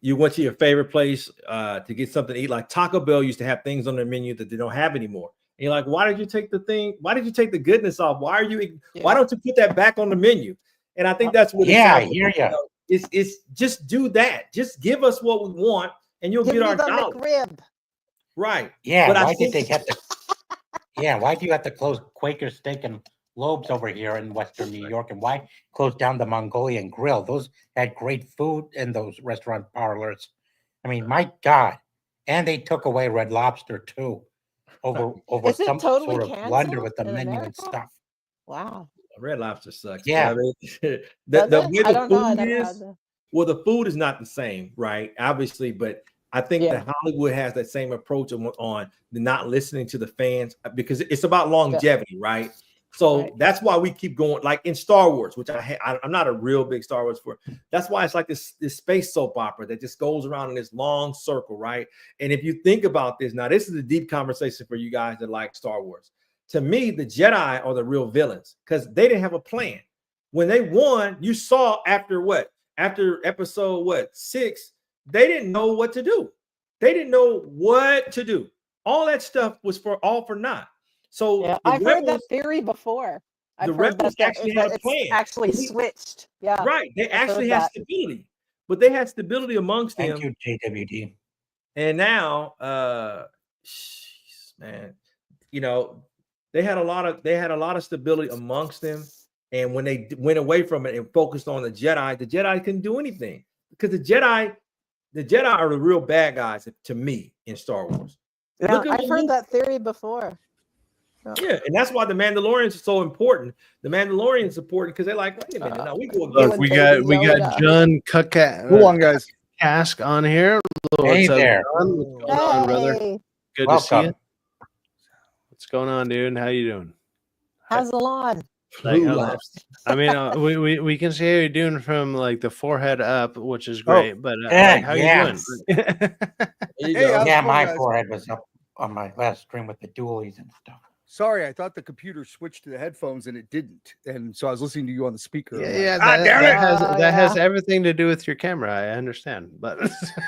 you went to your favorite place to get something to eat. Like Taco Bell used to have things on their menu that they don't have anymore. And you're like, why did you take the thing? Why did you take the goodness off? Why don't you put that back on the menu? And I think that's what I hear you. It's just do that. Just give us what we want and you'll get our dollar. McRib. Right. Yeah. But why did they have to? Yeah. Why do you have to close Quaker Steak and Lobes over here in Western New York, and why close down the Mongolian Grill? Those had great food in those restaurant parlors. I mean, my God. And they took away Red Lobster too over some sort of blunder with the menu and stuff. Wow. Red Lobster sucks. Yeah. I mean, the way the food is, well, the food is not the same, right? Obviously, but I think that Hollywood has that same approach on the not listening to the fans because it's about longevity, right? So that's why we keep going, like in Star Wars, which I'm not a real big Star Wars fan. That's why it's like this space soap opera that just goes around in this long circle, right? And if you think about this, now this is a deep conversation for you guys that like Star Wars. To me, the Jedi are the real villains because they didn't have a plan. When they won, you saw after episode 6, they didn't know what to do. They didn't know what to do. All that stuff was for naught. So I've heard that theory before. The Rebels actually had a plan. Actually switched. Yeah. Right. They actually had stability. But they had stability amongst them. Thank you, JWD. And now man, you know, they had a lot of stability amongst them. And when they went away from it and focused on the Jedi couldn't do anything. Because the Jedi are the real bad guys to me in Star Wars. Yeah, I've heard that theory before. Yeah, and that's why the Mandalorians are so important. The Mandalorians is important because they're like, wait a minute, now we go against. We got John Hold on, guys. Cask on here. Hey there. What's going on, brother? Good to see you. What's going on, dude? How you doing? How's the lawn? Like, Blue lobster. I mean, we can see how you're doing from like the forehead up, which is Oh, great. But yeah, like, how yes. you doing? There you Hey, go. how's it Yeah, going, my guys? forehead was up on my last stream with the dualies and stuff. Sorry, I thought the computer switched to the headphones and it didn't, and so I was listening to you on the speaker. Yeah, I'm like, yeah. Ah, That, damn that it. has Oh, that has yeah. everything to do with your camera. I understand, but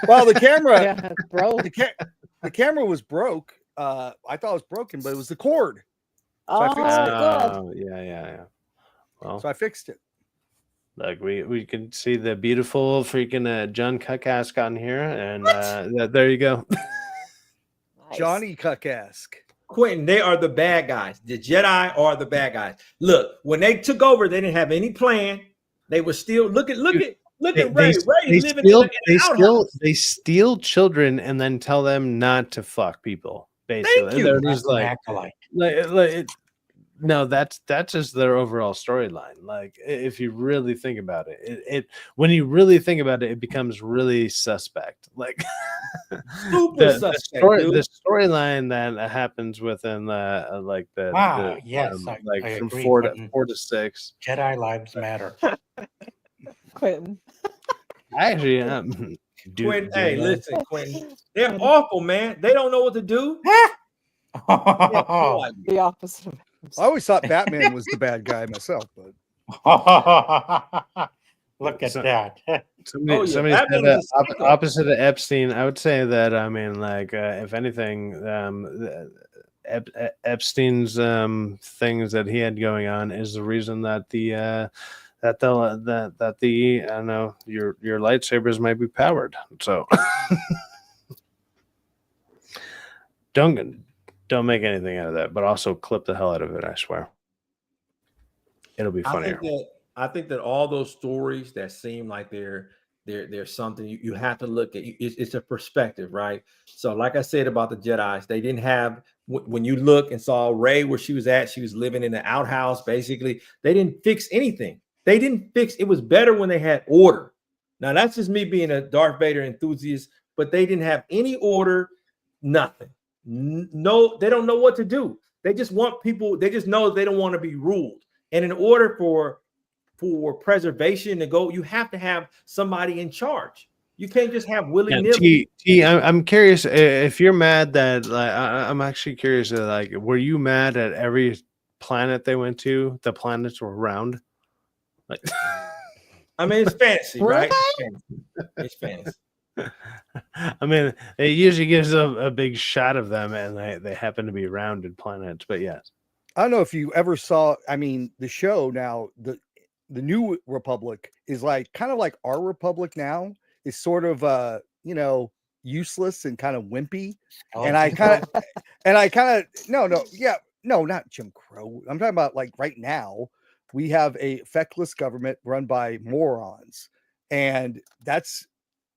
well, the camera, Yeah, it's broke. the camera was broke. I thought it was broken, but it was the cord, Oh, I fixed it. good. Oh, yeah. Well, so I fixed it. like we can see the beautiful freaking John Cuckask on here, and there you go. Nice. Johnny Cuckask. Quentin, they are the bad guys. The Jedi are the bad guys. Look, when they took over, they didn't have any plan. They were still look at Ray. Ray living in an outhouse. They steal children and then tell them not to fuck people. Basically, Thank you. they're That's just an like acolyte. no, that's just their overall storyline. Like, if you really think about it, it when you really think about it, it becomes really suspect. Like, Super suspect, dude. the storyline that happens within like the yes, like I from agree, 4 Quentin. to 6. Jedi lives matter. Quentin. Actually, Quentin, hey, listen, Quentin. They're awful, man. They don't know what to do. The opposite of I always thought Batman was the bad guy myself, but Look at So- that. Somebody said Batman that was a psycho. opposite of Epstein. I would say that, I mean, like, if anything, Epstein's things that he had going on is the reason that the I don't know, your lightsabers might be powered. So don't make anything out of that, but also clip the hell out of it. I swear, it'll be funnier. I think that all those stories that seem like they're something you have to look at. It's a perspective, right? So, like I said about the Jedis, they didn't have when you look and saw Rey where she was at. She was living in the outhouse. Basically, they didn't fix anything. They didn't fix. It was better when they had order. Now, that's just me being a Darth Vader enthusiast, but they didn't have any order. Nothing. No, they don't know what to do. They just want people. They just know they don't want to be ruled. And in order for preservation to go, you have to have somebody in charge. You can't just have willy-nilly. I'm curious if you're mad that, like, I'm actually curious, like, were you mad at every planet they went to? The planets were round. Like, I mean, it's fantasy, right? It's fantasy. I mean, it usually gives a big shot of them, and they happen to be rounded planets. But yes, I don't know if you ever saw. I mean, the show now, the New Republic is like kind of like our Republic now. Is sort of useless and kind of wimpy. And I kind of no, not Jim Crow. I'm talking about like right now we have a feckless government run by morons, and that's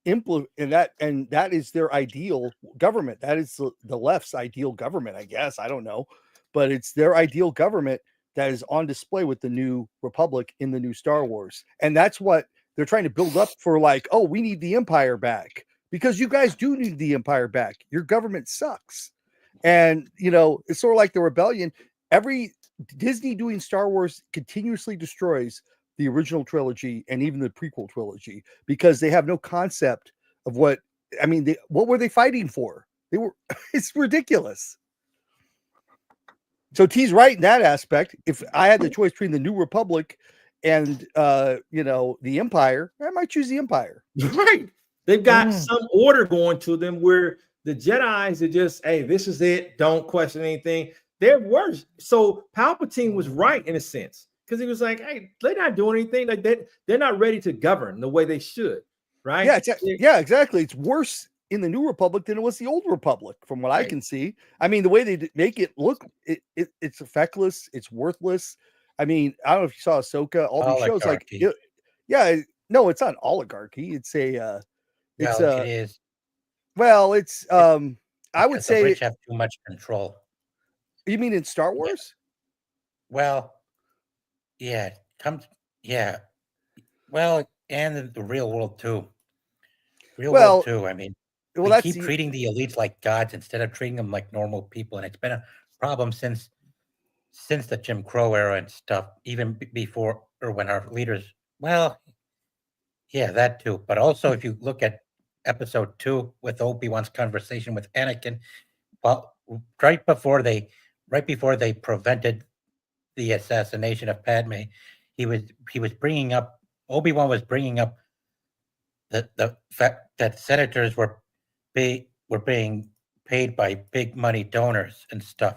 and that is their ideal government. That is the left's ideal government, I guess. I don't know, but it's their ideal government that is on display with the New Republic in the new Star Wars. And that's what they're trying to build up for, like, oh, we need the Empire back, because you guys do need the Empire back. Your government sucks. And, it's sort of like the rebellion. Every Disney doing Star Wars continuously destroys the original trilogy and even the prequel trilogy, because they have no concept of what were they fighting for? It's ridiculous. So T's right in that aspect. If I had the choice between the New Republic and the Empire, I might choose the Empire. Right. They've got some order going to them, where the Jedis are just, hey, this is it. Don't question anything. They're worse. So Palpatine was right in a sense, because he was like, hey, they're not doing anything. Like they're not ready to govern the way they should. Right. Yeah, exactly. It's worse in the New Republic than it was the Old Republic, from what I can see. I mean, the way they make it look, it's feckless, it's worthless. I mean, I don't know if you saw Ahsoka, all these shows, like, no, it's not oligarchy. It's it is. Well, it's I would say the rich have too much control. You mean in Star Wars? Well, well, and in the real world too. World too. I mean, we keep treating the elites like gods instead of treating them like normal people, and it's been a problem since since the Jim Crow era and stuff, even before or when our leaders, well, yeah, that too. But also, if you look at episode 2 with Obi-Wan's conversation with Anakin, well, right before they prevented the assassination of Padme, he was bringing up, Obi-Wan was bringing up the fact that senators were being paid by big money donors and stuff.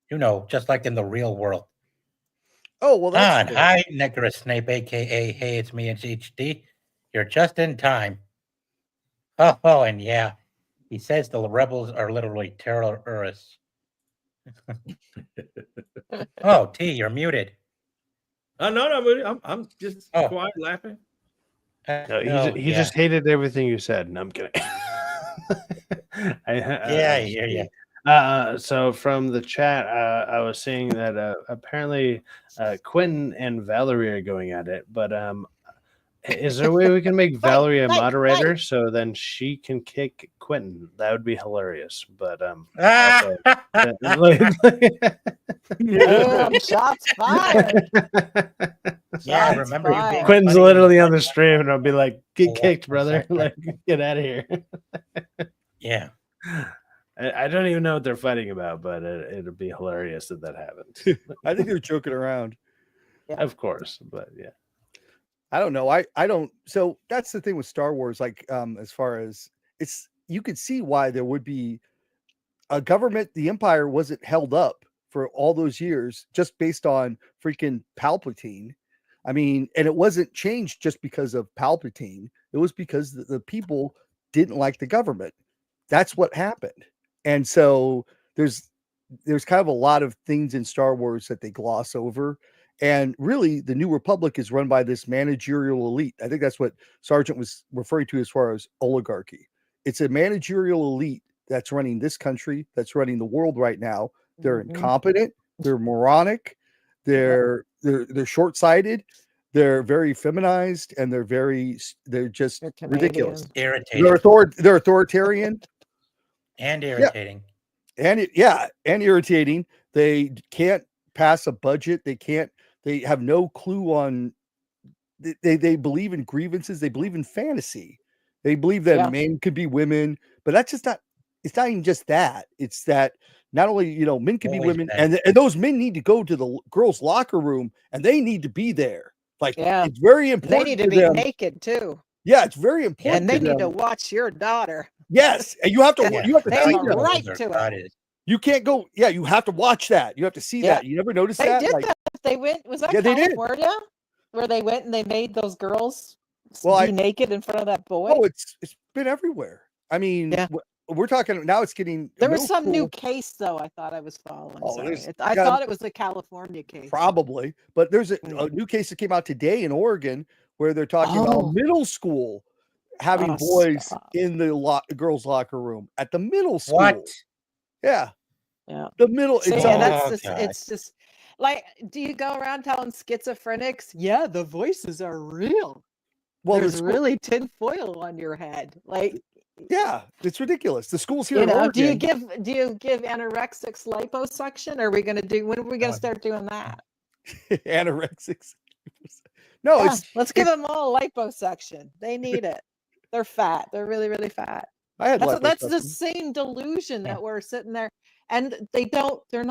You know, just like in the real world. Oh, well, that's Don, hi, Nicholas Snape, aka Hey, it's me, it's HD. You're just in time. Oh, and yeah, he says the rebels are literally terrorists. Oh, T, you're muted. No, I'm just quiet laughing. No, he just hated everything you said. No, I'm kidding. I hear you. So from the chat, I was seeing that apparently Quentin and Valerie are going at it, but is there a way we can make Valerie a moderator so then she can kick Quentin? That would be hilarious. But also, shots fired. Yeah, remember you being Quentin's funny. literally on the stream, and I'll be like, "Get kicked, brother! Like, get out of here!" Yeah. I don't even know what they're fighting about, but it'll be hilarious if that happens. I think they're joking around. Yeah. Of course, but yeah. I don't know. I don't. So that's the thing with Star Wars. Like, as far as it's, you could see why there would be a government. The Empire wasn't held up for all those years just based on freaking Palpatine. I mean, and it wasn't changed just because of Palpatine. It was because the people didn't like the government. That's what happened. And so there's kind of a lot of things in Star Wars that they gloss over. And really, the New Republic is run by this managerial elite. I think that's what Sargent was referring to as far as oligarchy. It's a managerial elite that's running this country, that's running the world right now. They're incompetent, they're moronic, they're short-sighted, they're very feminized, and they're just ridiculous. Irritating. They're authoritarian. And irritating. Yeah. And irritating. They can't pass a budget. They have no clue on, they believe in grievances. They believe in fantasy. They believe that men could be women, but that's just not, it's not even just that. It's that not only, men can be women, and those men need to go to the girls' locker room and they need to be there. Like, it's very important. They need to be naked too. Yeah, it's very important. And they need to watch your daughter. Yes, and you have to. Yeah. You have to They see have a that. right to it. You can't go. Yeah, you have to watch that. You have to see that. You never noticed They that? did Like, that. They went. Was that Yeah, they did. California, where they went and they made those girls Well, be naked in front of that boy? Oh, it's been everywhere. I mean, we're talking now. It's getting. There was middle some new school- case though. I thought I was following. Oh, Sorry. there's- I yeah. thought it was the California case. Probably, but there's a new case that came out today in Oregon where they're talking about middle school having boys in the girls' locker room at the middle school. What? Yeah. Yeah. The middle. See, It's and all. that's just, it's just like, do you go around telling schizophrenics, yeah, the voices are real? Well, There's the school- really tinfoil on your head. Like, yeah, it's ridiculous. The schools here you in know, Oregon. do you give anorexics liposuction? Are we going to when are we going to start doing that? Anorexics. No, Yeah, let's give them all liposuction. They need it. They're fat. They're really, really fat. I had That's the liposuction. same delusion that we're sitting there, and they're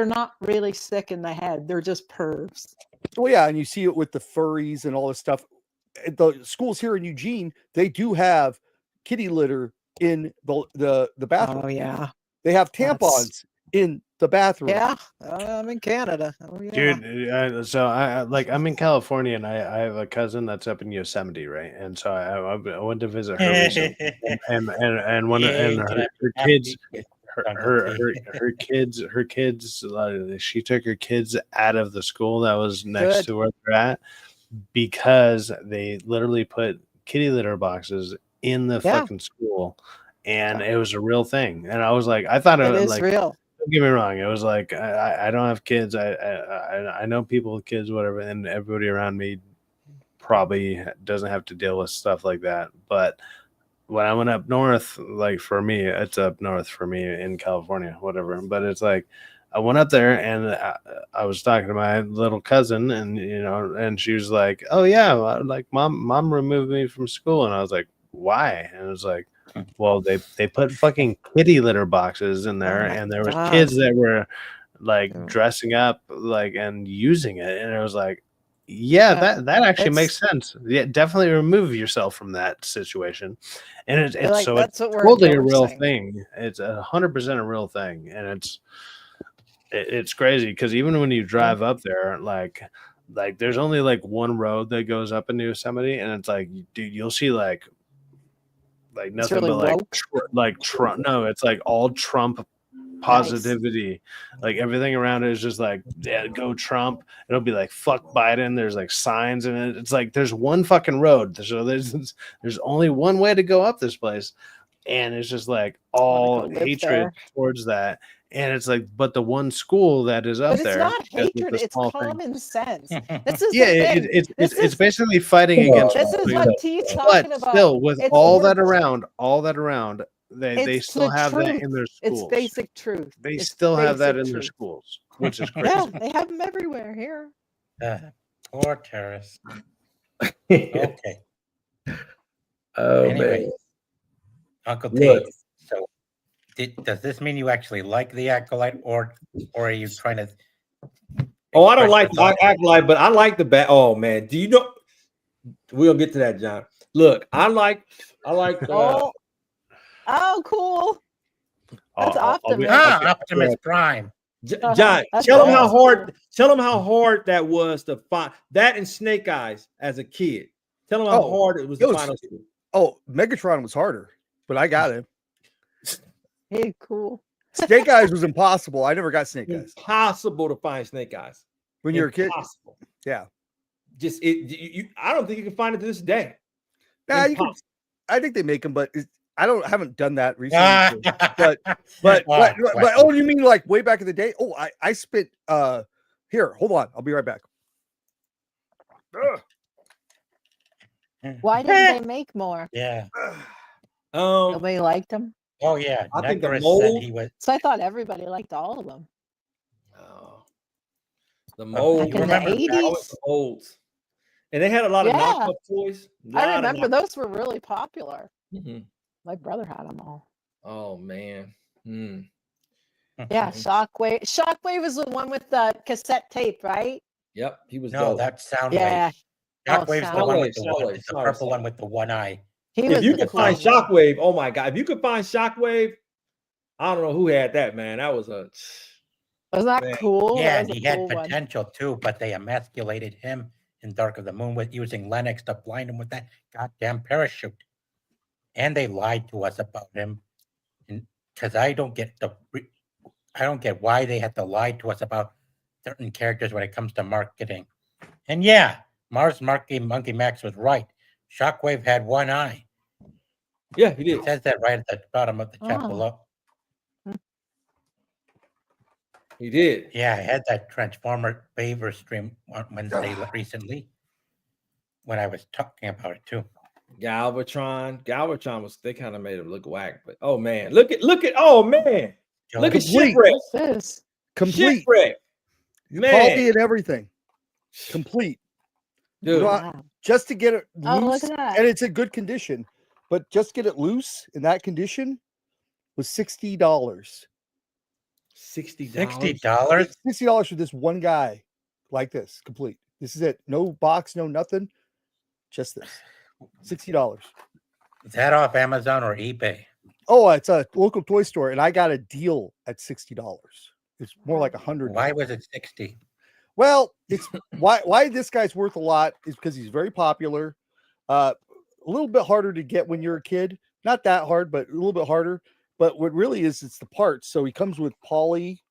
not really sick in the head. They're just pervs. Well, yeah, and you see it with the furries and all this stuff. At the schools here in Eugene, they do have kitty litter in the bathroom. Oh yeah, they have tampons in the bathroom. Yeah, I'm in Canada. Oh yeah, Dude, so I'm in California, and I have a cousin that's up in Yosemite, right? And so I went to visit her recently, and one of her kids, her kids, she took her kids out of the school that was next to where they're at because they literally put kitty litter boxes in the fucking school, and it was a real thing. And I was like, I thought it was like real. Don't get me wrong. It was like I don't have kids. I know people with kids, whatever, and everybody around me probably doesn't have to deal with stuff like that. But when I went up north, like for me, it's up north for me in California, whatever. But it's like I went up there and I was talking to my little cousin, and and she was like, "Oh yeah, like mom removed me from school," and I was like, "Why?" And it was like, "Well, they put fucking kitty litter boxes in there, and there was kids that were like dressing up like and using it," and it was like, yeah, that actually makes sense. Yeah, definitely remove yourself from that situation. And it's like, so that's it's what we're totally a real endorsing. thing. It's 100% a real thing, and it's crazy because even when you drive up there, like there's only like one road that goes up into Yosemite, and it's like, dude, you'll see like nothing really but woke? Trump. No, it's like all Trump positivity. Like everything around it is just like, yeah, go Trump. It'll be like fuck Biden. There's like signs in it. It's like there's one fucking road. So there's only one way to go up this place, and it's just like all hatred towards that. And it's like, but the one school that is up But it's there, not hatred, it's common sense. This is yeah, the thing. it's basically fighting against. This is what T's talking about. Still, with It's all work. that around, they It's still the have that truth. in their schools. It's basic truth. They It's still have that basic in their truth. schools, which is crazy. Yeah, they have them everywhere here. Poor terrorists. Okay. Oh Anyway, man. Uncle Look. Dave. So, does this mean you actually like the Acolyte, or are you trying to? Oh, I don't like the Acolyte, but I like the bat. Oh man, do you know? We'll get to that, John. Look, I like. Oh, cool. That's Optimus. Optimus Prime. John, tell him how hard. Tell him how hard that was to find that in Snake Eyes as a kid. Tell him how hard it was to find. Oh, Megatron was harder, but I got him. Hey, cool. Snake Eyes was impossible. I never got Snake Eyes. Impossible to find Snake Eyes when you're a kid. Yeah. Just I don't think you can find it to this day. Nah, you can, I think they make them, but haven't done that recently. but oh, you mean like way back in the day? Oh, I spent here. Hold on, I'll be right back. Why didn't they make more? Yeah. Nobody liked them. Oh yeah, I think the Nectarus mold. said he was. So I thought everybody liked all of them. The mold. Back in the 80s. The molds. And they had a lot of knockoff toys. I remember those were really popular. Mm-hmm. My brother had them all. Oh man. Yeah, Shockwave. Shockwave was the one with the cassette tape, right? Yep, he was. No, that's Soundwave. Yeah. Shockwave's the one with the Soundwave, one, the purple one with the one eye. If you could find Shockwave, oh my god! If you could find Shockwave, I don't know who had that, man. That was a. Wasn't that cool? Yeah, that and he had potential too, but they emasculated him in Dark of the Moon with using Lennox to blind him with that goddamn parachute. And they lied to us about him, because I don't get why they had to lie to us about certain characters when it comes to marketing. And yeah, Mars Monkey Max was right. Shockwave had one eye. Yeah, he did. It says that right at the bottom of the chat below. He did. Yeah, I had that Transformer Favor stream on Wednesday recently when I was talking about it too. Galvatron was, they kind of made it look whack, but oh man, look at oh man, look at Shipwreck. Complete. Shipwreck. Man. Quality and everything. Complete. Dude. Just to get it loose, look at that. and it's in good condition, but just get it loose in that condition was $60. $60. $60 for this one guy like this, complete. This is it. No box, no nothing. Just this. $60. Is that off Amazon or eBay? Oh, it's a local toy store, and I got a deal at $60. It's more like $100. Why was it 60? Well, it's why this guy's worth a lot is because he's very popular. A little bit harder to get when you're a kid. Not that hard, but a little bit harder. But what really is, it's the parts. So he comes with Polly.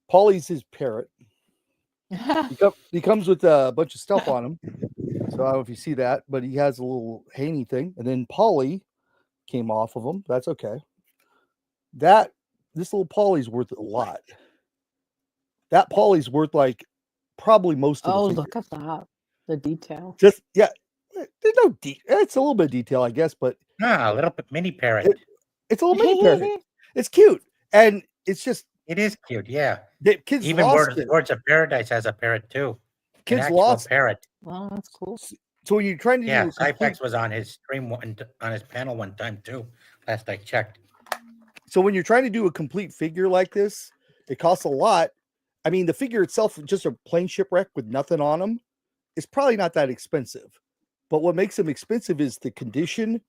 Polly's his parrot. He comes with a bunch of stuff on him. So I don't know if you see that, but he has a little Haney thing. And then Polly came off of him. That's okay. This little Polly's worth a lot. That Polly's worth like probably most of the look at that. The detail. Just there's no it's a little bit of detail, I guess, but a little bit mini parrot. It's a little mini parrot. It's cute. And it's just It is cute, yeah. Kids Even lost it. Birds of Paradise has a parrot too. Kids An actual lost parrot. Oh, that's cool. So when you're trying to Yeah, do a complete, Cypex was on his stream on his panel one time too. Last I checked. so when you're trying to do a complete figure like this, it costs a lot. I mean, the figure itself, just a plain shipwreck with nothing on them, is probably not that expensive. But what makes them expensive is the condition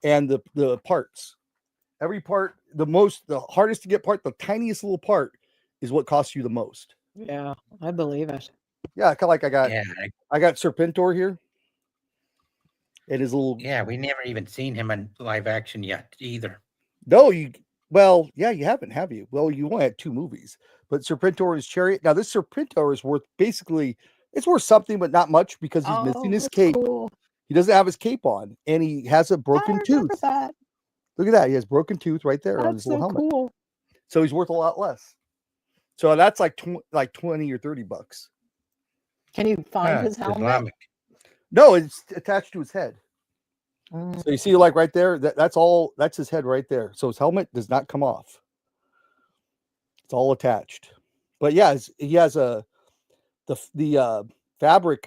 and the parts. Every part, the hardest to get part, the tiniest little part is what costs you the most. Yeah, I believe it. Yeah, kind of like I got Serpentor here. It is a little. Yeah, we never even seen him in live action yet either. No, you haven't, have you? Well, you only had 2 movies, but Serpentor and his chariot. Now, this Serpentor is worth it's worth something, but not much because he's missing his cape. Cool. He doesn't have his cape on, and he has a broken tooth. That. Look at that. He has broken tooth right there on his little helmet. Cool. So he's worth a lot less. So that's like 20 or $30. Can you find his helmet? Islamic. No, it's attached to his head. So you see, like right there, that's his head right there. So his helmet does not come off. It's all attached. But yeah, he has the fabric.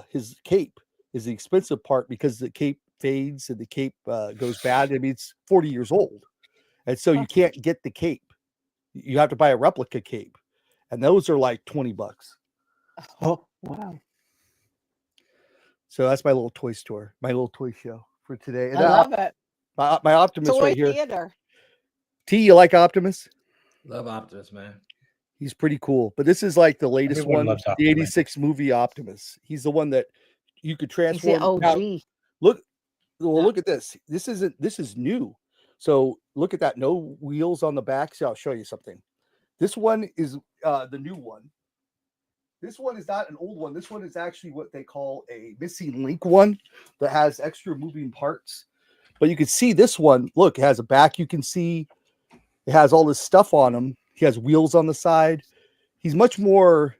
His cape is the expensive part because the cape fades and the cape goes bad. I mean, it's 40 years old, and so you can't get the cape. You have to buy a replica cape, and those are like $20. Oh wow! So that's my little toy store, my little toy show for today. And I love it. My Optimus Toy right here. theater. T, you like Optimus? Love Optimus, man. He's pretty cool. But this is like the latest Everyone one, loves the Optimus. 86 movie Optimus. He's the one that you could He's the transform. OG. Now, look at this. This is new. So look at that. No wheels on the back. So I'll show you something. This one is the new one. This one is not an old one. This one is actually what they call a missing link one that has extra moving parts. But you can see this one. Look, it has a back. You can see it has all this stuff on him. He has wheels on the side. He's much more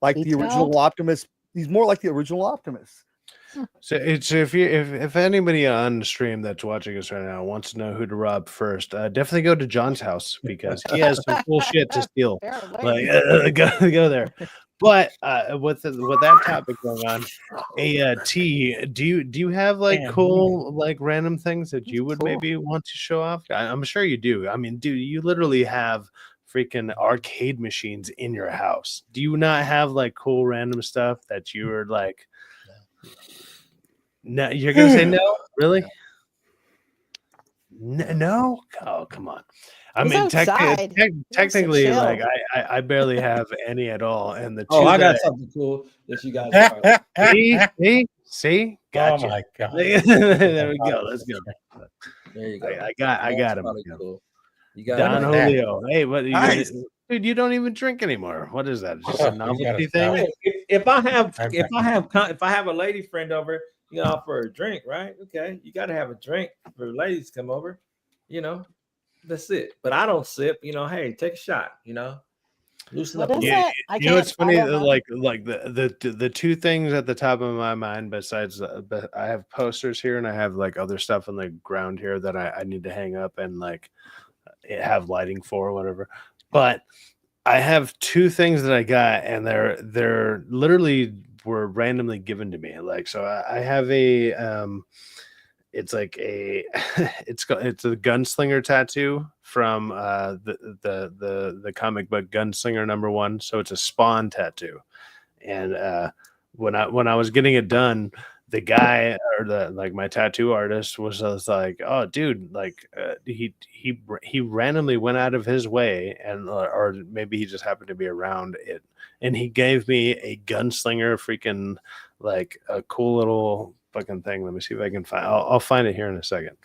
like the original Optimus. He's more like the original Optimus. So if anybody on the stream that's watching us right now wants to know who to rob first, definitely go to John's house because he has some cool shit to steal. Like go there. But with that topic going on, T, do you have like cool like random things that you would maybe want to show off? I'm sure you do. I mean, dude, you literally have freaking arcade machines in your house. Do you not have like cool random stuff that you were like? No, you're gonna say no, really? No? Oh, come on. I mean, technically, like I barely have any at all, and the two I got something cool that you guys see, gotcha. Oh my god! There we go. Let's go. There you go. I got him. Cool. You got Don Julio. Hey, what? Nice. Dude, you don't even drink anymore. What is that? Just a novelty thing? If I have a lady friend over, you can offer a drink, right? Okay, you got to have a drink for ladies to come over. You know, that's it. But I don't sip. You know, hey, take a shot. You know, loosen up. Yeah, you know, it's funny. Like the two things at the top of my mind, besides, I have posters here and I have like other stuff on the ground here that I need to hang up and like have lighting for or whatever. But I have two things that I got, and they're literally were randomly given to me. Like, so I have a it's like a it's a gunslinger tattoo from the comic book Gunslinger #1. So it's a Spawn tattoo, and when I was getting it done, the guy or my tattoo artist was just like, oh dude, like he randomly went out of his way, and or maybe he just happened to be around it, and he gave me a gunslinger freaking like a cool little fucking thing. Let me see if I can find. I'll find it here in a second.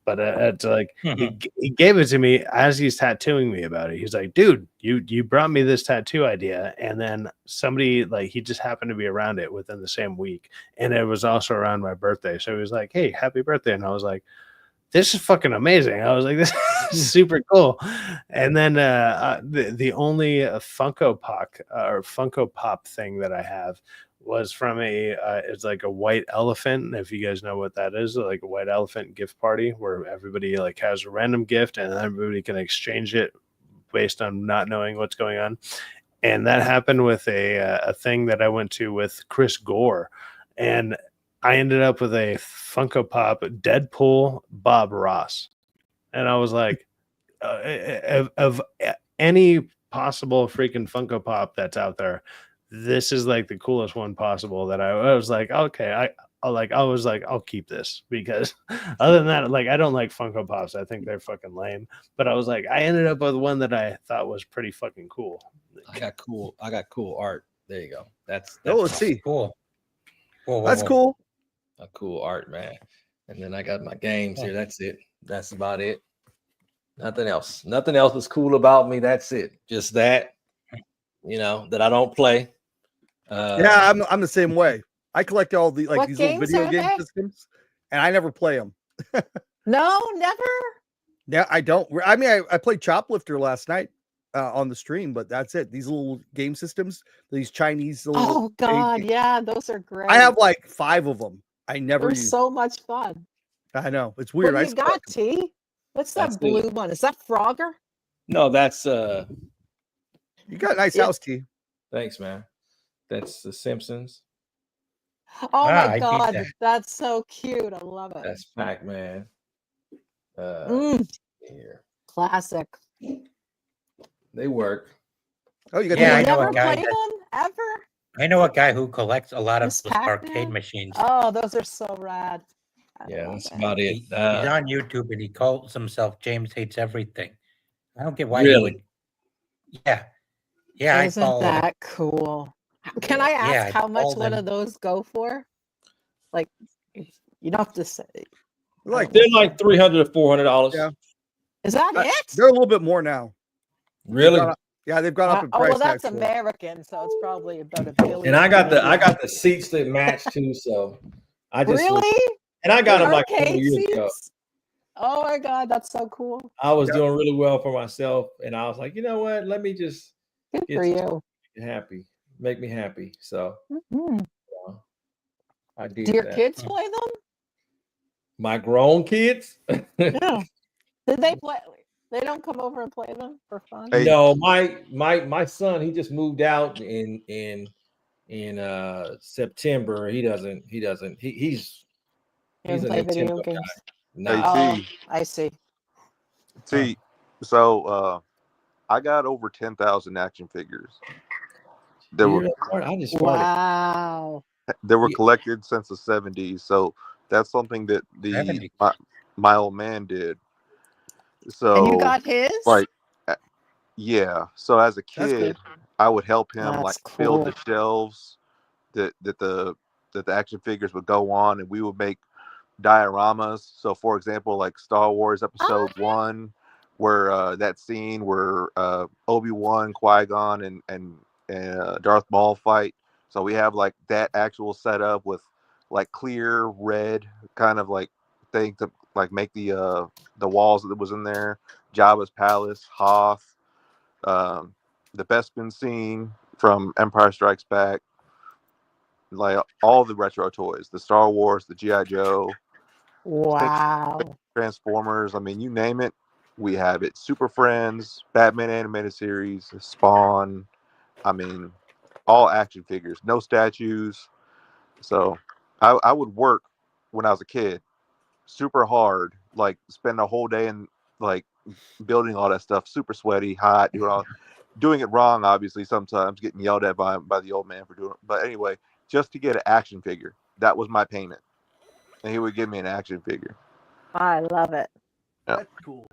But it's like he gave it to me as he's tattooing me about it. He's like, dude, you brought me this tattoo idea, and then somebody like he just happened to be around it within the same week, and it was also around my birthday. So he was like, hey, happy birthday, and I was like, this is fucking amazing. I was like, this is super cool. And then the only Funko Pop thing that I have was from it's like a white elephant. If you guys know what that is, like a white elephant gift party where everybody like has a random gift and everybody can exchange it based on not knowing what's going on. And that happened with a thing that I went to with Chris Gore, and I ended up with a Funko Pop Deadpool Bob Ross, and I was like, of any possible freaking Funko Pop that's out there, this is like the coolest one possible. That I was like, okay, I'll keep this, because other than that, like, I don't like Funko Pops. I think they're fucking lame. But I was like, I ended up with one that I thought was pretty fucking cool. I got cool art. There you go. That's let's see. Cool. That's cool. A cool art, man. And then I got my games here. That's it. That's about it. Nothing else. Nothing else is cool about me. That's it. Just that, that I don't play. Yeah, I'm the same way. I collect all the What these little games video are game they? systems, and I never play them. No, never. Yeah, I don't. I mean, I played Choplifter last night on the stream, but that's it. These little game systems, these Chinese little. Oh God, yeah, those are great. I have like 5 of them. I never They're use. so much fun. I know, it's weird. What I you still got, T? What's that That's blue it. one? Is that Frogger? No, that's You got a nice Yeah. house, T. thanks, man. That's the Simpsons. Oh I my beat God, that. that's so cute. I love it. That's Pac-Man. Here. Classic. They work. Oh, you got Yeah, the I You know never a guy. played them ever? I know a guy who collects a lot of Miss those arcade Pac-Man? machines. Oh, those are so rad. I Yeah, love that's it. about it. He's on YouTube and he calls himself James Hates Everything. I don't get why he would. Yeah. Yeah, I Isn't follow him. that cool? Can I ask Yeah, I how much followed one him. of those go for? Like, you don't have to say. like They're like $300 to $400. Yeah. Is that it? They're a little bit more now. Really? They've gone up in price. Well, that's actually. American, so it's probably about $1 billion. And I got the seats that match too, so I just Really? and I got them like a couple Arcade years ago. seats? Oh my God, that's so cool. I was doing really well for myself, and I was like, you know what? Let me just Good get for you. happy, make me happy. So Mhm. I did. Do your that. kids play them? My grown kids? Yeah. Did they play? They don't come over and play them for fun? Hey. No, my son, he just moved out in September. He's You don't an play video Nintendo games? guy. Hey, Oh, T. I see. T. So I got over 10,000 action figures. They were I just farted. Wow. they were Yeah. collected since the 70s. So that's something that 70s. my old man did. And So you got his? like yeah. So as a That's kid, I would help him That's like build the cool. shelves that the action figures would go on, and we would make dioramas. So for example, like Star Wars Episode 1, where that scene where Obi-Wan, Qui-Gon, and Darth Maul fight. So we have like that actual setup with like clear red kind of like thing to like make the walls that was in there. Jabba's palace, Hoth, the Bespin scene from Empire Strikes Back, like all the retro toys, the Star Wars, the G.I. Joe, Wow. Transformers. I mean, you name it, we have it. Super Friends, Batman animated series, Spawn. I mean, all action figures, no statues. So I would work when I was a kid super hard, like spend a whole day in like building all that stuff, super sweaty, hot, doing it wrong, obviously, sometimes getting yelled at by the old man for doing it. But anyway, just to get an action figure, that was my payment. And he would give me an action figure. I love it. Yeah. That's cool.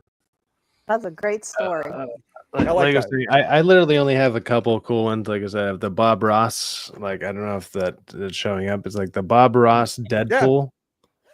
That's a great story. I like Lego that. City, I literally only have a couple cool ones. Like I said, I have the Bob Ross. Like, I don't know if that's showing up. It's like the Bob Ross Deadpool.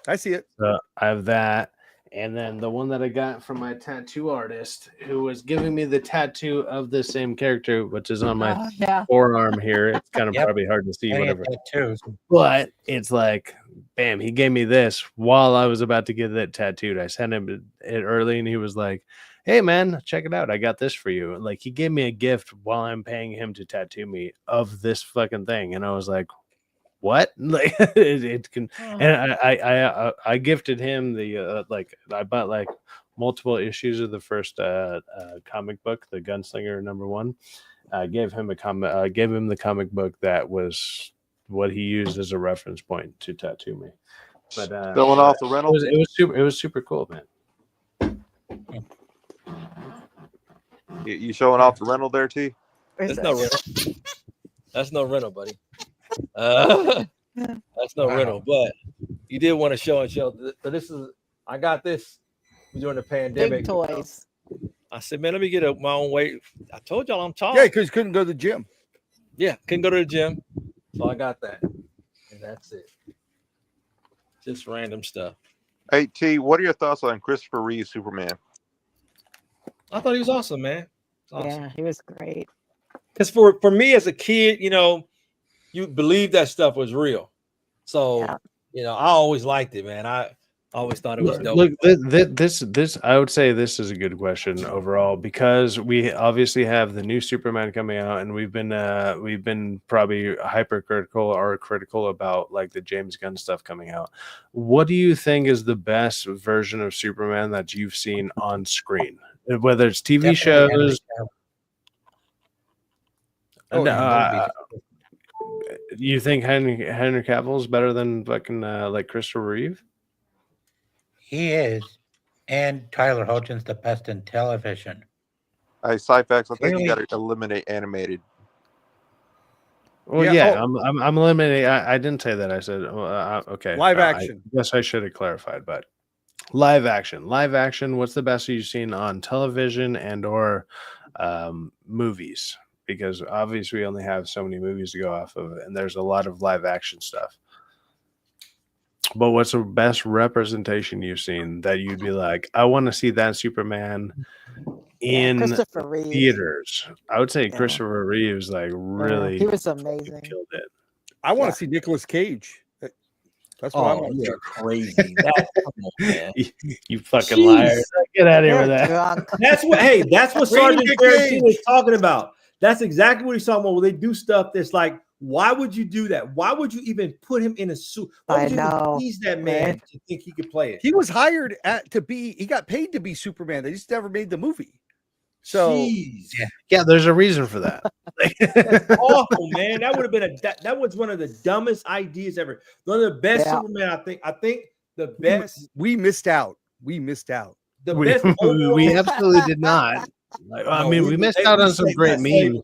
I see it. I have that. And then the one that I got from my tattoo artist, who was giving me the tattoo of the same character, which is on my Yeah. forearm here. It's kind of Yep. probably hard to see, Plenty of whatever. tattoos. But it's like, bam, he gave me this while I was about to get that tattooed. I sent him it early, and he was like, hey, man, check it out. I got this for you. Like, he gave me a gift while I'm paying him to tattoo me of this fucking thing. And I was like, what? Like, it can. And I gifted him the like, I bought like multiple issues of the first comic book, the Gunslinger #1. Gave him the comic book that was what he used as a reference point to tattoo me. But Going off the rental. It was super cool, man. You showing off the rental there, T? That's no rental. That's no rental, buddy. That's no rental. But you did want to show and show. So this is, I got this during the pandemic. Big toys. I said, man, let me get my own weight. I told y'all I'm tall. Yeah, because you couldn't go to the gym. Yeah, couldn't go to the gym. So I got that. And that's it. Just random stuff. Hey, T, what are your thoughts on Christopher Reeve Superman? I thought he was awesome, man. Awesome. Yeah, he was great. Because for me as a kid, you know, you believe that stuff was real. So, you know, I always liked it, man. I always thought it was dope. Look, this I would say this is a good question overall, because we obviously have the new Superman coming out, and we've been probably hypercritical or critical about like the James Gunn stuff coming out. What do you think is the best version of Superman that you've seen on screen, whether it's TV shows? You think Henry Cavill is better than fucking like Christopher Reeve? He is, and Tyler Hoechling's the best in television. Cyfax, I think you got to eliminate animated. Well, yeah, I'm eliminating. I didn't say that. I said okay. Live action. I guess I should have clarified, but live action. What's the best you've seen on television and or movies? Because obviously we only have so many movies to go off of, and there's a lot of live action stuff. But what's the best representation you've seen that you'd be like, I want to see that Superman in theaters? I would say Christopher Reeves, like, really, he was amazing. Killed it. I want to see Nicolas Cage. That's what I'm. You're crazy. You fucking liar! Get out of here with that. That's what. Hey, that's what Sergeant Tarantino is talking about. That's exactly what he's talking about. When they do stuff that's like, why would you do that? Why would you even put him in a suit? Why would you even tease that man to think he could play it? He was hired he got paid to be Superman. They just never made the movie. So yeah, there's a reason for that. That's awful, man. That would have been that was one of the dumbest ideas ever. One of the best Superman, I think the best. We missed out. The best we absolutely did not. I mean, we missed out on some great memes.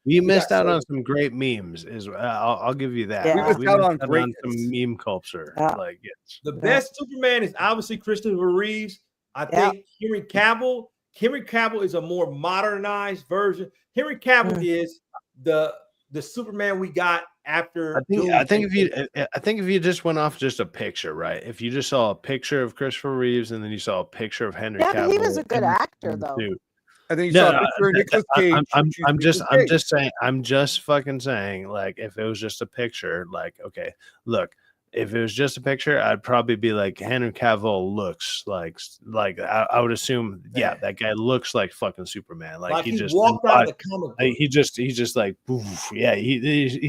We missed out on some great memes. I'll give you that. Yeah. We missed out on some meme culture. Like the best Superman is obviously Christopher Reeves. I think Henry Cavill. Henry Cavill is a more modernized version. Henry Cavill is the Superman we got after. I think if you just went off just a picture, right? If you just saw a picture of Christopher Reeves and then you saw a picture of Henry Cavill, but he was a good actor though. And then you saw a picture of Nicolas Cage. I'm just fucking saying, like, if it was just a picture, like, okay, look, if it was just a picture, I'd probably be like, Henry Cavill looks like I would assume, that guy looks like fucking Superman. Like he just walked out of the comic book. He just like, poof, yeah, he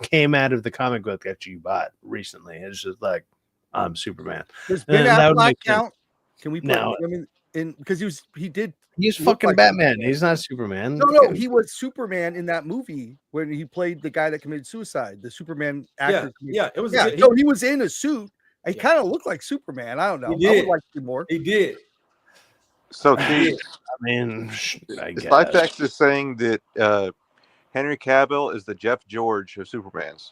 came out of the comic book that you bought recently. It's just like, I'm Superman. Does Ben Affleck count? Can we put him in because he's fucking Batman. He's not Superman. No, he was Superman in that movie when he played the guy that committed suicide. The Superman actor. It was. So he was in a suit. He kind of looked like Superman. I don't know. I would like to see more. He did. So, I mean, Cyfax is saying that Henry Cavill is the Jeff George of Supermans.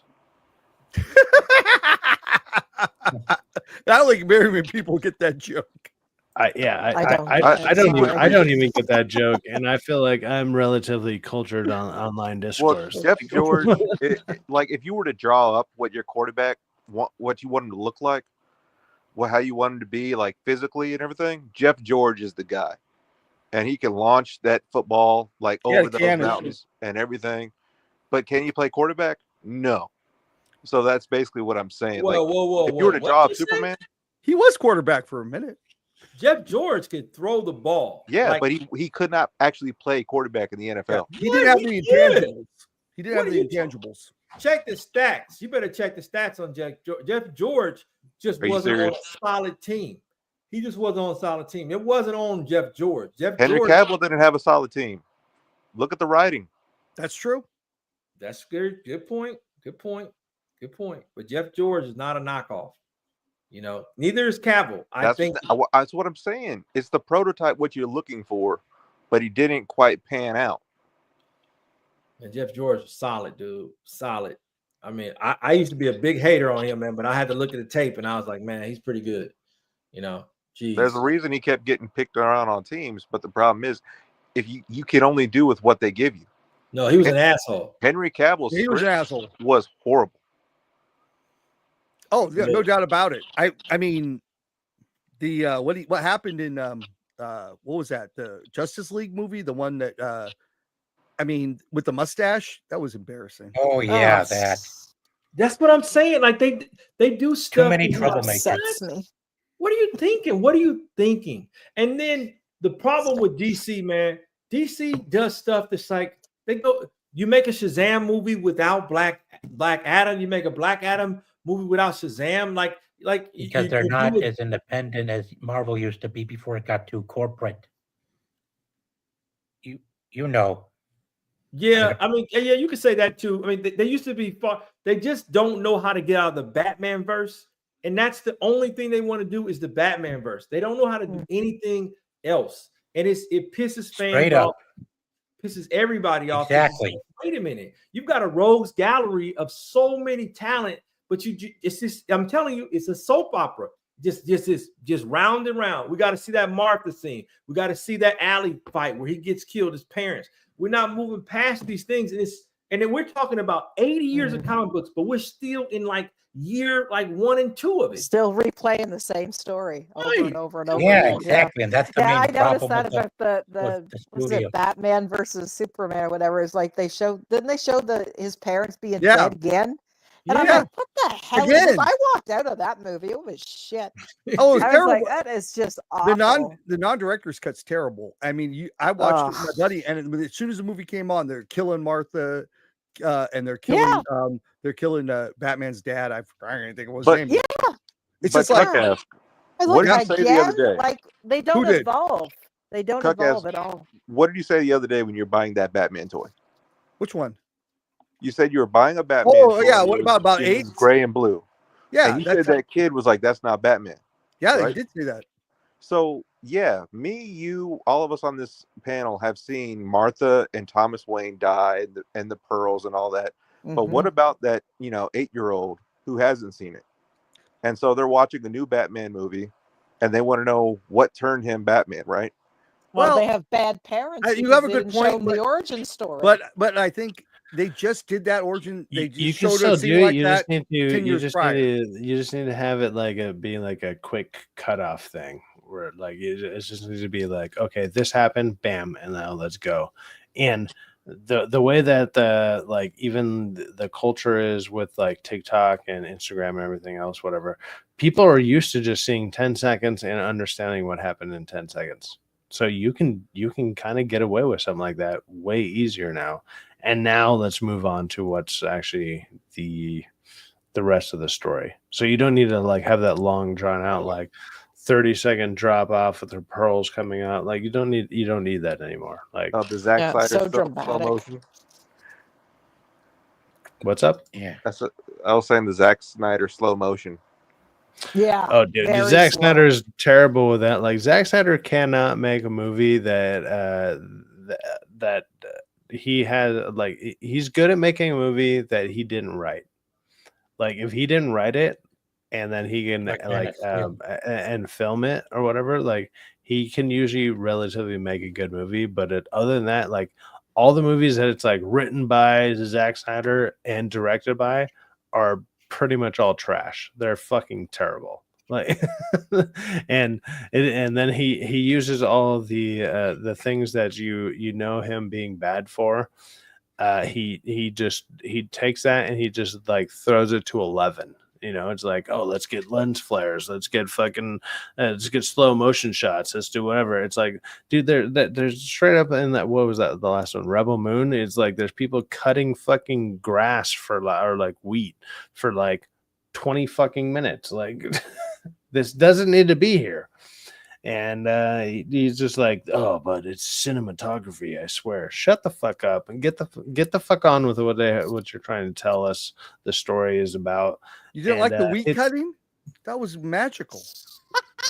I don't think very many people get that joke. I don't even get that joke, and I feel like I'm relatively cultured on online discourse. Well, Jeff George, like if you were to draw up what your quarterback, what you want him to look like, how you want him to be, like physically and everything, Jeff George is the guy, and he can launch that football like over those mountains and everything. But can you play quarterback? No. So that's basically what I'm saying. If you were to draw up Superman, he was quarterback for a minute. Jeff George could throw the ball. Yeah, but he could not actually play quarterback in the NFL. He didn't have the intangibles. He didn't have the intangibles. Check the stats. You better check the stats on Jeff George. Jeff George just wasn't on a solid team. He just wasn't on a solid team. It wasn't on Jeff George. Henry George, Cavill didn't have a solid team. Look at the writing. That's true. That's good. Good point. Good point. Good point. But Jeff George is not a knockoff. You know, neither is Cavill. I think that's what I'm saying. It's the prototype what you're looking for, but he didn't quite pan out. And Jeff George is solid, dude. Solid. I mean, I used to be a big hater on him, man, but I had to look at the tape and I was like, man, he's pretty good. You know, geez. There's a reason he kept getting picked around on teams, but the problem is if you can only do with what they give you. No, he was an asshole. Henry Cavill's He was an asshole. Was horrible. Oh, yeah, no doubt about it. I mean, the what happened in what was that? The Justice League movie, the one that I mean, with the mustache, that was embarrassing. Oh yeah, that's what I'm saying. Like they do stuff. Too many troublemakers. What are you thinking? What are you thinking? And then the problem with DC, man, DC does stuff that's like you make a Shazam movie without Black Adam, you make a Black Adam movie without Shazam, like because they're not as independent as Marvel used to be before it got too corporate. You know. Yeah, I mean, yeah, you could say that too. I mean, they used to be far. They just don't know how to get out of the Batman verse, and that's the only thing they want to do is the Batman verse. They don't know how to do anything else, and it pisses fans off, pisses everybody off. Exactly. Wait a minute, you've got a rogues gallery of so many talent, but it's just. I'm telling you, it's a soap opera. Just round and round. We got to see that Martha scene. We got to see that alley fight where he gets killed. His parents. We're not moving past these things, and then we're talking about 80 years of comic books, but we're still in year 1 and 2 of it. Still replaying the same story over and over and over. Yeah, again. exactly. And that's the main I noticed problem that about the was it Batman versus Superman or whatever. It's like didn't they show his parents being dead again? And I'm like, what the hell is this? I walked out of that movie. It was shit. Oh, it's I terrible. was like, that is just awful. The non-director's cut's terrible. I mean, I watched it with my buddy, and as soon as the movie came on, they're killing Martha, and they're killing Batman's dad. I can't think of his name. Yeah, it's just like what did you say the other day? Like they don't evolve. They don't evolve at all. What did you say the other day when you were buying that Batman toy? Which one? You said you were buying a Batman. Oh yeah, what about 8? Gray and blue. Yeah, and you said that kid was like, "That's not Batman." Yeah, right? They did say that. So yeah, me, you, all of us on this panel have seen Martha and Thomas Wayne die, and the pearls and all that. Mm-hmm. But what about that 8-year-old who hasn't seen it? And so they're watching the new Batman movie, and they want to know what turned him Batman, right? Well, they have bad parents. You have a good point. The origin story, but I think they just did that origin. They you showed can still us do it. like You that just need to. 10 You years just prior. you just need to have it being like a quick cutoff thing, where it just needs to be like, okay, this happened, bam, and now let's go. And the way that even the culture is with TikTok and Instagram and everything else, whatever, people are used to just seeing 10 seconds and understanding what happened in 10 seconds. So you can kind of get away with something like that way easier now. And now let's move on to what's actually the rest of the story. So you don't need to have that long drawn out 30-second drop off with the pearls coming out. You don't need that anymore. The Zack Snyder slow motion. What's up? Yeah, I was saying the Zack Snyder slow motion. Yeah. Oh, dude, Zack Snyder is terrible with that. Zack Snyder cannot make a movie that he has. He's good at making a movie that he didn't write. If he didn't write it, and then he can and film it or whatever, he can usually relatively make a good movie. But other than that, all the movies that it's written by Zack Snyder and directed by are pretty much all trash. They're fucking terrible. And then he uses all of the things that you know him being bad for. He takes that and he just throws it to 11. It's oh, let's get lens flares, let's get slow motion shots, let's do whatever. It's dude, there's straight up in that, what was that, the last one, Rebel Moon? It's there's people cutting fucking grass or wheat for 20 fucking minutes. This doesn't need to be here. And he's just like, oh, but it's cinematography, I swear. Shut the fuck up and get the fuck on with what you're trying to tell us the story is about. You didn't like the wheat cutting? That was magical.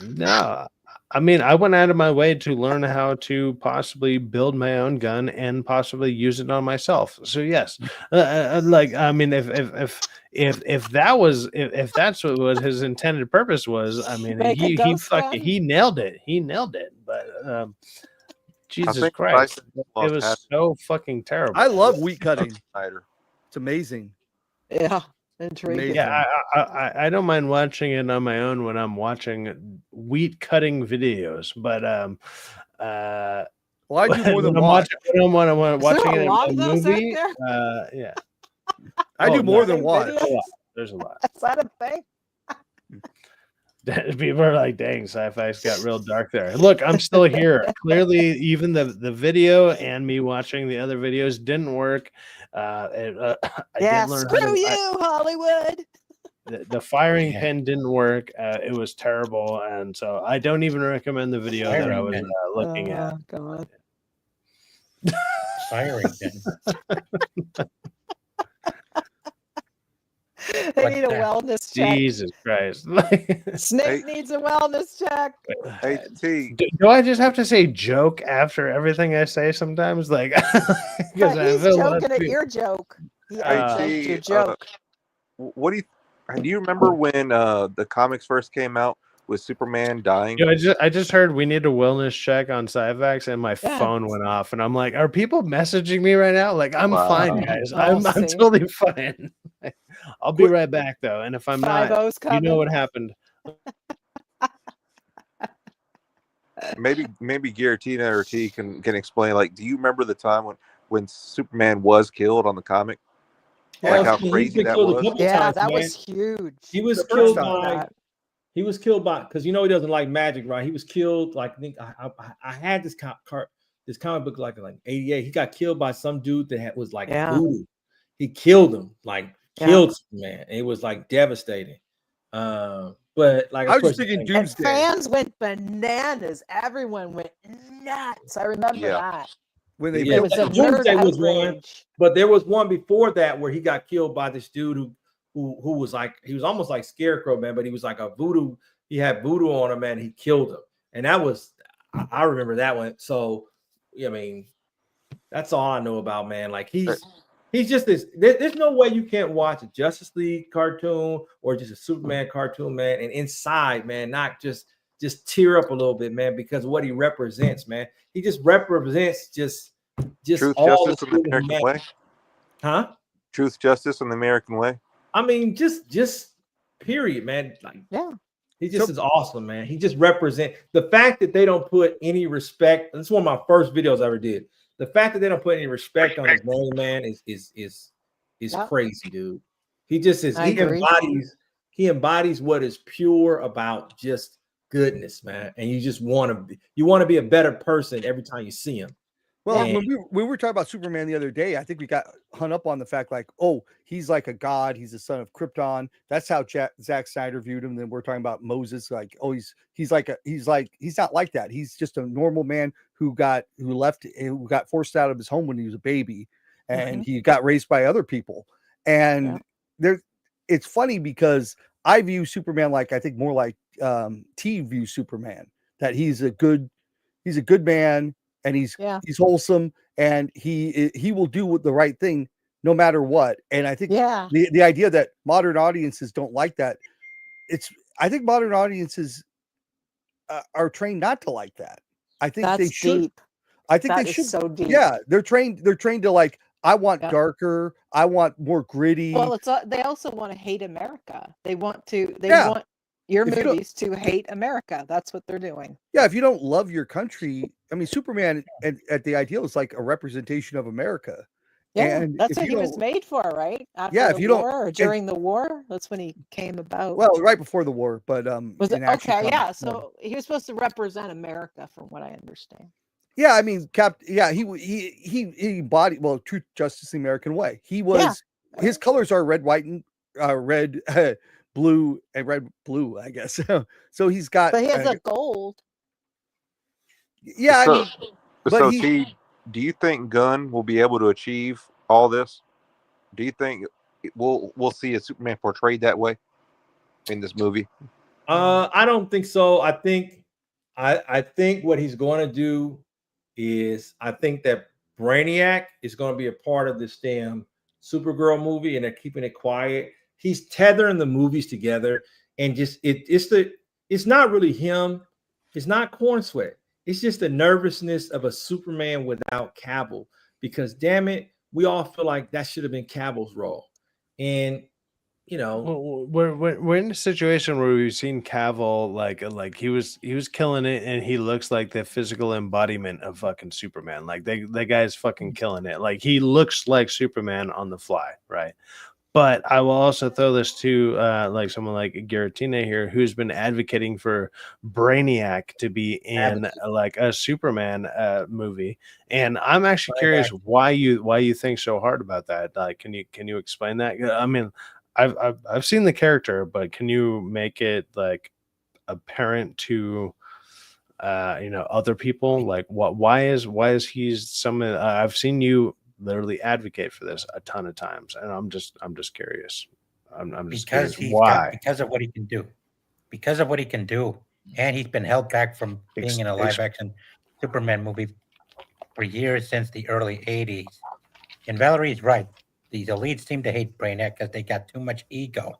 No, I mean, I went out of my way to learn how to possibly build my own gun and possibly use it on myself. So yes, like, I mean, if that's what his intended purpose was, I mean, he nailed it. He nailed it. But Jesus Christ, it was so fucking terrible. I love wheat cutting. It's amazing. Yeah. Intriguing. Yeah, I don't mind watching it on my own when I'm watching wheat cutting videos, but well, I do more than watch. When I'm watching it in a movie, yeah, I do more than watch. There's a lot. Is that a thing? People are like, dang, sci-fi's got real dark there. Look, I'm still here. Clearly, even the video and me watching the other videos didn't work. I yeah, did learn screw you, Hollywood. The firing pin didn't work. It was terrible, and so I don't even recommend the video that I was looking at. God. Firing pin. They need a wellness check. Jesus Christ. Snick needs a wellness check. Hey, T. Do I just have to say joke after everything I say sometimes? Like, because he's joking at your joke. Hey, T, your joke. What do you remember when the comics first came out with Superman dying? I just heard we need a wellness check on Cyvax, and my phone went off, and I'm like, are people messaging me right now? Like, I'm fine, guys. I'm totally fine. I'll be right back though, and if I'm not, you know what happened. Maybe Giratina or T can explain. Like, do you remember the time when Superman was killed on the comic? Like how crazy that was. Yeah, that was huge. He was killed by. He was killed by, because he doesn't like magic, right? He was killed like, I think I had this comic book like 88. He got killed by some dude that was like voodoo. He killed him, like killed Superman. And it was like devastating. But like I was just thinking Doomsday. Fans went bananas. Everyone went nuts. I remember that. When they it was a Doomsday nerd was one, but there was one before that where he got killed by this dude who was like, he was almost like Scarecrow, man, but he was like a voodoo. He had voodoo on him, man. He killed him, and that was, I remember that one. So, I mean, that's all I know about, man. Like he's just this. There's no way you can't watch a Justice League cartoon or just a Superman cartoon, man, and inside, man, not just tear up a little bit, man, because of what he represents, man. He just represents just truth, all justice, and the American way. Huh? Truth, justice, and the American way. I mean, just period, man. Like, he just is awesome, man. He just represents the fact that they don't put any respect. This is one of my first videos I ever did. The fact that they don't put any respect on his name, man, is crazy, dude. He just is. He embodies what is pure about just goodness, man. And you just want to be a better person every time you see him. Well, when we were talking about Superman the other day, I think we got hung up on the fact like, oh, he's like a god. He's the son of Krypton. That's how Zack Snyder viewed him. Then we're talking about Moses, like, oh, he's not like that. He's just a normal man who got forced out of his home when he was a baby, and he got raised by other people. And it's funny because I view Superman like, I think more like T views Superman, that he's a good man. And he's wholesome, and he will do the right thing no matter what. And I think the idea that modern audiences don't like that, I think modern audiences are trained not to like that. I think they should. Deep. I think that they should. So deep. Yeah, they're trained to like, I want darker. I want more gritty. Well, they also want to hate America. They want your movies to hate America. That's what they're doing. Yeah, if you don't love your country, I mean, Superman at the ideal is like a representation of America. Yeah, and that's what he was made for, right? After if the you war don't, or during the war, that's when he came about. Well, right before the war, but was it okay? Yeah, so he was supposed to represent America, from what I understand. Yeah, I mean, he embodied truth, justice, the American way. He was his colors are red, white, and red. Blue and red, blue, I guess. So he's got. But he has a gold. Yeah, I So, mean, but so he T, do you think Gunn will be able to achieve all this? Do you think we'll see a Superman portrayed that way in this movie? I don't think so. I think what he's going to do is I think that Brainiac is going to be a part of this damn Supergirl movie, and they're keeping it quiet. He's tethering the movies together, and just it's not really him. It's not Corn Sweat. It's just the nervousness of a Superman without Cavill. Because damn it, we all feel like that should have been Cavill's role, and you know, Well, we're in a situation where we've seen Cavill like he was killing it, and he looks like the physical embodiment of fucking Superman. Like that guy's fucking killing it. Like he looks like Superman on the fly, right? But I will also throw this to like someone like Garatina here, who's been advocating for Brainiac to be in like a Superman movie, and I'm actually curious why you think so hard about that. Like, can you explain that? I mean, I've seen the character, but can you make it like apparent to other people? Like, why is he someone? I've seen you literally advocate for this a ton of times, and I'm just curious. I'm just Because curious why. because of what he can do. Because of what he can do. And he's been held back from being in a live action Superman movie for years, since the early 80s. And Valerie's right. These elites seem to hate Brainiac because they got too much ego.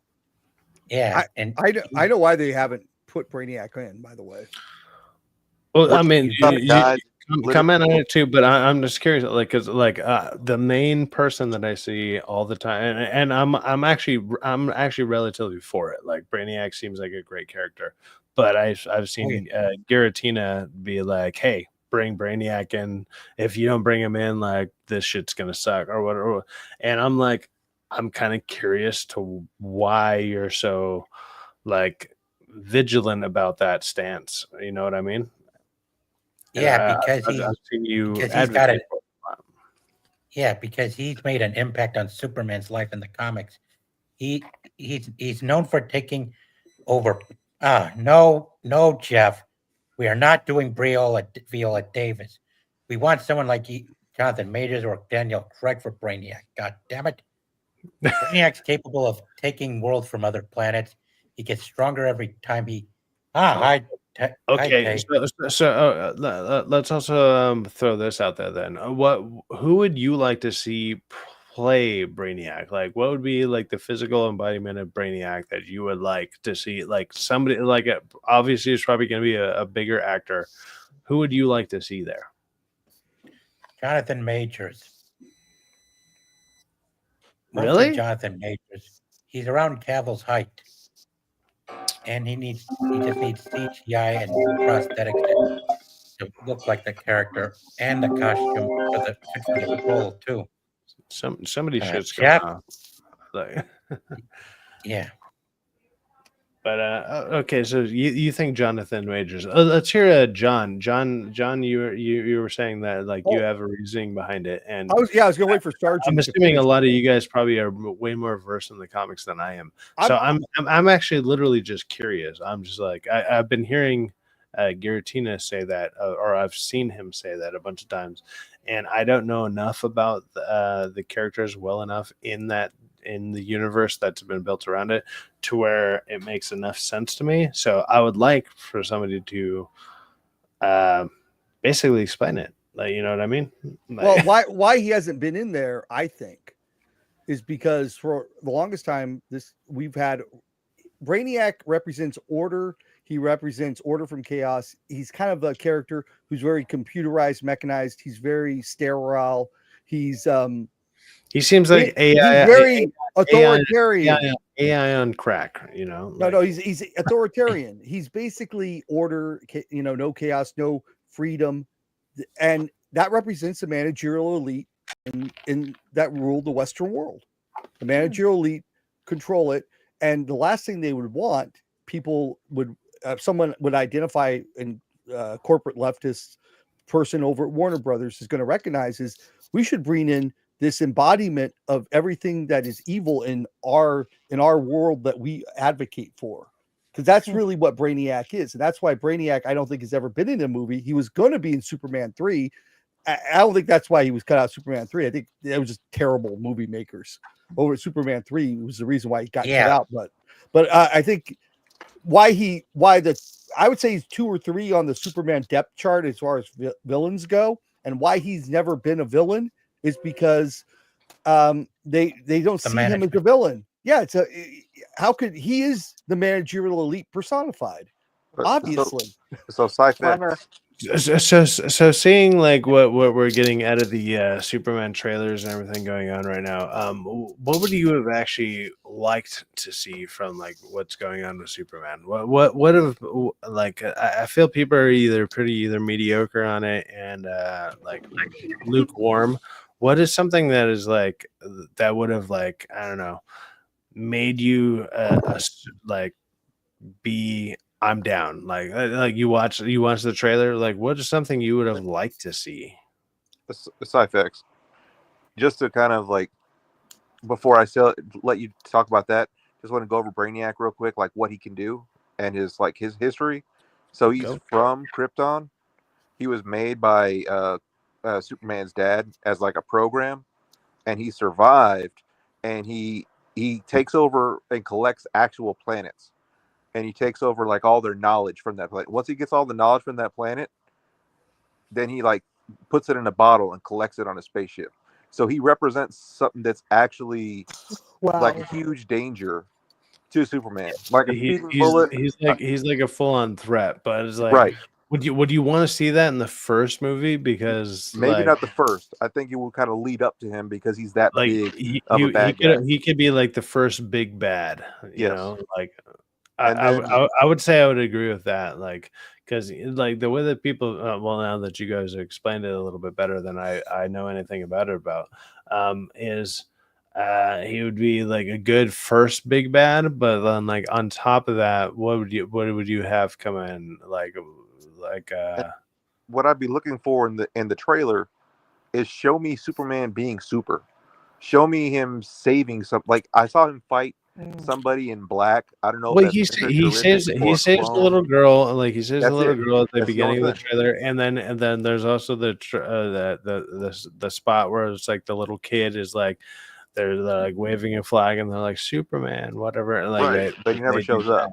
Yeah. I know why they haven't put Brainiac in, by the way. Well, I mean, you comment on it too, but I'm just curious, like, because like the main person that I see all the time, and I'm actually relatively for it. Like Brainiac seems like a great character, but I've seen Garatina be like, "Hey, bring Brainiac in. If you don't bring him in, like this shit's gonna suck or whatever." And I'm like, I'm kind of curious to why you're so like vigilant about that stance. You know what I mean? Yeah, because I've seen you he's got advocate it. Yeah, because he's made an impact on Superman's life in the comics. He's known for taking over. No, Jeff, we are not doing Viola Davis. We want someone like Jonathan Majors or Daniel Craig for Brainiac. God damn it! Brainiac's capable of taking worlds from other planets. He gets stronger every time he. Okay, so let's also throw this out there then. Who would you like to see play Brainiac? Like, what would be like the physical embodiment of Brainiac that you would like to see? Like somebody like obviously it's probably going to be a bigger actor. Who would you like to see there? Jonathan Majors. Really? Mostly Jonathan Majors. He's around Cavill's height. And he just needs CGI and prosthetics to look like the character, and the costume for the role too. Somebody should Jeff. Like, yeah. But okay, so you think Jonathan Majors? Let's hear John. John, you were saying that like you have a reasoning behind it, and I was gonna wait for Sergeant. I'm assuming a lot of you guys probably are way more versed in the comics than I am. So I'm actually literally just curious. I'm just like I've been hearing Garatina say that, or I've seen him say that a bunch of times, and I don't know enough about the characters well enough in the universe that's been built around it to where it makes enough sense to me. So I would like for somebody to basically explain it. Like, you know what I mean? Like, Well, why he hasn't been in there, I think, is because for the longest time we've had Brainiac represents order. He represents order from chaos. He's kind of a character who's very computerized, mechanized. He's very sterile. He seems like he's very authoritarian. AI on crack, you know. No, he's authoritarian. He's basically order, no chaos, no freedom, and that represents the managerial elite in that rule the Western world. The managerial elite control it, and the last thing they would want, someone would identify in corporate leftist person over at Warner Brothers is going to recognize is we should bring in this embodiment of everything that is evil in our world that we advocate for. because that's really what Brainiac is, and that's why Brainiac I don't think has ever been in a movie. He was going to be in Superman 3. I don't think that's why he was cut out of Superman 3. I think it was just terrible movie makers over Superman 3 was the reason why he got cut out. But I think I would say he's 2 or 3 on the Superman depth chart as far as villains go, and why he's never been a villain is because they don't see him as a villain. Yeah, how could he is the managerial elite personified, obviously. So Clever. So seeing like what we're getting out of the Superman trailers and everything going on right now, what would you have actually liked to see from like what's going on with Superman? What have like I feel people are either mediocre on it and like lukewarm. What is something that is like that would have like I don't know made you like be I'm down. Like you watch the trailer. Like, what is something you would have liked to see? The Sci-Fi. Just to kind of like, before I let you talk about that, just want to go over Brainiac real quick, like what he can do and his history. So he's from Krypton. He was made by Superman's dad as like a program, and he survived. And he takes over and collects actual planets. And he takes over like all their knowledge from that planet. Once he gets all the knowledge from that planet, then he like puts it in a bottle and collects it on a spaceship. So he represents something that's actually like a huge danger to Superman. Like a speeding bullet. He's like a full-on threat, but it's like right. Would you want to see that in the first movie? Because maybe not the first. I think it will kind of lead up to him because he's that like big of a bad guy. He could be like the first big bad. You know, like I would say I would agree with that. Like, because like the way that people, well, now that you guys explained it a little bit better than I know anything about it is he would be like a good first big bad, but then like on top of that, what would you have come in like what I'd be looking for in the trailer is show me Superman being super. Show me him saving some. Like I saw him fight somebody in black. I don't know. Well, he saves the little girl. Like he saves the little girl at the beginning of the trailer, and then there's also the spot where it's like the little kid is like they're like waving a flag and they're like Superman, whatever. And like right, but he never shows up.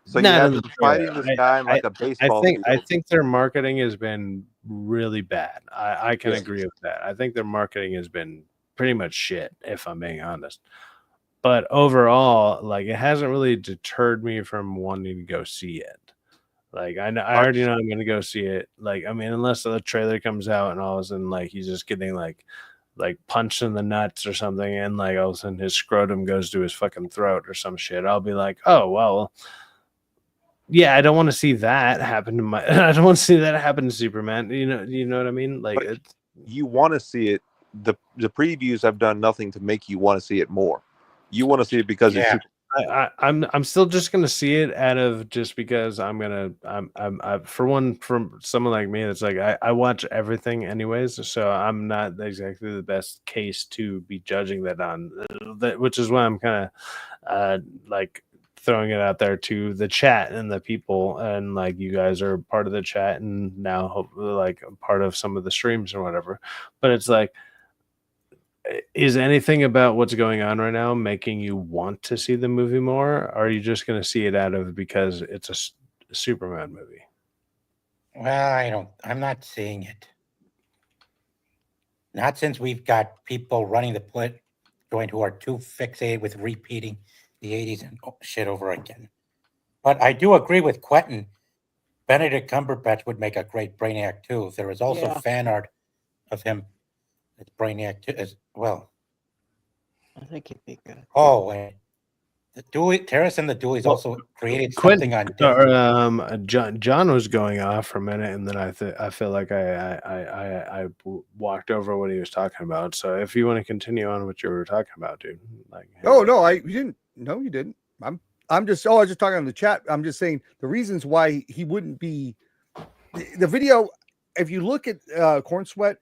So you have them fighting this guy in like a baseball. I think their marketing has been really bad. I can agree with that. I think their marketing has been pretty much shit, if I'm being honest. But overall, like it hasn't really deterred me from wanting to go see it. Like I already know I'm gonna go see it. Like I mean, unless the trailer comes out and all of a sudden like he's just getting like punched in the nuts or something, and like all of a sudden his scrotum goes to his fucking throat or some shit, I'll be like, oh well. Yeah, I don't want to see that happen to I don't want to see that happen to Superman. You know what I mean? Like you want to see it. The previews have done nothing to make you want to see it more. You want to see it because it's Superman. I'm still just gonna see it out of just because I'm for someone like me that's like I watch everything anyways, so I'm not exactly the best case to be judging that on that, which is why I'm kind of like throwing it out there to the chat and the people, and like you guys are part of the chat and now hopefully like part of some of the streams or whatever. But it's like, is anything about what's going on right now making you want to see the movie more? Or are you just going to see it out of because it's a Superman movie? Well, I'm not seeing it. Not since we've got people running the joint who are too fixated with repeating the 80s and shit over again. But I do agree with Quentin. Benedict Cumberbatch would make a great Brainiac too. There is also fan art of him as Brainiac too, as well. I think he'd be good. Oh, and the Dewey, Terrace and the Deweys also created something on John was going off for a minute, and then I feel like I walked over what he was talking about. So if you want to continue on what you were talking about, dude. Like, no, you didn't. No, you didn't. I'm just. Oh, I was just talking on the chat. I'm just saying the reasons why he wouldn't be the video. If you look at Corn Sweat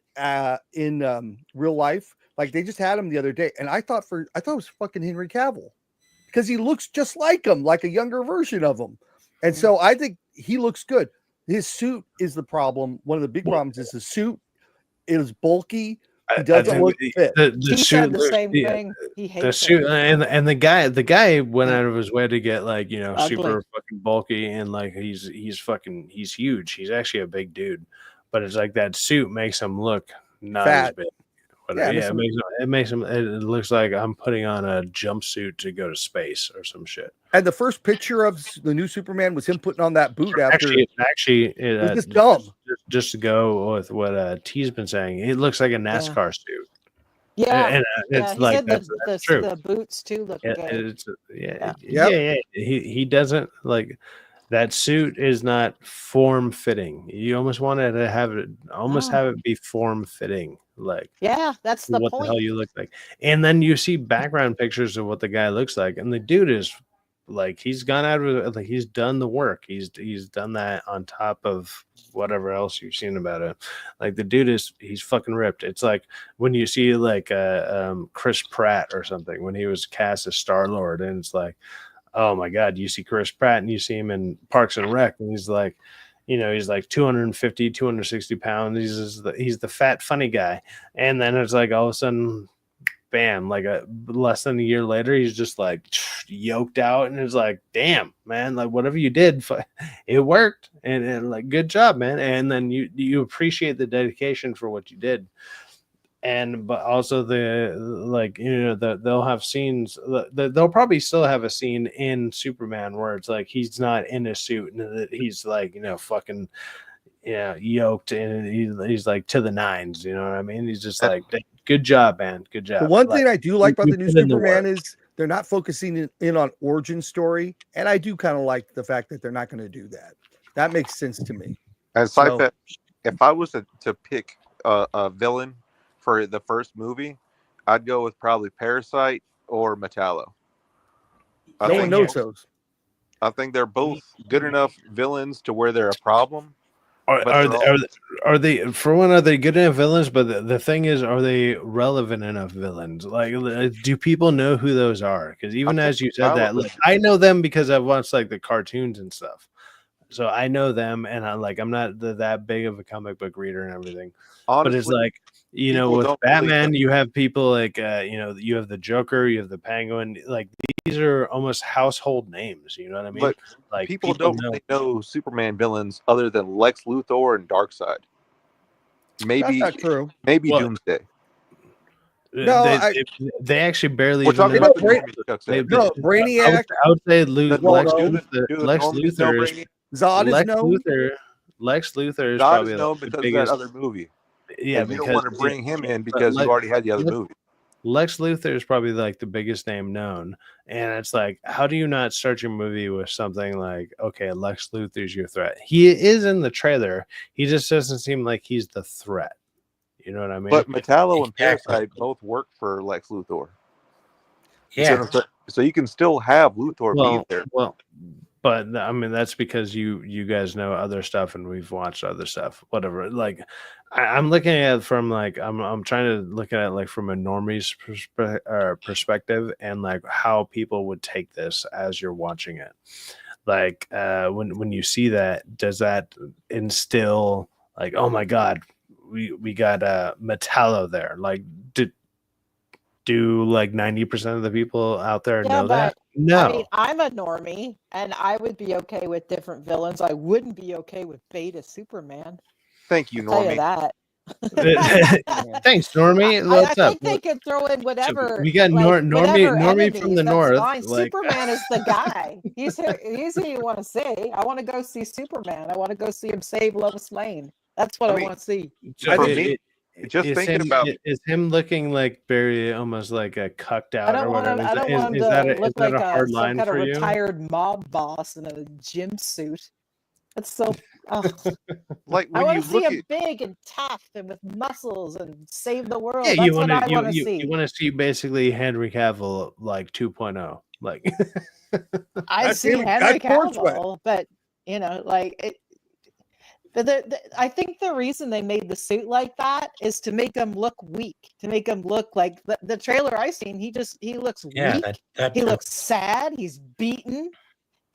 in real life, like they just had him the other day, and I thought it was fucking Henry Cavill. because he looks just like him, like a younger version of him. And so I think he looks good. His suit is the problem. One of the big problems is the suit is bulky. He doesn't look fit. The He suit said the looks- same yeah, thing. He the hates suit it. and the guy went out of his way to get like, you know, Ugly. super fucking bulky, and like he's huge. He's actually a big dude, but it's like that suit makes him look not as Fat. big. Whatever. Yeah, Yeah, it makes him. It looks like I'm putting on a jumpsuit to go to space or some shit. And the first picture of the new Superman was him putting on that boot after. Actually, it's just dumb. Just to go with what T's been saying, it looks like a NASCAR suit. Yeah, and yeah. it's He like said that's true. the boots too look Yeah, good. yeah. He doesn't like that suit is not form fitting. You almost wanted to have it have it be form fitting. Like, Yeah, that's the what point. the hell you look like. And then you see background pictures of what the guy looks like, and the dude is like, he's gone out of it, like he's done the work. He's done that on top of whatever else you've seen about him. Like the dude he's fucking ripped. It's like when you see like Chris Pratt or something when he was cast as Star-Lord, and it's like, oh my god, you see Chris Pratt and you see him in Parks and Rec, and he's like, you know, he's like 250, 260 pounds. He's the fat, funny guy. And then it's like all of a sudden, bam, like less than a year later, he's just like yoked out. And it's like, damn, man, like whatever you did, it worked. And like, good job, man. And then you appreciate the dedication for what you did. But also they'll have scenes. They'll probably still have a scene in Superman where it's like he's not in a suit and that he's like, you know, fucking, yeah, yoked and he's like to the nines. You know what I mean? He's just like, good job, man, good job. The one thing I do like about the new put in the Superman work. is they're not focusing in on origin story, and I do kind of like the fact that they're not going to do that. That makes sense to me. And So- if I was to pick a villain for the first movie, I'd go with probably Parasite or Metallo. No one knows those. I think they're both good enough villains to where they're a problem. Are they for one? Are they good enough villains? But the thing is, are they relevant enough villains? Like, do people know who those are? Because even as you said that, like, I know them because I've watched like the cartoons and stuff. So I know them, and I'm not that big of a comic book reader and everything. Honestly, but it's like, you know, people with don't really Batman, know. you have people like, you know, you have the Joker, you have the Penguin. Like these are almost household names. You know what I mean? But like people don't really know Superman villains other than Lex Luthor and Darkseid. Maybe That's not true. Maybe Well, Doomsday. No, they actually barely. We're even talking know- about the normies, Chuck said. Brainiac. I would say Do the Lex normies know Luthor. Brainiac? Zod is Lex known. Lex Luthor is God probably is known the because biggest. of that other movie. Yeah, And you don't because want to bring him in but because you already had the other movie. Lex Luthor is probably like the biggest name known, and it's like, how do you not start your movie with something like, okay, Lex Luthor's your threat? He is in the trailer. He just doesn't seem like he's the threat. You know what I mean? But Metallo and Exactly. Parasite both work for Lex Luthor. Yeah. So you can still have Luthor be there. Well, but I mean that's because you guys know other stuff and we've watched other stuff. Whatever. Like I'm looking at it from like I'm trying to look at it like from a normie's perspective and like how people would take this as you're watching it. Like when you see that, does that instill like, oh my god, we got Metallo there? Like do like 90% of the people out there know that? No. I mean, I'm a normie, and I would be okay with different villains. I wouldn't be okay with Beta Superman. Thank you, I'll tell you Normie. that. Thanks, Normie. What's I up? think they could throw in whatever. We got like, Normie whatever Normie from enemies, the that's north. fine. Like, Superman is the guy. He's who you want to see. I want to go see Superman. I want to go see him save Lois Lane. That's what I want to see. Just thinking about is him looking like very almost like a cucked out I don't or want whatever. him. I don't want him Is that to look like a hard some line kind of for you? retired mob boss in a gym suit. That's so. like I when want you to see look him at big and tough and with muscles and save the world. Yeah, That's you what want I want to to see. you want to see basically Henry Cavill like 2.0. Like I see Guy Henry Portsmouth. Cavill, but you know, like it. But I think the reason they made the suit like that is to make him look weak, to make him look like the trailer I seen. He looks Yeah, weak. that He too. looks sad. He's beaten.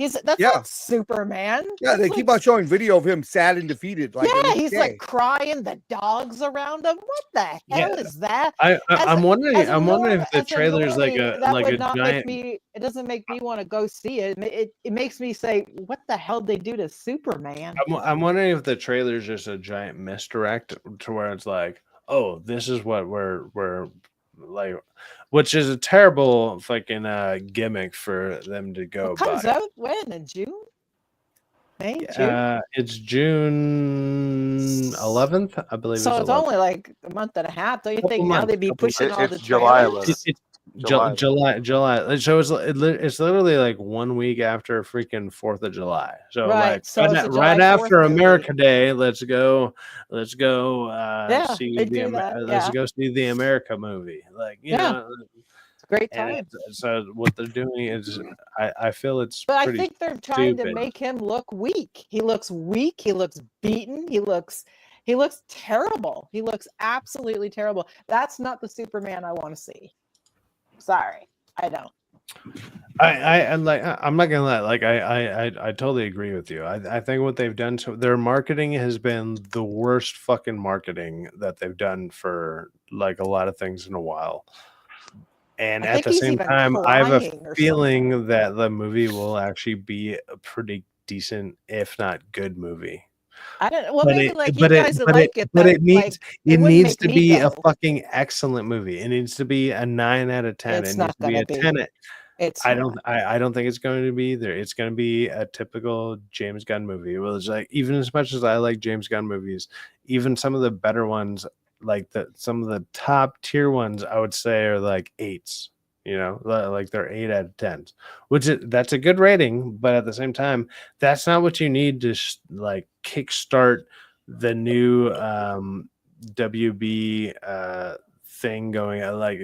That's Yeah. not Superman. Yeah, they That's keep like, on showing video of him sad and defeated. Like, yeah, in he's day. like crying. The dogs around him. What the hell Yeah. is that? I'm wondering. as a I'm wondering if the as a trailer's like normie, a that like would a not giant. make me. It doesn't make me want to go see it. It makes me say, what the hell did they do to Superman? I'm wondering if the trailer's just a giant misdirect to where it's like, oh, this is what we're like, which is a terrible fucking gimmick for them to go It comes by. out when in June, May, June. It's June 11th, I believe. So it's 11th. only like a month and a half. Don't you Couple think now months, they'd be couple pushing all the It's July trailers? 11th. It's July. July. So it's literally like 1 week after freaking 4th of July. So Right, like so it's a July right after 4th movie. America Day, let's go Yeah, see they the do that, let's yeah. go see the America movie. Like, you Yeah. know, It's a great and time. so what they're doing is I feel it's But I pretty think they're trying to stupid. make him look weak. He looks weak. He looks beaten. He looks terrible. He looks absolutely terrible. That's not the Superman I want to see. Sorry, I don't. I'm not gonna lie, like I totally agree with you. I think what they've done to their marketing has been the worst fucking marketing that they've done for like a lot of things in a while. And I at think the he's same even time, I have crying a or feeling that the movie will actually be a pretty decent, if not good movie. I don't. Well, But maybe it, like you but it, guys would but like it, it. but But it needs like, it wouldn't needs make to me be a go. fucking excellent movie. It needs to be a 9 out of 10. It's It not needs to be gonna a be. 10. It's I not. don't think it's going to be either. It's going to be a typical James Gunn movie. Well, it's like, even as much as I like James Gunn movies, even some of the better ones, like some of the top tier ones, I would say are like 8s. You know, like they're 8 out of 10s, that's a good rating. But at the same time, that's not what you need to like kickstart the new WB thing going. Like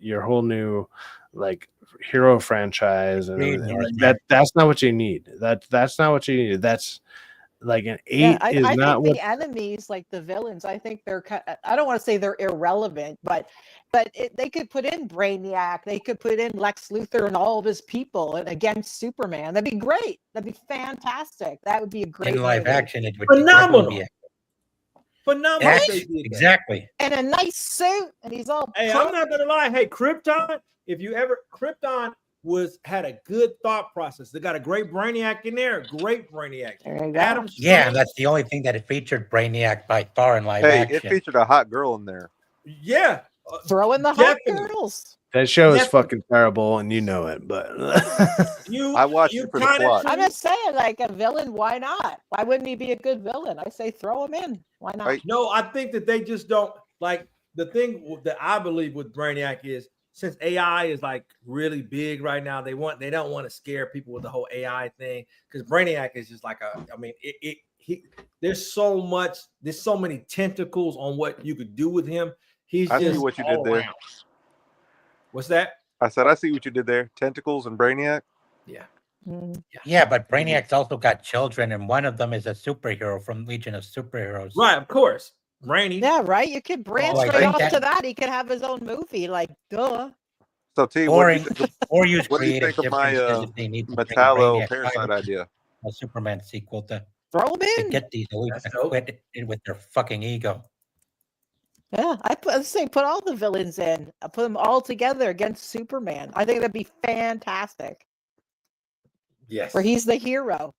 your whole new like hero franchise and everything like that. That's not what you need. That's not what you need. That's like an 8 Yeah, is I not think what. the enemies, like the villains, I think they're. I don't want to say they're irrelevant, but they could put in Brainiac. They could put in Lex Luthor and all of his people and against Superman. That'd be great. That'd be fantastic. That would be a great In live movie. action, it would Phenomenal. be Phenomenal. Yes, They did that. exactly. And a nice suit, and he's all. Hey, I'm not gonna lie. Hey, Krypton. If you ever Krypton had a good thought process. They got a great Brainiac in there. Great Brainiac. Adam. Yeah, Strange. that's the only thing that it featured Brainiac by far in live Hey, action. it featured a hot girl in there. Yeah. Throw in the hot Definitely. girls. That show is Definitely. fucking terrible, and you know it. But I watched you it for the kinda plot. I'm just saying, like a villain. Why not? Why wouldn't he be a good villain? I say throw him in. Why not? Right. No, I think that they just don't like the thing that I believe with Brainiac is since AI is like really big right now, they don't want to scare people with the whole AI thing because Brainiac is just like there's so many tentacles on what you could do with him. He's I just see what you did all there. around. What's that? I said, I see what you did there. Tentacles and Brainiac. Yeah. Yeah, but Brainiac's also got children, and one of them is a superhero from Legion of Superheroes. Right, of course. Rainy. Yeah, right. You could branch I right think off that- to that. He could have his own movie. Like, duh. So, T, Or, what use do you creative think of my differences if they need to bring Metallo Brainiac Parasite back. idea? A Superman sequel to Throw him in. get these elites to quit it with their fucking ego. Yeah, I say put all the villains in. I put them all together against Superman. I think that'd be fantastic. Yes. Where he's the hero.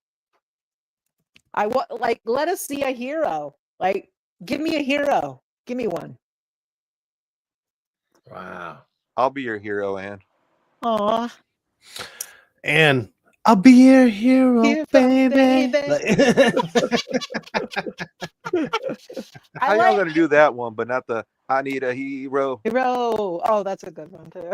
I want let us see a hero. Like, give me a hero. Give me one. Wow. I'll be your hero, Ann. Aw. and I'll be your hero, Hero, baby. baby. How y'all gonna do that one, but not the I need a hero? Hero. Oh, that's a good one too.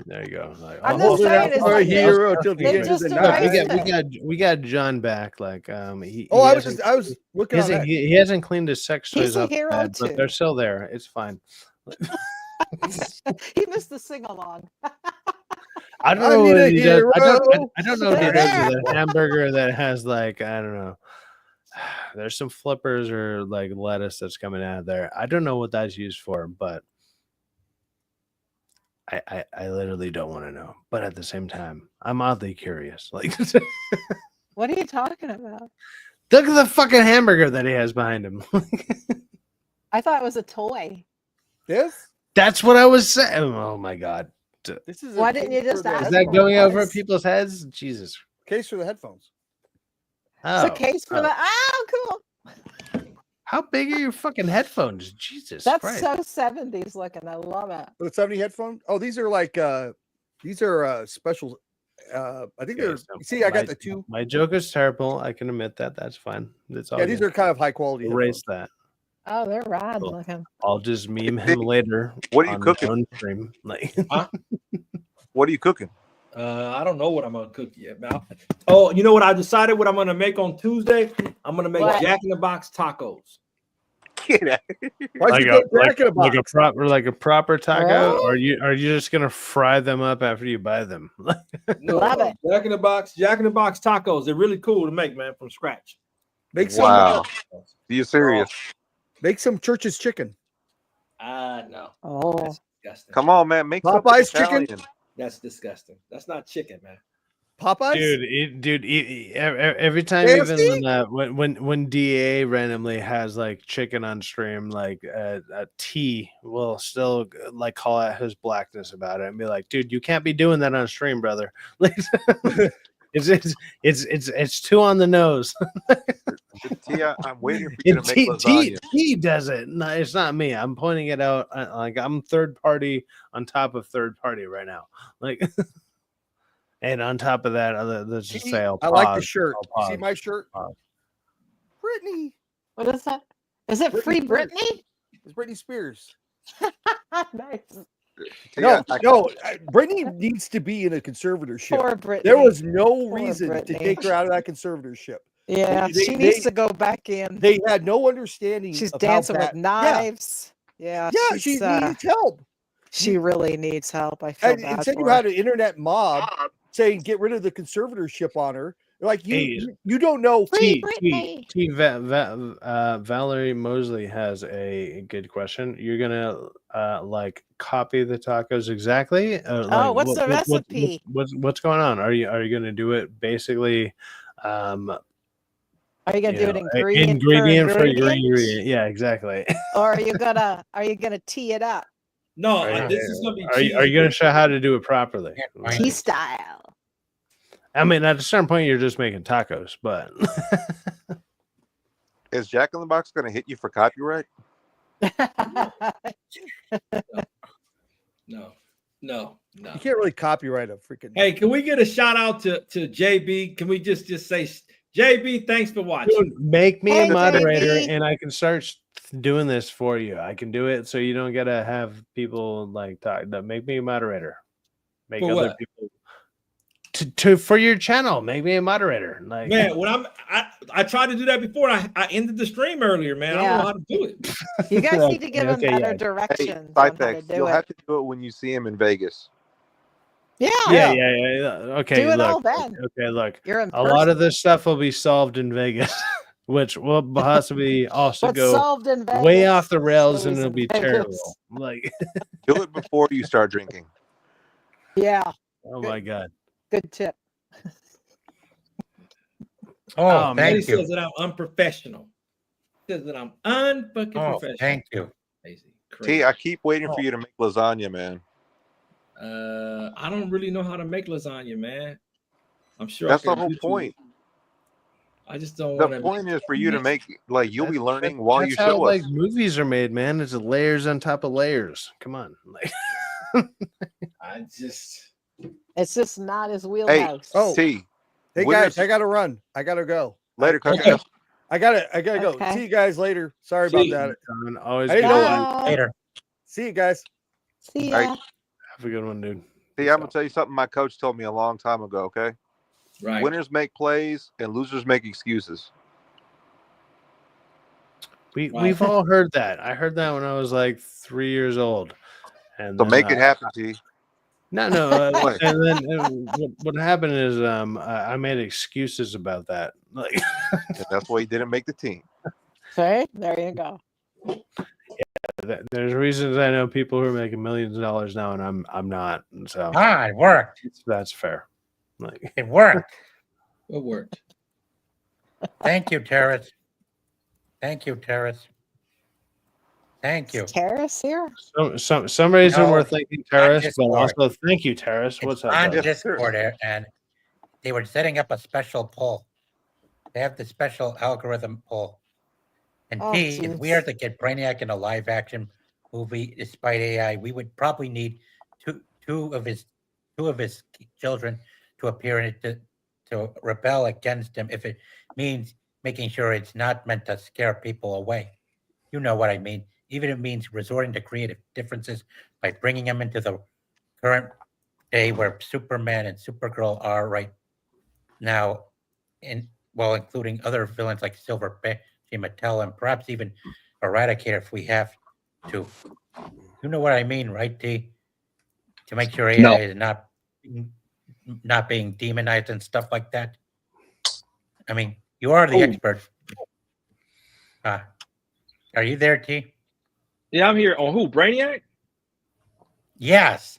There you go. Like, I'm oh, just saying, it's Our like hero till the they end of just the look, night. we got John back. Like I was looking on that. he hasn't cleaned his sex He's toys a up hero bad, too. but they're still there. It's fine. He missed the sing along. I don't I know need what a he does. I hero. don't know what he does with a hamburger that has like I don't know there's some flippers or like lettuce that's coming out of there. I don't know what that's used for, but I literally don't want to know. But at the same time, I'm oddly curious. Like, What are you talking about? look at the fucking hamburger that he has behind him. I thought it was a toy. This? That's what I was saying. Oh my god. This is. Why didn't you just ask? Is that going over people's heads? Jesus. Case for the headphones. It's a Oh, case for the. Oh, cool. how big are your fucking headphones? Jesus That's Christ. so 70s looking. I love it. For the 70 headphone? Oh, these are like special. I think Okay, they're. so See, I got the two. My joke is terrible. I can admit that. That's fine. It's all Yeah, these good. are kind of high quality. Erase that. Oh, they're rad Cool. looking. I'll just meme him later. What are you on cooking? my own stream. Like, What are you cooking? I don't know what I'm gonna cook yet. Oh, you know what I decided? What I'm gonna make on Tuesday? I'm gonna make What? Jack in the Box tacos. Get out. Why'd like you a, put Jack in a like a box? proper taco, Oh. or are you just gonna fry them up after you buy them? No, Love it. Jack in the Box tacos. They're really cool to make, man, from scratch. Make some. Wow. Are you serious? Make some Church's chicken. No. Oh, That's disgusting. Come on, man. Make Popeye's something chicken? Italian. That's disgusting. That's not chicken, man. Popeyes. Every time, KFC? even when DA randomly has like chicken on stream, like a T will still like call out his blackness about it and be like, "Dude, you can't be doing that on stream, brother." Like, it's too on the nose. T, I'm waiting for you to make lasagna. T does it. No, it's not me. I'm pointing it out. Like I'm third party on top of third party right now. Like, and on top of that, let's just say I like the pause. shirt. I'll See pause. my shirt? Pause. Brittany. what is that? Is it Britney Free Spears. Britney? It's Britney Spears. Nice. T, No, I- no. Brittany needs to be in a conservatorship. Poor Britney. There was no Poor reason to Britney. take her out of that conservatorship. Yeah, They- she they- needs to go back in. They had no understanding. She's of how dancing with bad- knives. Yeah, Yeah, she she's, needs help. she really needs help. I feel And bad instead, for you her. had an internet mob saying get rid of the conservatorship on her. Like Hey, you don't know. Free Britney. Valerie Mosley has a good question. You're gonna like copy the tacos exactly? Like, What's the recipe? What's going on? Are you gonna do it basically? Are you gonna You do know, it ingredient for ingredient? Yeah, exactly. or are you gonna tee it up No, Are this is gonna be. Are you gonna show how to do it properly? tea style? I mean, at a certain point, you're just making tacos, but Is Jack in the Box going to hit you for copyright? No. You can't really copyright a freaking. Hey, can we get a shout out to JB? Can we just say, JB, thanks for watching. dude, make me Hey, a moderator, JB. and I can start doing this for you. I can do it, so you don't gotta have people like talk. Make me a moderator. Make For other what? people to for your channel. Make me a moderator. Like, Man, when I tried to do that before, I ended the stream earlier, man. I don't know how to do it. You guys need to give him Okay, better yeah. Hey, directions on how to Cyphex, do you'll it. have to do it when you see him in Vegas. Yeah, yeah. Okay, Do it look. all then. Okay, look. You're in A lot of person. this stuff will be solved in Vegas, which will possibly also What's go solved in Vegas way off the rails, and stays it'll in be Vegas. terrible. Like, Do it before you start drinking. Yeah, oh my god. good tip. Oh, man, He thank you. says that I'm unprofessional. He says that I'm unfucking Oh, professional. thank you. Crazy. T, I keep waiting for you to make lasagna, man. I don't really know how to make lasagna, man. I'm sure That's I the can whole YouTube. point. I just don't The want to. point is for you to make, like, you'll be That's- learning while you that's how, show like us. movies are made, man. It's layers on top of layers. Come on. Like, It's just not his Hey, wheelhouse. T, Hey when guys, is- I gotta run. I gotta go. later, I Coco. gotta go. Okay. See you guys later. Sorry See about you. that. always Hey, good no, one. Later. See you guys. See All ya. right. Have a good one, dude. T, I'm gonna tell you something my coach told me a long time ago. Okay, Right. winners make plays and losers make excuses. We've all heard that. I heard that when I was like 3 years old. And So then, make it happen, T. No. What? And then what happened is I made excuses about that. Like, That's why he didn't make the team. See, there you go. there's reasons I know people who are making millions of dollars now, and I'm not. So it worked. that's fair. Like, It worked. It worked. Thank you, Terrace. Thank you, Terrace. Thank you. Is Terrace here? some reason No, we're thinking on Terrace, but Discord. also thank you, Terrace. What's up, on brother? Discord, and they were setting up a special poll. They have the special algorithm poll. And Oh, T, if we jeez. are to get Brainiac in a live action movie despite AI, we would probably need two of his children to appear in it to rebel against him if it means making sure it's not meant to scare people away. You know what I mean. Even if it means resorting to creative differences by bringing him into the current day where Superman and Supergirl are right now, including other villains like Silver Banshee, Mattel, and perhaps even Eradicator if we have to. You know what I mean, right, T? To make sure AI is not being demonized and stuff like that. I mean, you are the expert. Are you there, T? Yeah, I'm here. On who? Brainiac? Yes.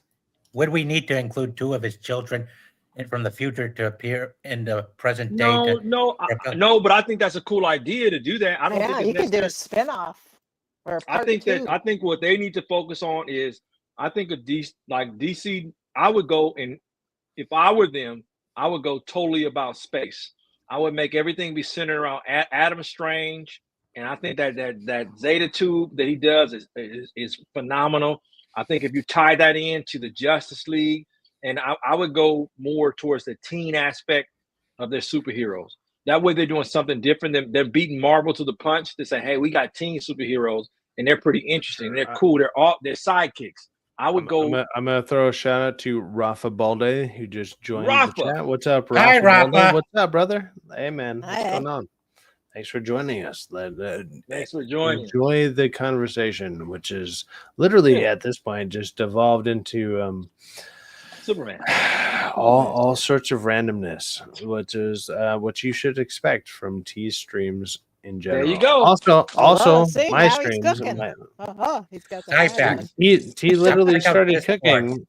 Would we need to include two of his children from the future to appear in the present day? No, but I think that's a cool idea to do that. I don't think you it's could do a necessary. spinoff. Or I think what they need to focus on is, I think of DC. I would go, and if I were them, I would go totally about space. I would make everything be centered around Adam Strange, and I think that Zeta tube that he does is phenomenal. I think if you tie that into the Justice League, and I would go more towards the teen aspect of their superheroes. That way they're doing something different. They're beating Marvel to the punch. They say, hey, we got teen superheroes, and they're pretty interesting. They're cool. They're sidekicks. I would go. I'm gonna throw a shout out to Rafa Balde, who just joined Rafa. the chat. What's up, Rafa? Hi, Rafa. Balde? What's up, brother? Hey, man. What's Hi. going on? Thanks for joining us. Thanks for joining. Enjoy the conversation, which is literally at this point just devolved into Superman. all sorts of randomness, which is what you should expect from T's streams in general. There you go. Also, see, my now he's streams. cooking. He's got the Typefax. T literally Check out started Discord. cooking.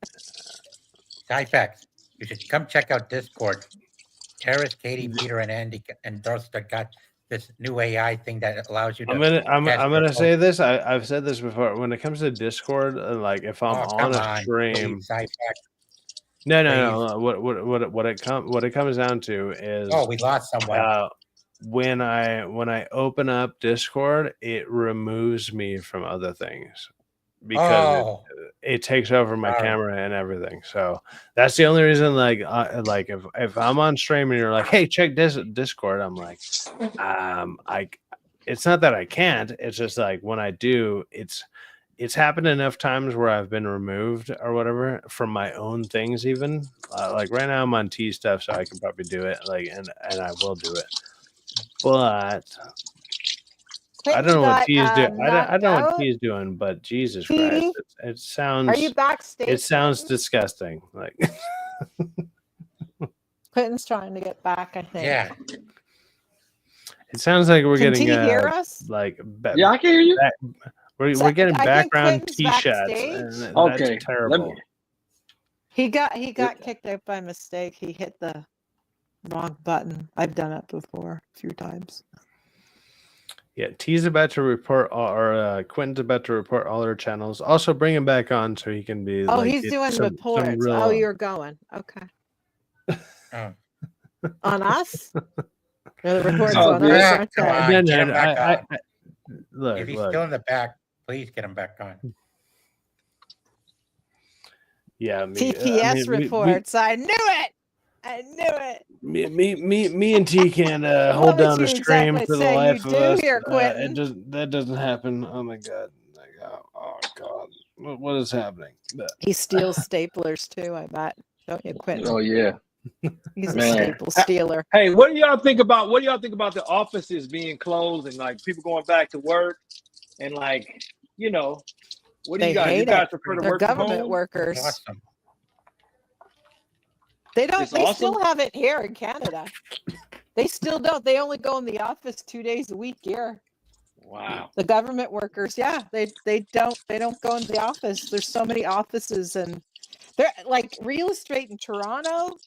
Typefax. You should come check out Discord. Terrace, Katie, Peter, and Andy and Darcy got this new AI thing that allows you to. I'm gonna say this. I've said this before. When it comes to Discord, like if I'm on a stream, no. What it comes down to is we lost someone. When I open up Discord, it removes me from other things because it takes over my camera and everything. So that's the only reason. Like if I'm on stream and you're like, hey, check this Discord, I'm like, it's not that I can't. It's just like when I do, it's happened enough times where I've been removed or whatever from my own things. Even like right now I'm on T stuff, so I can probably do it. Like and I will do it. But I don't know what T is doing. I don't know what T is doing, but Jesus Christ, it sounds. Are you backstage? It sounds disgusting. Like Clinton's trying to get back, I think. Yeah. It sounds like we're Can getting. T hear us? Like yeah, I can hear you. We're getting background T shots. Backstage. Okay, that's terrible. He got kicked out by mistake. He hit the wrong button. I've done it before a few times. Yeah, T's about to report, or Quentin's about to report all our channels. Also, bring him back on so he can be. Oh, he's doing reports. Oh, you're going. Okay. On us? The reports on us. Look, if he's still in the back, please get him back on. Yeah, TPS reports. I knew it. I knew it. Me and T can't hold down a stream for the life of us. Here, that doesn't happen. Oh my god! Oh god! What is happening? He steals staplers too. I bet. Don't you, Quentin? Oh yeah. He's a staple stealer. Hey, what do y'all think about the offices being closed and like people going back to work and like what do you guys? You guys prefer to work from government home? workers. Awesome. They don't. It's They awesome. still have it here in Canada. They still don't. They only go in the office 2 days a week here. Wow. The government workers, yeah, they don't go into the office. There's so many offices, and they're like real estate in Toronto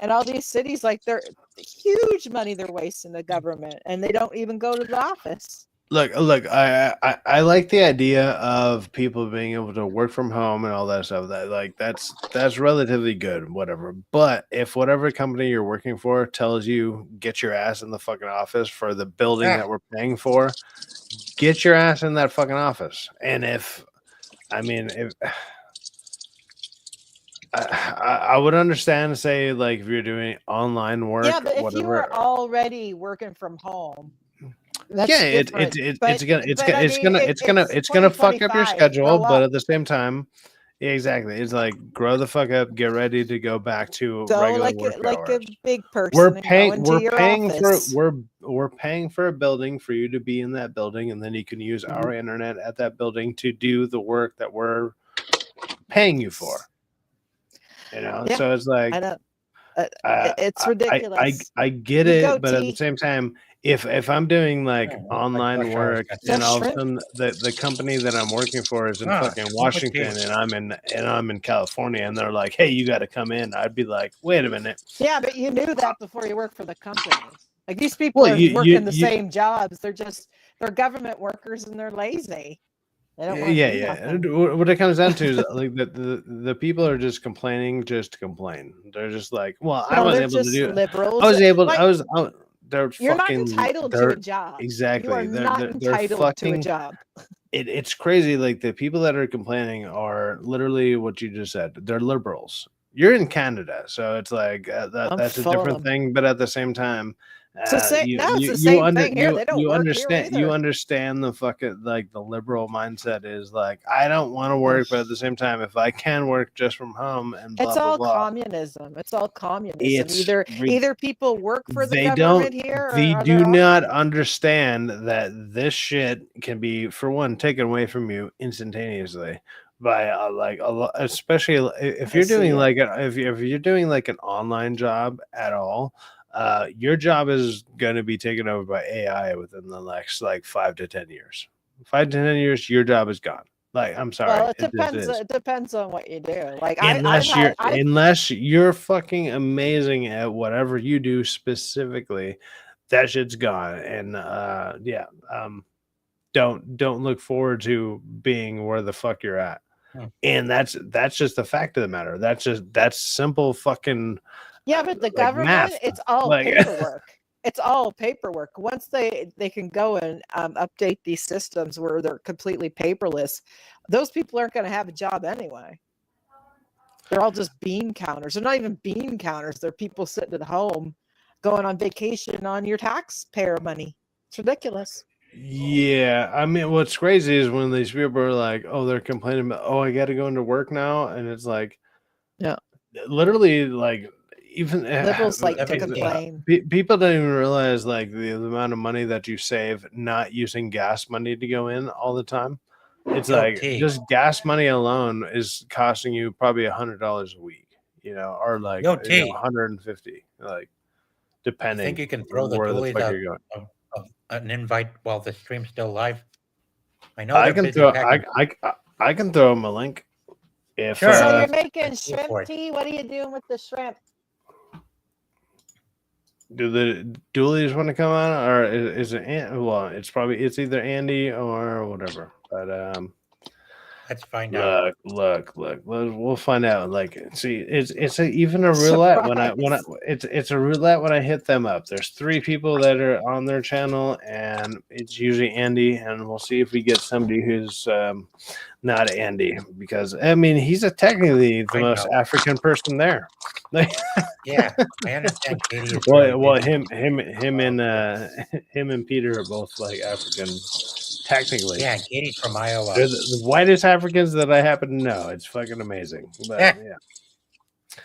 and all these cities. Like they're huge money they're wasting the government, and they don't even go to the office. Look, I like the idea of people being able to work from home and all that stuff. That's relatively good, whatever. But if whatever company you're working for tells you get your ass in the fucking office for the building that we're paying for, get your ass in that fucking office. And if I would understand, say, like if you're doing online work, Yeah, but if whatever. you are already working from home, that's Yeah, different. it's gonna fuck up your 2025, schedule, grow but up. at the same time, yeah, exactly. It's like grow the fuck up, get ready to go back to So regular like work a hours. big person, We're and go paying into your office. we're paying for a building for you to be in that building, and then you can use our internet at that building to do the work that we're paying you for. You know, Yeah, so it's like I know. It's ridiculous. I get You go, it, but at the T. same time, if I'm doing like online rush hour work schedule. and all of a shrimp. sudden the company that I'm working for is in fucking stupid Washington tea. and I'm in California and they're like, hey, you got to come in, I'd be like, wait a minute. Yeah, but you knew that before you worked for the company. Like these people Well, are you working the same jobs. They're government workers and they're lazy. They don't want to do yeah. nothing. What it comes down to is like the people are just complaining just to complain. They're just like, well, I No, was they're able to just do it. liberals. I was able. Like, they're you're not fucking. entitled to They're a job. You exactly. are not They're entitled to a fucking. job. It's crazy. Like the people that are complaining are literally what you just said. They're liberals. You're in Canada, so it's like that's a full of different them. thing. But at the same time, It's the same thing here. They don't you work understand here you either. understand the fucking like the liberal mindset is like I don't want to work, but at the same time, if I can work just from home and blah It's blah all blah. communism. It's all communism. It's Either people work for the they government don't here, they or do they're not off. understand that this shit can be, for one, taken away from you instantaneously by especially if you're doing like if you're doing like an online job at all. Your job is going to be taken over by AI within the next like 5 to 10 years. 5 to 10 years, your job is gone. Like, I'm sorry. Well, it depends. It depends on what you do. Like Unless you're fucking amazing at whatever you do specifically, that shit's gone. And don't look forward to being where the fuck you're at. And that's just the fact of the matter. That's simple fucking. Yeah, but the like government, math. it's all Like- paperwork. It's all paperwork. Once they can go and update these systems where they're completely paperless, those people aren't going to have a job anyway. They're all just bean counters. They're not even bean counters. They're people sitting at home going on vacation on your taxpayer money. It's ridiculous. Yeah, I mean, what's crazy is when these people are like, "Oh, they're complaining about, oh, I got to go into work now," and it's like, yeah, literally, like even liberals like to complain. People don't even realize like the amount of money that you save not using gas money to go in all the time. It's like just gas money alone is costing you probably $100 a week, you know, or like 150, like depending. I think you can throw the where dualies fuck out you're going. of an invite while the stream's still live. I know I they're can busy throw packing. I can throw them a link. If So you're making shrimp tea. What are you doing with the shrimp? do the dualies want to come on, or is it? Well, it's either Andy or whatever. But let's find out. Look. We'll find out. Like, see, it's even a roulette it's a roulette when I hit them up. There's 3 people that are on their channel, and it's usually Andy, and we'll see if we get somebody who's not Andy, because I mean he's technically the most African person there. Yeah, I understand. Katie is well, him and Peter are both like African. Technically, yeah, Katie's from Iowa. They're the whitest Africans that I happen to know. It's fucking amazing. But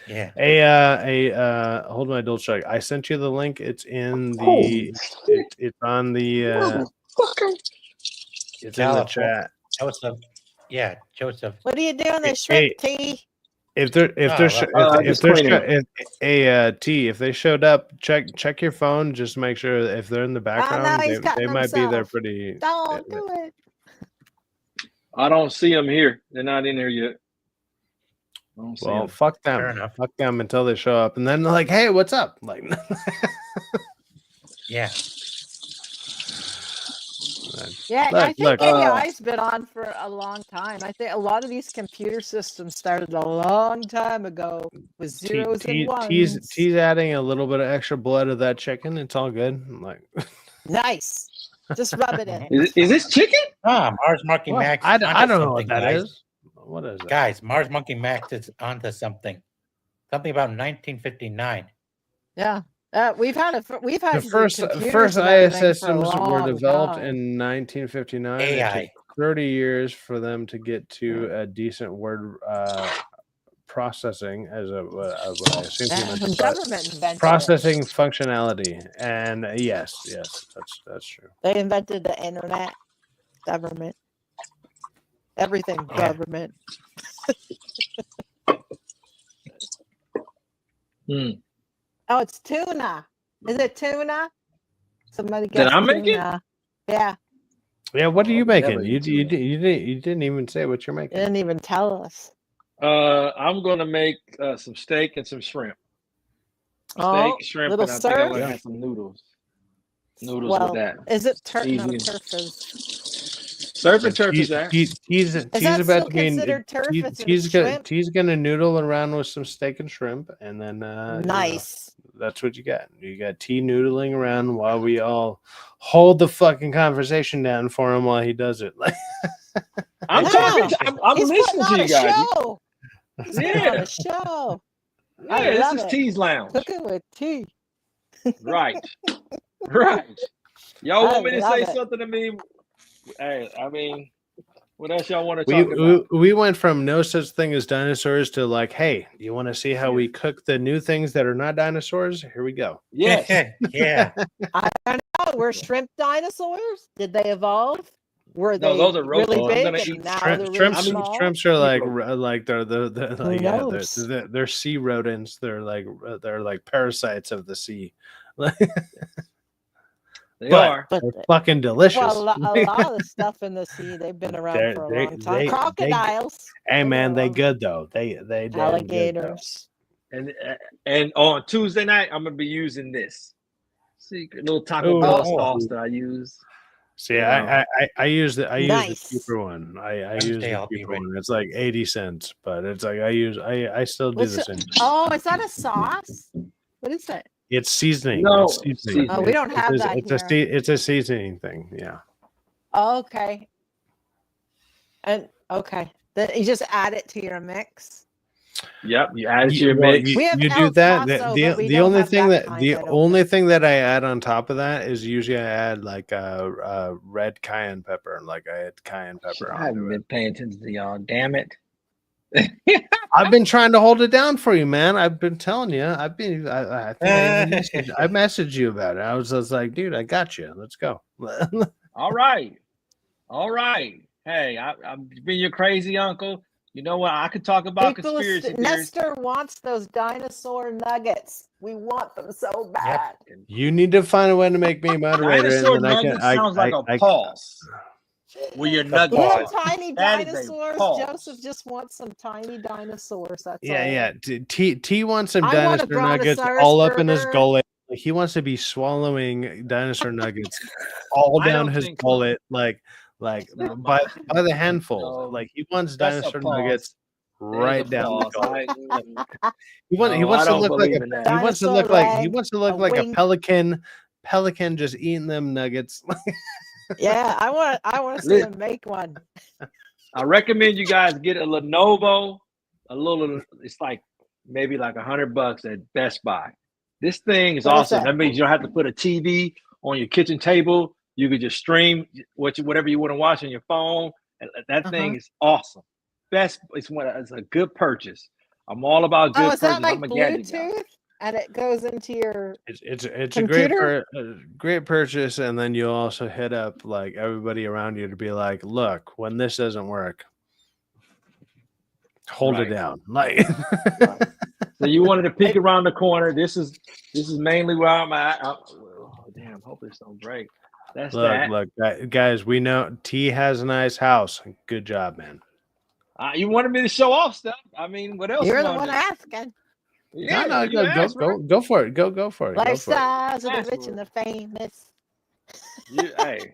yeah. Hey, hold my dual check. I sent you the link. It's in the. It's on the. It's in the chat. Joseph. Yeah, Joseph. What are you doing, the shrimp tea? If they're if they showed up, check your phone. Just make sure if they're in the background, they might be there pretty. Don't do it. I don't see them here. They're not in here yet. I don't see Well, them. fuck Fair them. enough. Fuck them until they show up, and then they're like, "Hey, what's up?" Like, Yeah. Yeah, Look, I think look. AI's been on for a long time. I think a lot of these computer systems started a long time ago with zeros and ones. T's adding a little bit of extra blood of that chicken. It's all good. Like, Nice. Just rub it in. Is this chicken? Mars Monkey well, Max. I onto don't know what something, that guys. is. What is it? Guys, Mars Monkey Max is onto something. Something about 1959. Yeah. We've had The first computers and IS everything for a systems were long developed time. in 1959. It AI. took 30 years for them to get to a decent word processing as a what I assume you meant, The government invented it. processing functionality. And yes, that's true. They invented the internet. Government. Everything government. Oh, it's tuna. Is it tuna? Somebody Did guess I make it? tuna. Yeah. Yeah, what are you never making? You eat tuna. you didn't even say what you're You making. didn't even tell us. I'm gonna make some steak and some shrimp. Oh, Steak, shrimp, little and I think I'm gonna surf. have some noodles. Noodles Well, with that. is it no, Easy. turf is. Surf and turf is there. He's Is that about still to be considered turf? It's shrimp? he's gonna noodle around with some steak and shrimp, and then Nice. that's what you got. You got T noodling around while we all hold the fucking conversation down for him while he does it. I'm Wow. talking. I'm He's listening putting to on you a guys. show. He's putting on Yeah. a show. I Yeah, love this is it. T's Lounge. Cooking with tea. Right. Right. Y'all I want me to love say it. something to me? Hey, I mean, what else y'all want to talk about? we went from no such thing as dinosaurs to like, hey, you want to see how we cook the new things that are not dinosaurs? Here we go. Yes. Yeah. I don't know. Were shrimp dinosaurs? Did they evolve? Were No, they those are really rodents. I'm big gonna and eat now Shrimp, they're really shrimps, small? shrimps are like rodents. like they're Who yeah, knows? they're sea rodents. They're like parasites of the sea. They But are. But they're fucking delicious. well, a lot of the stuff in the sea, they've been around for a long time. Crocodiles. Hey been man, they around. good though. They damn good, though. Alligators. And on Tuesday night, I'm gonna be using this secret little Taco Ooh, Bell oh. sauce that I use. See, Yeah. I use the Nice. cheaper one. I use Wednesday, the I'll be cheaper ready. one. It's like 80 cents, but it's like I still do What's the it- same. Oh, is that a sauce? What is it? It's seasoning. No, It's seasoning. Oh, we don't have that here. It's a seasoning thing. Yeah. Oh, okay. And okay, you just add it to your mix. Yep, you add it to You, your well, mix. We have you El do that. Paso, The but we the don't only have thing that that kind, the I don't only think. thing that I add on top of that is usually I add like a red cayenne pepper. Like I add cayenne pepper I haven't onto been it. paying attention to y'all. Damn it. I've been trying to hold it down for you, man. I've been telling you. I think I messaged you about it. I was just like, dude, I got you. Let's go. All right. All right. Hey, I've been your crazy uncle. You know what? I could talk about conspiracy theories. Nestor wants those dinosaur nuggets. We want them so bad. You need to find a way to make me a moderator, Dinosaur and then I can. nugget sounds like a pulse. With your nuggets. Little are. tiny That is a dinosaurs. pulse. Joseph just wants some tiny dinosaurs. That's all. Yeah. T wants some I want a dinosaur nuggets brontosaurus all up in his burger. gullet. Like, he wants to be swallowing dinosaur nuggets all I down don't his think so. gullet, like by the handful. No, Like he wants that's a dinosaur pulse. nuggets There's right a down the pulse. gullet. I He No, wants I to don't look like believe in that. he wants to Dinosaur look like leg, a a wing. pelican just eating them nuggets. Yeah, I want to see Listen. him make one. I recommend you guys get a Lenovo, it's like maybe like $100 at Best Buy. This thing is What is awesome. that? That means you don't have to put a TV on your kitchen table. You could just stream whatever you want to watch on your phone. And that thing is awesome. It's a good purchase. I'm all about good Oh, is that purchase. like I'm a gadget guy. Bluetooth? And it goes into your It's a computer? great purchase, and then you also hit up like everybody around you to be like, look, when this doesn't work, Hold it Right. down. Like Right. So you wanted to peek around the corner. This is mainly where I'm at. Oh, damn, hope this don't break. That's that. look, guys, we know T has a nice house. Good job, man. You wanted me to show off stuff. I mean, what else? You're you the want one to asking. Yeah, No, you asked, right? go for it. Go for it. Go for it. Lifestyles of the Ask rich for and it. the famous. Hey,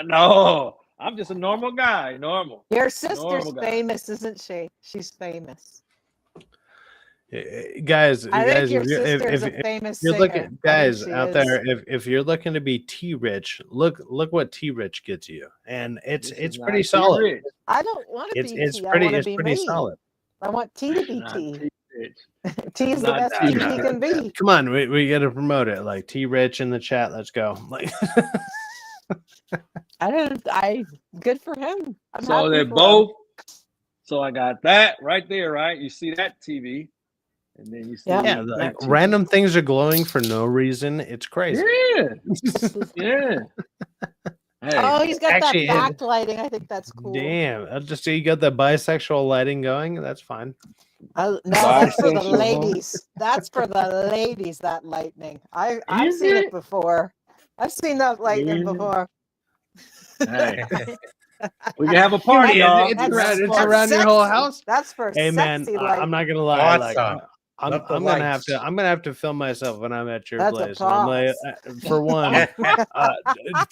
no, I'm just a normal guy. Normal. Your sister's Normal guy. famous, isn't she? She's famous. Guys, I think your if you're- sister is a if famous you're singer. looking, I think guys she out is. there, if you're looking to be T rich, look what T rich gets you, and it's This is pretty not solid. T-rich. I don't want to be It's T. I pretty want to be me. solid. I want T to be Not T. T-rich. T is the Not best T. T he can be. Come on, we got to promote it. Like T rich in the chat. Let's go. Like I good for him. I'm So happy they're for both. him. So I got that right there, right? You see that TV, and then you see Yeah. yeah, that like TV. random things are glowing for no reason. It's crazy. Yeah, yeah. Hey, Oh, he's got Actually, that backlighting. I think that's cool. Damn, I'll just say you got the bisexual lighting going. That's fine. No, that's for the Bisexual. ladies. That's for the ladies. That lightning. I've Is seen it? it before. I've seen that lightning Is it? before. Hey, we can have a party, y'all. It's That's around your whole sexy. house. That's for Hey man, sexy I'm lightning. not gonna lie. Like, Awesome. I'm Love the gonna have to film myself when I'm at your That's a place. And I'm like,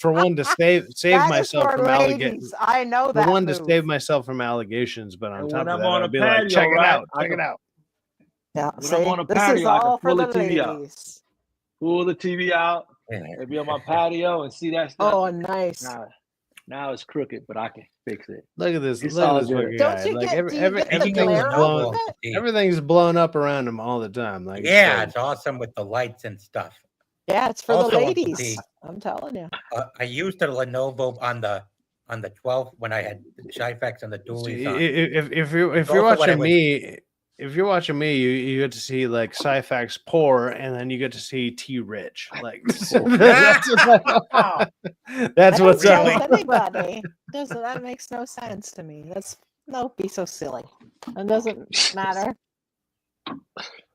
for one, to save That is myself for from allegations. ladies. I know For that. one, to move. save myself from allegations, but on And top when of I'm that, on I'll a be like, patio, check it right, out, I check it can- out. Yeah, When see, I'm on a this is patio, I can all for pull the the TV out. ladies. Pull the TV out and be on my patio and see that stuff. Oh, nice. Now it's crooked, but I can fix it. Look at this, It's look all at this good. fucking Don't guy. you Like get? Do you get the everything's glare off blown, of it? everything's blown up around him all the time. Like, Yeah, it's it's awesome with the lights and stuff. Yeah, it's for Also, the on ladies. the- I'm telling you. I used a Lenovo on the 12 when I had the Shyfax and the crazy. Dualies on. If you're also what I watching was- me, if you're watching me, you get to see like Sci-Fax poor, and then you get to see T rich. Like that's That what's don't up. tell anybody. That makes no sense to me. Don't be so silly. It doesn't matter.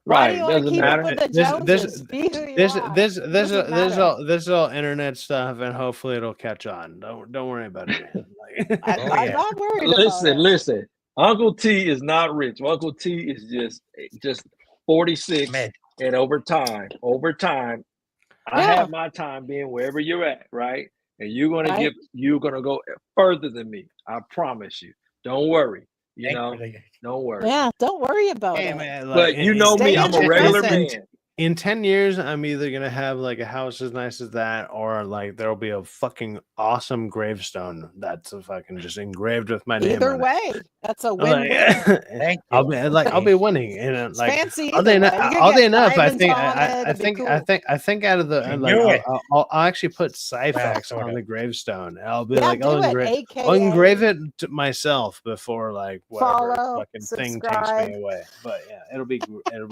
Why do you want to doesn't keep matter. up with the Joneses? Be who you are. Doesn't matter. This is all internet stuff, and hopefully it'll catch on. Don't worry about it, man. Like, I'm not worried about it. Listen. Uncle T is not rich. Uncle T is just 46, Man. and over time, I Yeah. have my time being wherever you're at, right? And you're gonna Right. you're gonna go further than me. I promise you. Don't worry. You know, don't worry. Yeah, don't worry about hey, it. man, But you know Stay me, I'm a regular man. independent. in 10 years, I'm either gonna have like a house as nice as that, or like there'll be a fucking awesome gravestone that's fucking just engraved with my name. Either on it. way, that's a I'm win-win. like, I'll be winning, and It's like fancy oddly either enough, way. You could oddly get enough, I diamonds think on it, I it'd be think cool. I think out of the like knew it. I'll actually put Sci-Fax sort on of. the gravestone. I'll be Yeah, like, do it, I'll AKA. engrave it myself before like whatever Follow, fucking thing takes subscribe. me away. But yeah, it'll be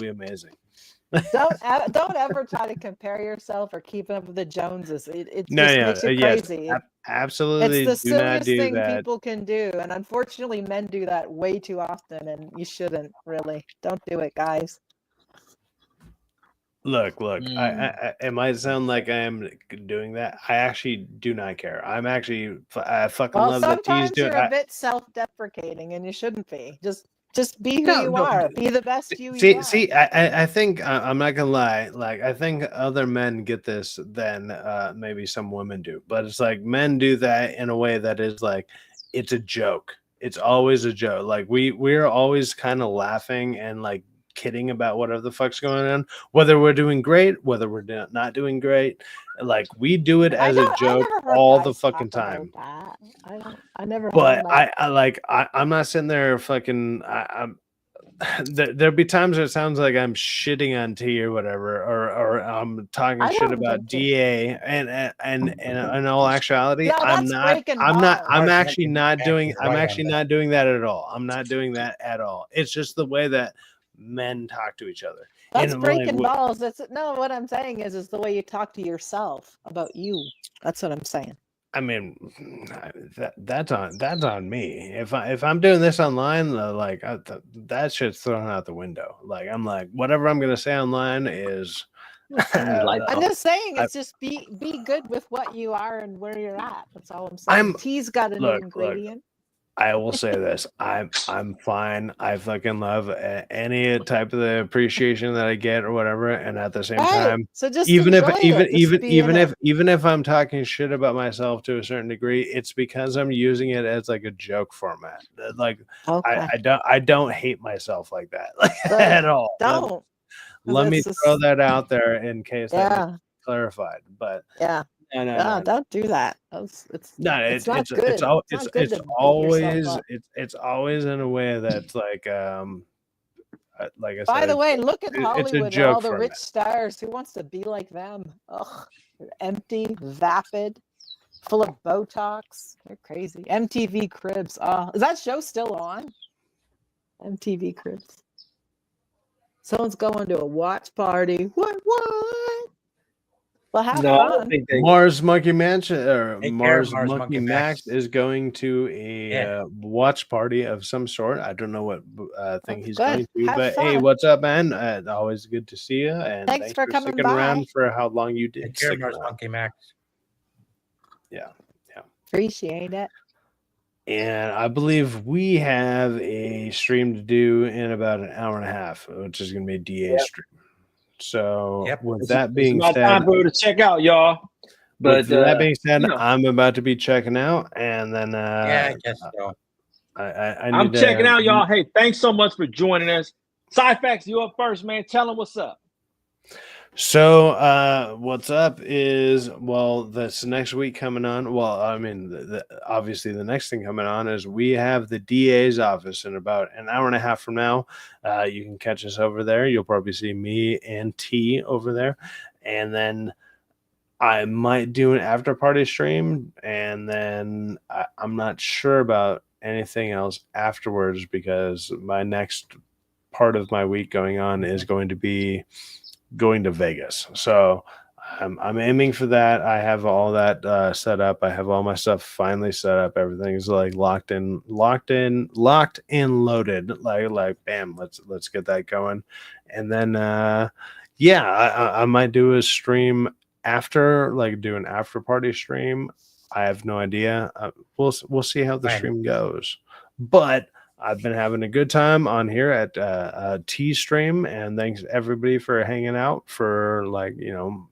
amazing. Don't ever try to compare yourself or keep up with the Joneses. It No, just yeah, makes you yes, crazy. absolutely. It's the Do not silliest do thing that. people can do, and unfortunately, men do that way too often, and you shouldn't really. Don't do it, guys. Look, it might sound like I am doing that. I actually do not care. I'm actually, I fucking Well, love that he's sometimes doing you're a it. bit self-deprecating, and you shouldn't be. Just be who you are. Be the best you are. See, I think I'm not gonna lie. Like, I think other men get this than maybe some women do, but it's like men do that in a way that is like, it's a joke. It's always a joke. Like we're always kind of laughing and like kidding about whatever the fuck's going on, whether we're doing great, whether we're not doing great. Like we do it as a joke all the fucking time. I never. But I'm not sitting there fucking. I'm. There'll be times where it sounds like I'm shitting on T or whatever, or I'm talking shit about DA, and in all actuality, I'm actually not doing that at all. I'm not doing that at all. It's just the way that men talk to each other. That's And, breaking like, balls. What I'm saying is the way you talk to yourself about you. That's what I'm saying. I mean, that's on me. If I'm doing this online, like that shit's thrown out the window. Like I'm like, whatever I'm gonna say online is. I'm just saying, it's just be good with what you are and where you're at. That's all I'm saying. Tea's got a new ingredient. I will say this: I'm fine. I fucking love any type of the appreciation that I get or whatever. And at the same time, so just even if I'm talking shit about myself to a certain degree, it's because I'm using it as like a joke format. Like I don't hate myself like that at all. Don't. Let me throw that out there in case that needs to be clarified. But no, don't do that. It's not good. It's always in a way that's like I said. By the way, look at Hollywood and all the rich format. stars. Who wants to be like them? Ugh, they're empty, vapid, full of Botox. They're crazy. MTV Cribs. Oh, is that show still on? MTV Cribs. Someone's going to a watch party. What? Well, have fun. Mars Monkey Mansion or Mars Monkey Max is going to a watch party of some sort. I don't know what thing he's going to, but hey, what's up, man? Always good to see you, and thanks for coming sticking around for how long you did. Take care, Mars Monkey Max. Yeah. Appreciate it. And I believe we have a stream to do in about an hour and a half, which is going to be a DA stream. So with that being said, time for you to check out, y'all. But with that being said, I'm about to be checking out, and then I guess so. I'm checking out, y'all. Hey, thanks so much for joining us. Sci-Fax, you up first, man. Tell them what's up. So what's up is, well, this next week coming on. Well, I mean, obviously the next thing coming on is we have the DA's office in about an hour and a half from now. You can catch us over there. You'll probably see me and T over there. And then I might do an after party stream. And then I'm not sure about anything else afterwards, because my next part of my week going on is going to be going to Vegas. So I'm aiming for that. I have all that set up. I have all my stuff finally set up. Everything's like locked and loaded. Like bam, let's get that going. And then I might do a stream after, like do an after party stream. I have no idea. We'll see how the stream goes. But I've been having a good time on here at T Stream, and thanks everybody for hanging out for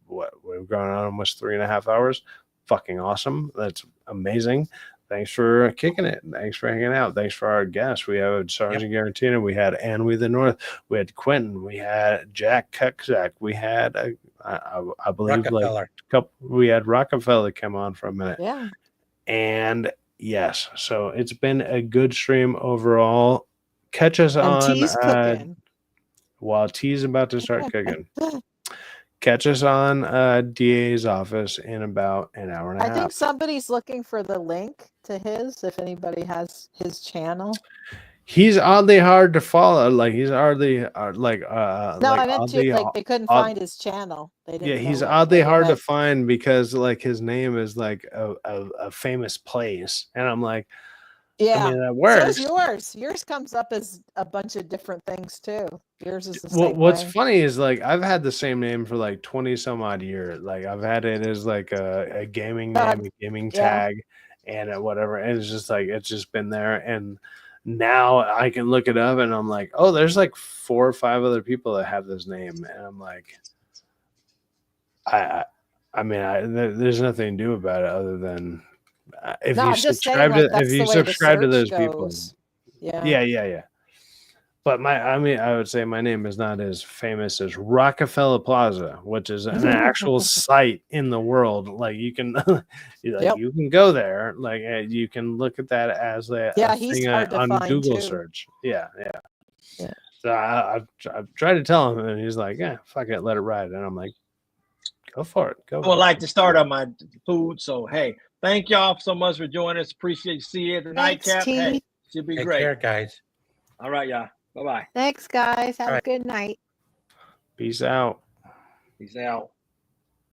what we've gone on almost 3.5 hours. Fucking awesome. That's amazing. Thanks for kicking it. Thanks for hanging out. Thanks for our guests. We have Sergeant Garantina. We had Ann We the North. We had Quentin. We had Jack Cucksack. We had I believe we had Rockefeller come on for a minute. Yeah. And yes, so it's been a good stream overall. Catch us on T's cooking. While T's about to start cooking. Catch us on DA's office in about an hour and a half. I think somebody's looking for the link to his, if anybody has his channel. He's oddly hard to follow. Like he's oddly no, I meant they couldn't find his channel. They didn't. Yeah, he's oddly hard to find because like his name is like a famous place, and I'm like, yeah, I mean, that works. So is yours. Yours comes up as a bunch of different things too. Yours is the same what's way. funny is like I've had the same name for like 20 some odd years. Like I've had it as like a gaming name, a gaming tag, and whatever. And it's just like it's just been there. And now I can look it up, and I'm like, oh, there's like 4 or 5 other people that have this name, and I'm like, I mean, there's nothing to do about it other than if you subscribe to those people. Yeah. But I would say my name is not as famous as Rockefeller Plaza, which is an actual site in the world. Like you can, you can go there. Like you can look at that as a thing on Google search. Yeah. So I've tried to tell him, and he's like, "Yeah, fuck it, let it ride." And I'm like, "Go for it." I would like to start on my food. So hey, thank y'all so much for joining us. Appreciate you. See you at the nightcap. Hey, should be great. Take care, guys. All right, y'all. Bye-bye. Thanks, guys. Have a good night. Peace out. Peace out.